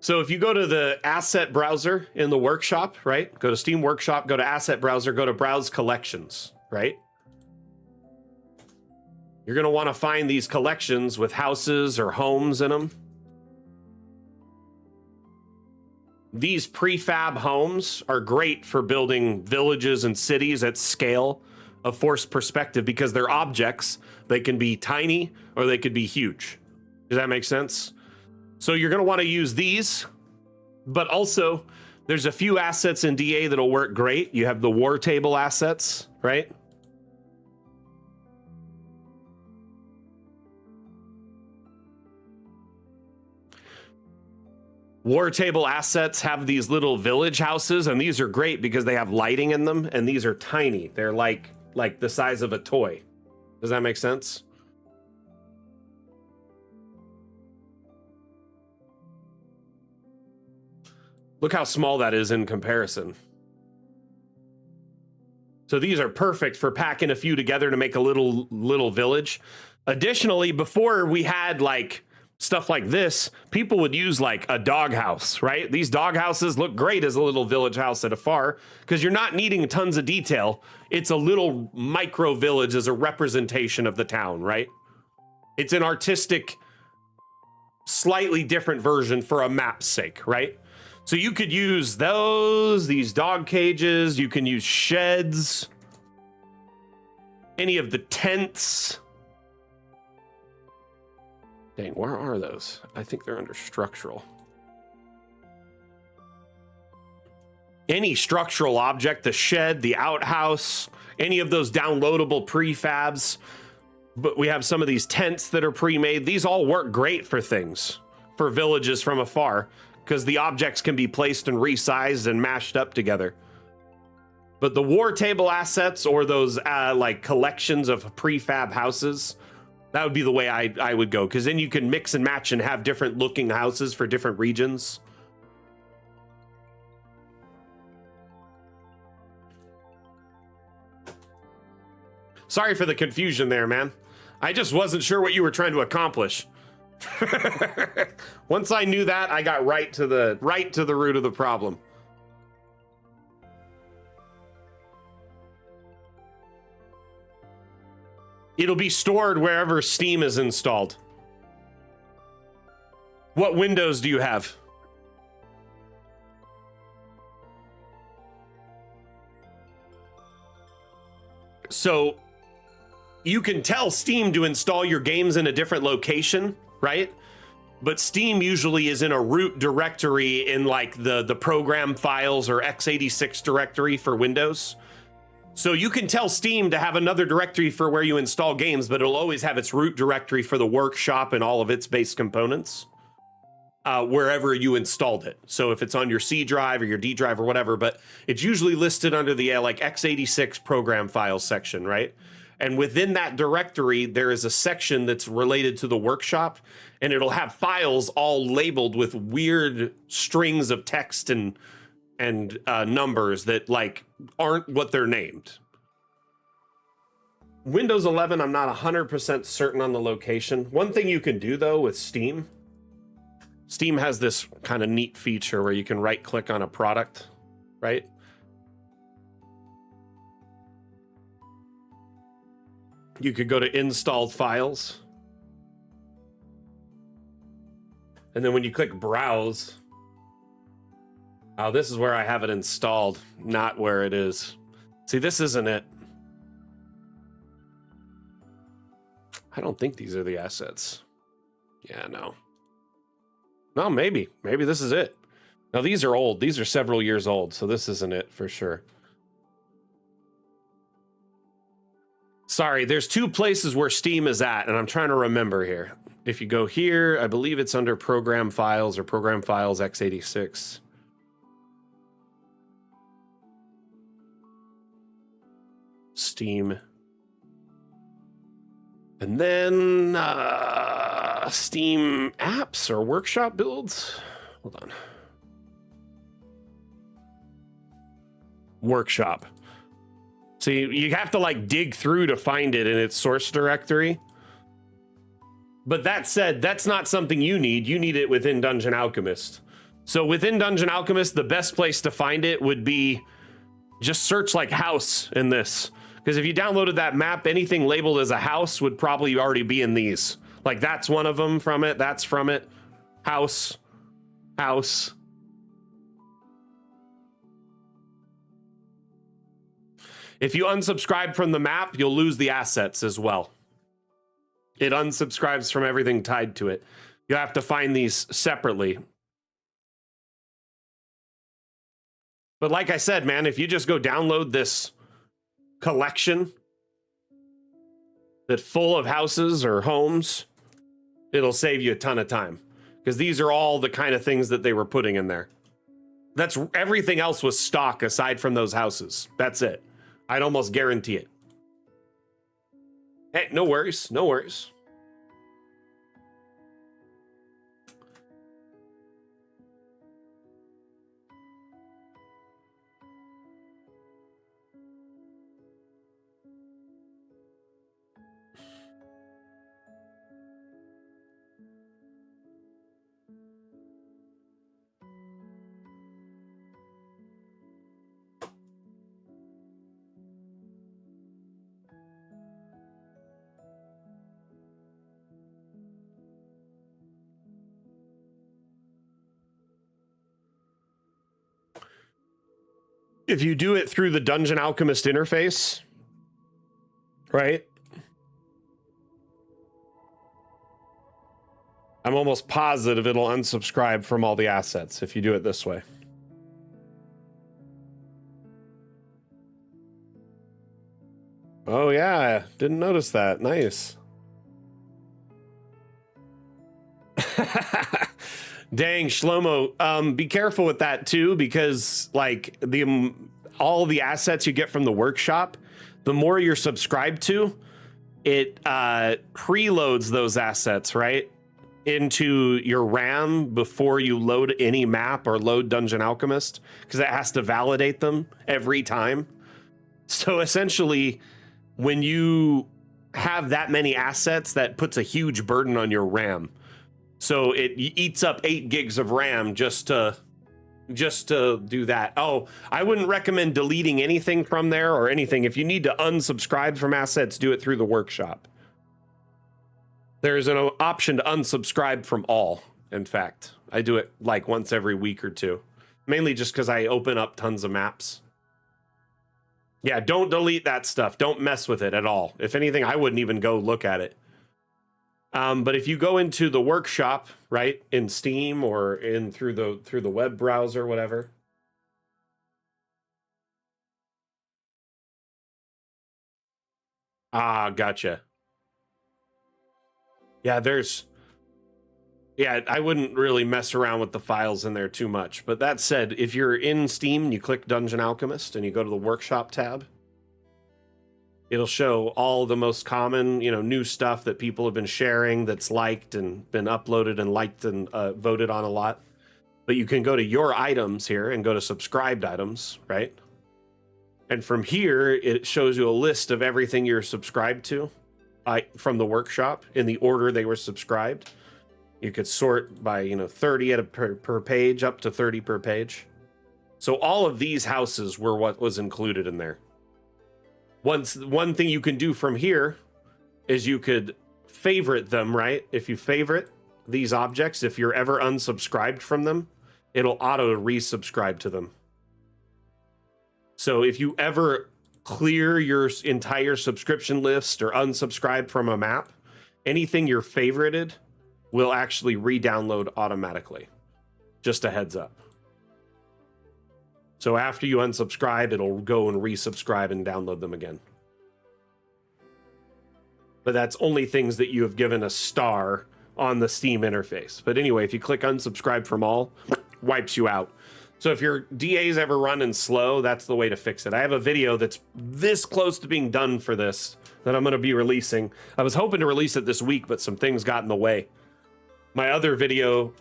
So if you go to the asset browser in the workshop, right? Go to Steam Workshop, go to asset browser, go to browse collections, right? You're going to want to find these collections with houses or homes in them. These prefab homes are great for building villages and cities at scale of forced perspective because they're objects. They can be tiny or they could be huge. Does that make sense? So you're going to want to use these, but also there's a few assets in DA that'll work great. You have the war table assets, right? War table assets have these little village houses, and these are great because they have lighting in them, and these are tiny. They're like the size of a toy. Does that make sense? Look how small that is in comparison. So these are perfect for packing a few together to make a little village. Additionally, before we had like stuff like this, people would use like a dog house, right? These dog houses look great as a little village house at afar because you're not needing tons of detail. It's a little micro village as a representation of the town, right? It's an artistic, slightly different version for a map's sake, right? So you could use these dog cages, you can use sheds, any of the tents. Dang, where are those? I think they're under structural. Any structural object, the shed, the outhouse, any of those downloadable prefabs. But we have some of these tents that are pre-made. These all work great for things, for villages from afar, because the objects can be placed and resized and mashed up together. But the war table assets or those like collections of prefab houses, that would be the way I would go, because then you can mix and match and have different looking houses for different regions. Sorry for the confusion there, man. I just wasn't sure what you were trying to accomplish. Once I knew that, I got right to the root of the problem. It'll be stored wherever Steam is installed. What Windows do you have? So you can tell Steam to install your games in a different location, right? But Steam usually is in a root directory in like the program files or x86 directory for Windows. So you can tell Steam to have another directory for where you install games, but it'll always have its root directory for the workshop and all of its base components wherever you installed it. So if it's on your C drive or your D drive or whatever, but it's usually listed under the like x86 program files section, right? And within that directory, there is a section that's related to the workshop, and it'll have files all labeled with weird strings of text and numbers that like aren't what they're named. Windows 11, I'm not 100% certain on the location. One thing you can do though with Steam has this kind of neat feature where you can right click on a product, right? You could go to installed files. And then when you click browse, oh, this is where I have it installed, not where it is. See, this isn't it. I don't think these are the assets. Yeah, no. No, maybe. Maybe this is it. Now, these are old. These are several years old, so this isn't it for sure. Sorry, there's two places where Steam is at, and I'm trying to remember here. If you go here, I believe it's under Program Files or Program Files x86. Steam. And then Steam apps or workshop builds. Hold on. Workshop. So you have to like dig through to find it in its source directory. But that said, that's not something you need. You need it within Dungeon Alchemist. So within Dungeon Alchemist, the best place to find it would be just search like house in this. Because if you downloaded that map, anything labeled as a house would probably already be in these. Like that's one of them from it. That's from it. House. House. If you unsubscribe from the map, you'll lose the assets as well. It unsubscribes from everything tied to it. You have to find these separately. But like I said, man, if you just go download this collection that's full of houses or homes, it'll save you a ton of time. Because these are all the kind of things that they were putting in there. That's everything else was stock aside from those houses. That's it. I'd almost guarantee it. Hey, no worries. No worries. If you do it through the Dungeon Alchemist interface, right? I'm almost positive it'll unsubscribe from all the assets if you do it this way. Oh yeah, didn't notice that. Nice. Dang, Shlomo, be careful with that too, because like all the assets you get from the workshop, the more you're subscribed to, it preloads those assets, right, into your RAM before you load any map or load Dungeon Alchemist, because it has to validate them every time. So essentially, when you have that many assets, that puts a huge burden on your RAM. So it eats up 8 gigs of RAM just to do that. Oh, I wouldn't recommend deleting anything from there or anything. If you need to unsubscribe from assets, do it through the workshop. There's an option to unsubscribe from all. In fact, I do it like once every week or two, mainly just because I open up tons of maps. Yeah, don't delete that stuff. Don't mess with it at all. If anything, I wouldn't even go look at it. But if you go into the workshop, right, in Steam or in through the web browser, whatever. Ah, gotcha. Yeah, I wouldn't really mess around with the files in there too much. But that said, if you're in Steam and you click Dungeon Alchemist and you go to the workshop tab, it'll show all the most common, new stuff that people have been sharing that's liked and been uploaded and liked and voted on a lot. But you can go to your items here and go to subscribed items, right? And from here, it shows you a list of everything you're subscribed to from the workshop in the order they were subscribed. You could sort by, 30 at per page, up to 30 per page. So all of these houses were what was included in there. One thing you can do from here is you could favorite them, right? If you favorite these objects, if you're ever unsubscribed from them, it'll auto resubscribe to them. So if you ever clear your entire subscription list or unsubscribe from a map, anything you're favorited will actually re-download automatically. Just a heads up. So after you unsubscribe, it'll go and resubscribe and download them again. But that's only things that you have given a star on the Steam interface. But anyway, if you click unsubscribe from all, wipes you out. So if your DA's ever running slow, that's the way to fix it. I have a video that's this close to being done for this that I'm going to be releasing. I was hoping to release it this week, but some things got in the way. My other video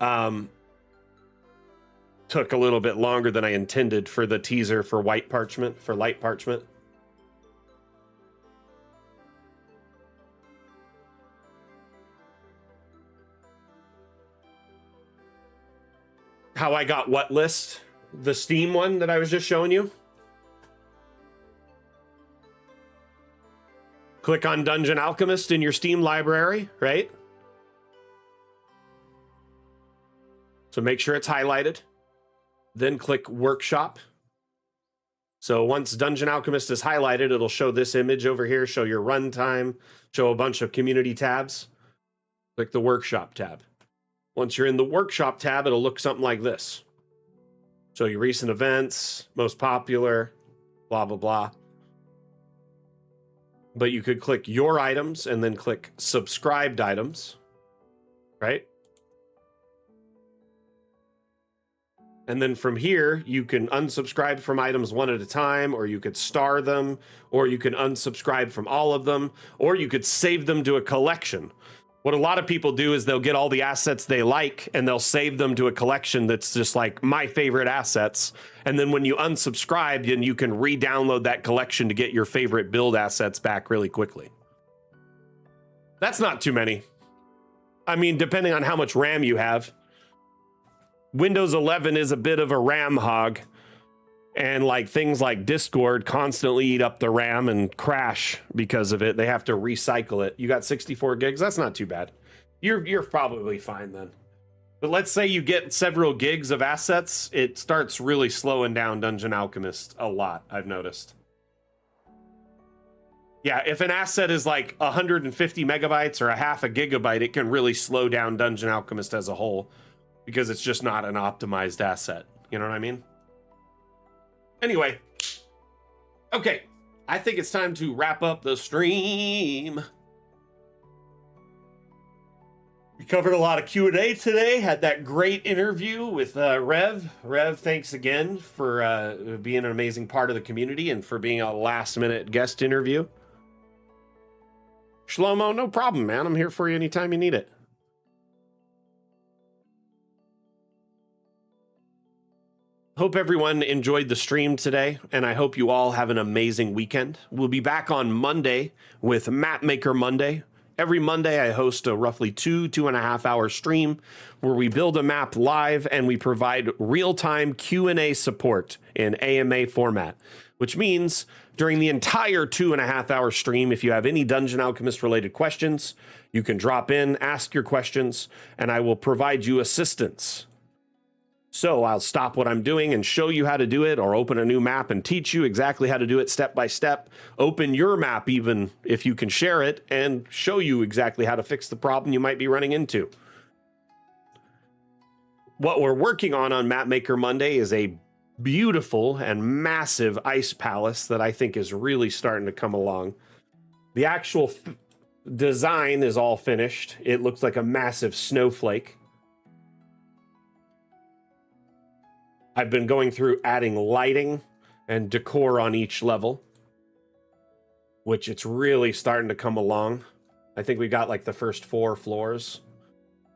took a little bit longer than I intended for the teaser for light parchment. how I got what list? The Steam one that I was just showing you. Click on Dungeon Alchemist in your Steam library, right? So make sure it's highlighted. Then click Workshop. So once Dungeon Alchemist is highlighted, it'll show this image over here, show your runtime, show a bunch of community tabs. Click the Workshop tab. Once you're in the Workshop tab, it'll look something like this. Show you recent events, most popular, blah, blah, blah. But you could click Your Items and then click Subscribed Items, right? And then from here, you can unsubscribe from items one at a time, or you could star them, or you can unsubscribe from all of them, or you could save them to a collection. What a lot of people do is they'll get all the assets they like and they'll save them to a collection that's just like my favorite assets. And then when you unsubscribe, then you can re-download that collection to get your favorite build assets back really quickly. That's not too many. I mean, depending on how much RAM you have. Windows 11 is a bit of a RAM hog, and like things like Discord constantly eat up the RAM and crash because of it. They have to recycle it. You got 64 gigs. That's not too bad. You're probably fine then. But let's say you get several gigs of assets, it starts really slowing down Dungeon Alchemist a lot, I've noticed. Yeah, if an asset is like 150 megabytes or a half a gigabyte, it can really slow down Dungeon Alchemist as a whole, because it's just not an optimized asset. You know what I mean? Anyway. Okay. I think it's time to wrap up the stream. We covered a lot of Q&A today. Had that great interview with Rev. Rev, thanks again for being an amazing part of the community and for being a last-minute guest interview. Shlomo, no problem, man. I'm here for you anytime you need it. Hope everyone enjoyed the stream today, and I hope you all have an amazing weekend. We'll be back on Monday with Mapmaker Monday. Every Monday, I host a roughly 2.5 hour stream where we build a map live and we provide real-time Q&A support in AMA format, which means during the entire 2.5 hour stream, if you have any Dungeon Alchemist related questions, you can drop in, ask your questions, and I will provide you assistance. So I'll stop what I'm doing and show you how to do it, or open a new map and teach you exactly how to do it step by step. Open your map even if you can share it and show you exactly how to fix the problem you might be running into. What we're working on Mapmaker Monday is a beautiful and massive ice palace that I think is really starting to come along. The actual design is all finished. It looks like a massive snowflake. I've been going through adding lighting and decor on each level, which it's really starting to come along. I think we got like the first 4 floors.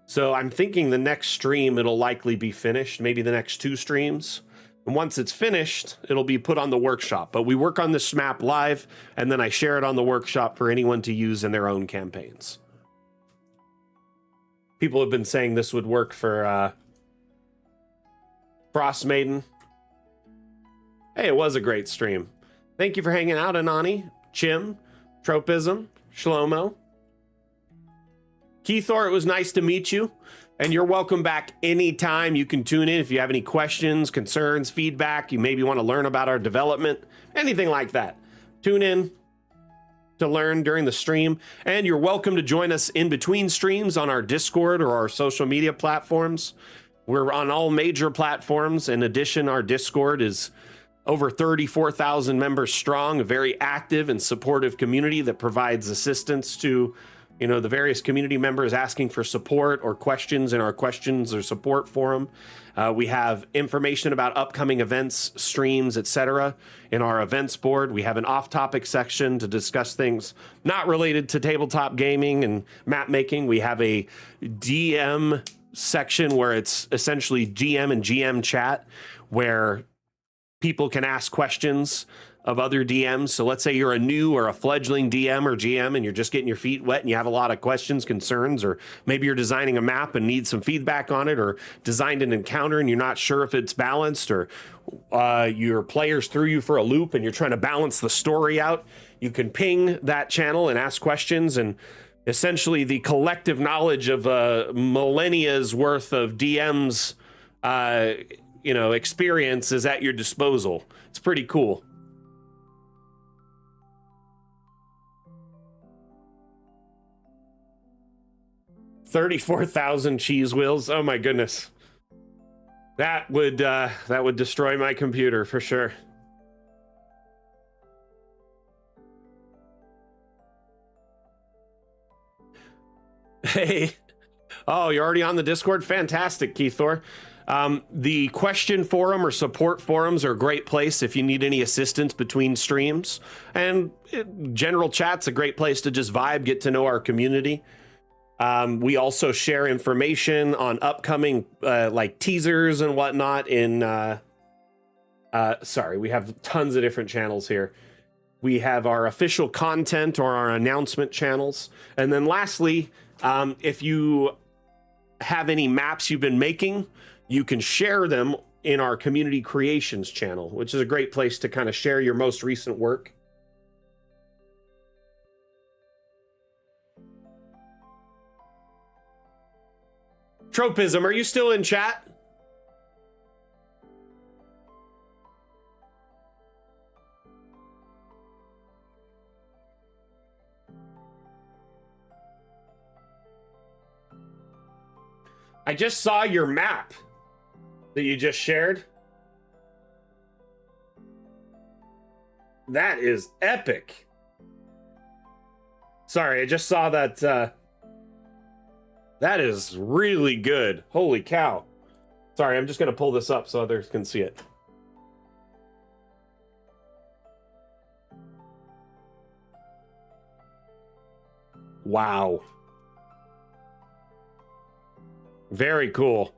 So I'm thinking the next stream, it'll likely be finished, maybe the next 2 streams. And once it's finished, it'll be put on the workshop. But we work on this map live, and then I share it on the workshop for anyone to use in their own campaigns. People have been saying this would work for Frost Maiden. Hey, it was a great stream. Thank you for hanging out, Anani, Chim, Tropism, Shlomo. Keithor, it was nice to meet you. And you're welcome back anytime. You can tune in if you have any questions, concerns, feedback. You maybe want to learn about our development, anything like that. Tune in to learn during the stream. And you're welcome to join us in between streams on our Discord or our social media platforms. We're on all major platforms. In addition, our Discord is over 34,000 members strong, a very active and supportive community that provides assistance to, you know, the various community members asking for support or questions in our questions or support forum. We have information about upcoming events, streams, etc. in our events board. We have an off-topic section to discuss things not related to tabletop gaming and map making. We have a DM section where it's essentially GM and GM chat, where people can ask questions of other DMs. So let's say you're a new or a fledgling DM or GM and you're just getting your feet wet and you have a lot of questions, concerns, or maybe you're designing a map and need some feedback on it, or designed an encounter and you're not sure if it's balanced, or your players threw you for a loop and you're trying to balance the story out. You can ping that channel and ask questions, and essentially the collective knowledge of millennia's worth of DMs experience is at your disposal. It's pretty cool. $34,000 cheese wheels. Oh my goodness. That would destroy my computer for sure. Hey. Oh, you're already on the Discord? Fantastic, Keith Thor. The question forum or support forums are a great place if you need any assistance between streams. And general chat's a great place to just vibe, get to know our community. We also share information on upcoming like teasers and whatnot in sorry, we have tons of different channels here. We have our official content or our announcement channels. And then lastly, if you have any maps you've been making, you can share them in our community creations channel, which is a great place to kind of share your most recent work. Tropism, are you still in chat? I just saw your map that you just shared. That is epic. Sorry, I just saw that. That is really good. Holy cow. Sorry, I'm just going to pull this up so others can see it. Wow. Very cool.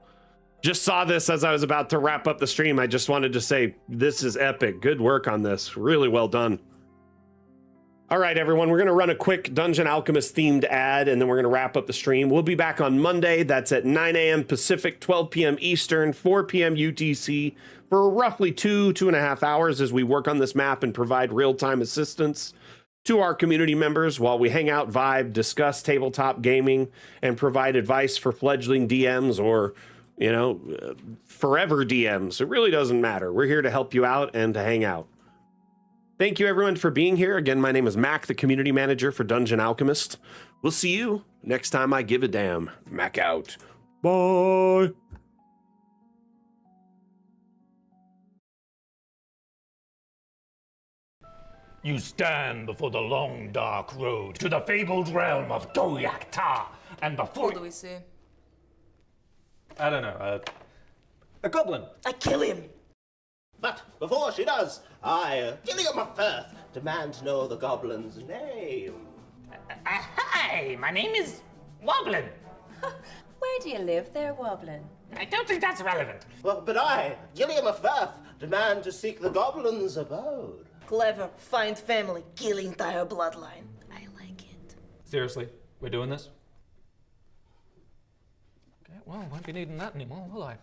Just saw this as I was about to wrap up the stream. I just wanted to say, this is epic. Good work on this. Really well done. All right, everyone, we're going to run a quick Dungeon Alchemist themed ad, and then we're going to wrap up the stream. We'll be back on Monday. That's at 9 a.m. Pacific, 12 p.m. Eastern, 4 p.m. UTC for roughly 2.5 hours as we work on this map and provide real-time assistance to our community members while we hang out, vibe, discuss tabletop gaming, and provide advice for fledgling DMs or, forever DMs. It really doesn't matter. We're here to help you out and to hang out. Thank you, everyone, for being here. Again, my name is Mac, the community manager for Dungeon Alchemist. We'll see you next time I give a damn. Mac out. Bye. You stand before the long, dark road to the fabled realm of Goyak-Ta, and before— What do we see? I don't know, a goblin. I kill him! But before she does, I, Gilliam of Firth, demand to know the goblin's name. Hi, my name is Woblin. Where do you live there, Woblin? I don't think that's relevant. Well, but I, Gilliam of Firth, demand to seek the goblin's abode. Clever, find family, kill entire bloodline. I like it. Seriously, we're doing this? Okay, well, won't be needing that anymore, will I?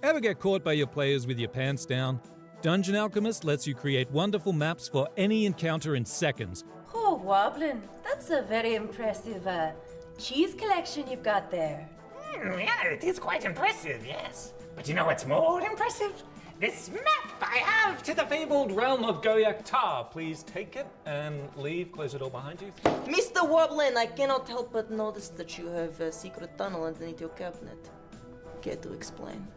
Ever get caught by your players with your pants down? Dungeon Alchemist lets you create wonderful maps for any encounter in seconds. Oh, Woblin, that's a very impressive cheese collection you've got there. Yeah, it is quite impressive, yes. But you know what's more impressive? This map I have to the fabled realm of Goyak-Ta, please take it and leave. Close the door behind you. Mr. Woblin, I cannot help but notice that you have a secret tunnel underneath your cabinet. Care to explain?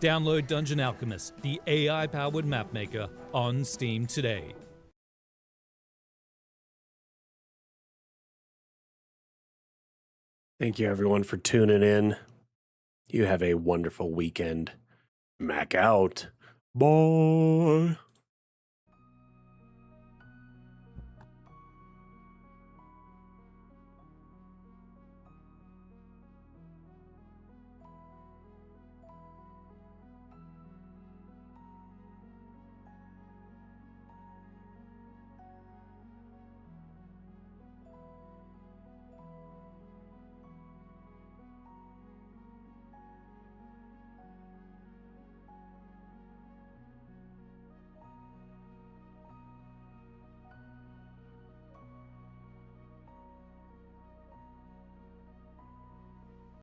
Download Dungeon Alchemist, the AI-powered map maker, on Steam today. Thank you, everyone, for tuning in. You have a wonderful weekend. Mac out. Bye.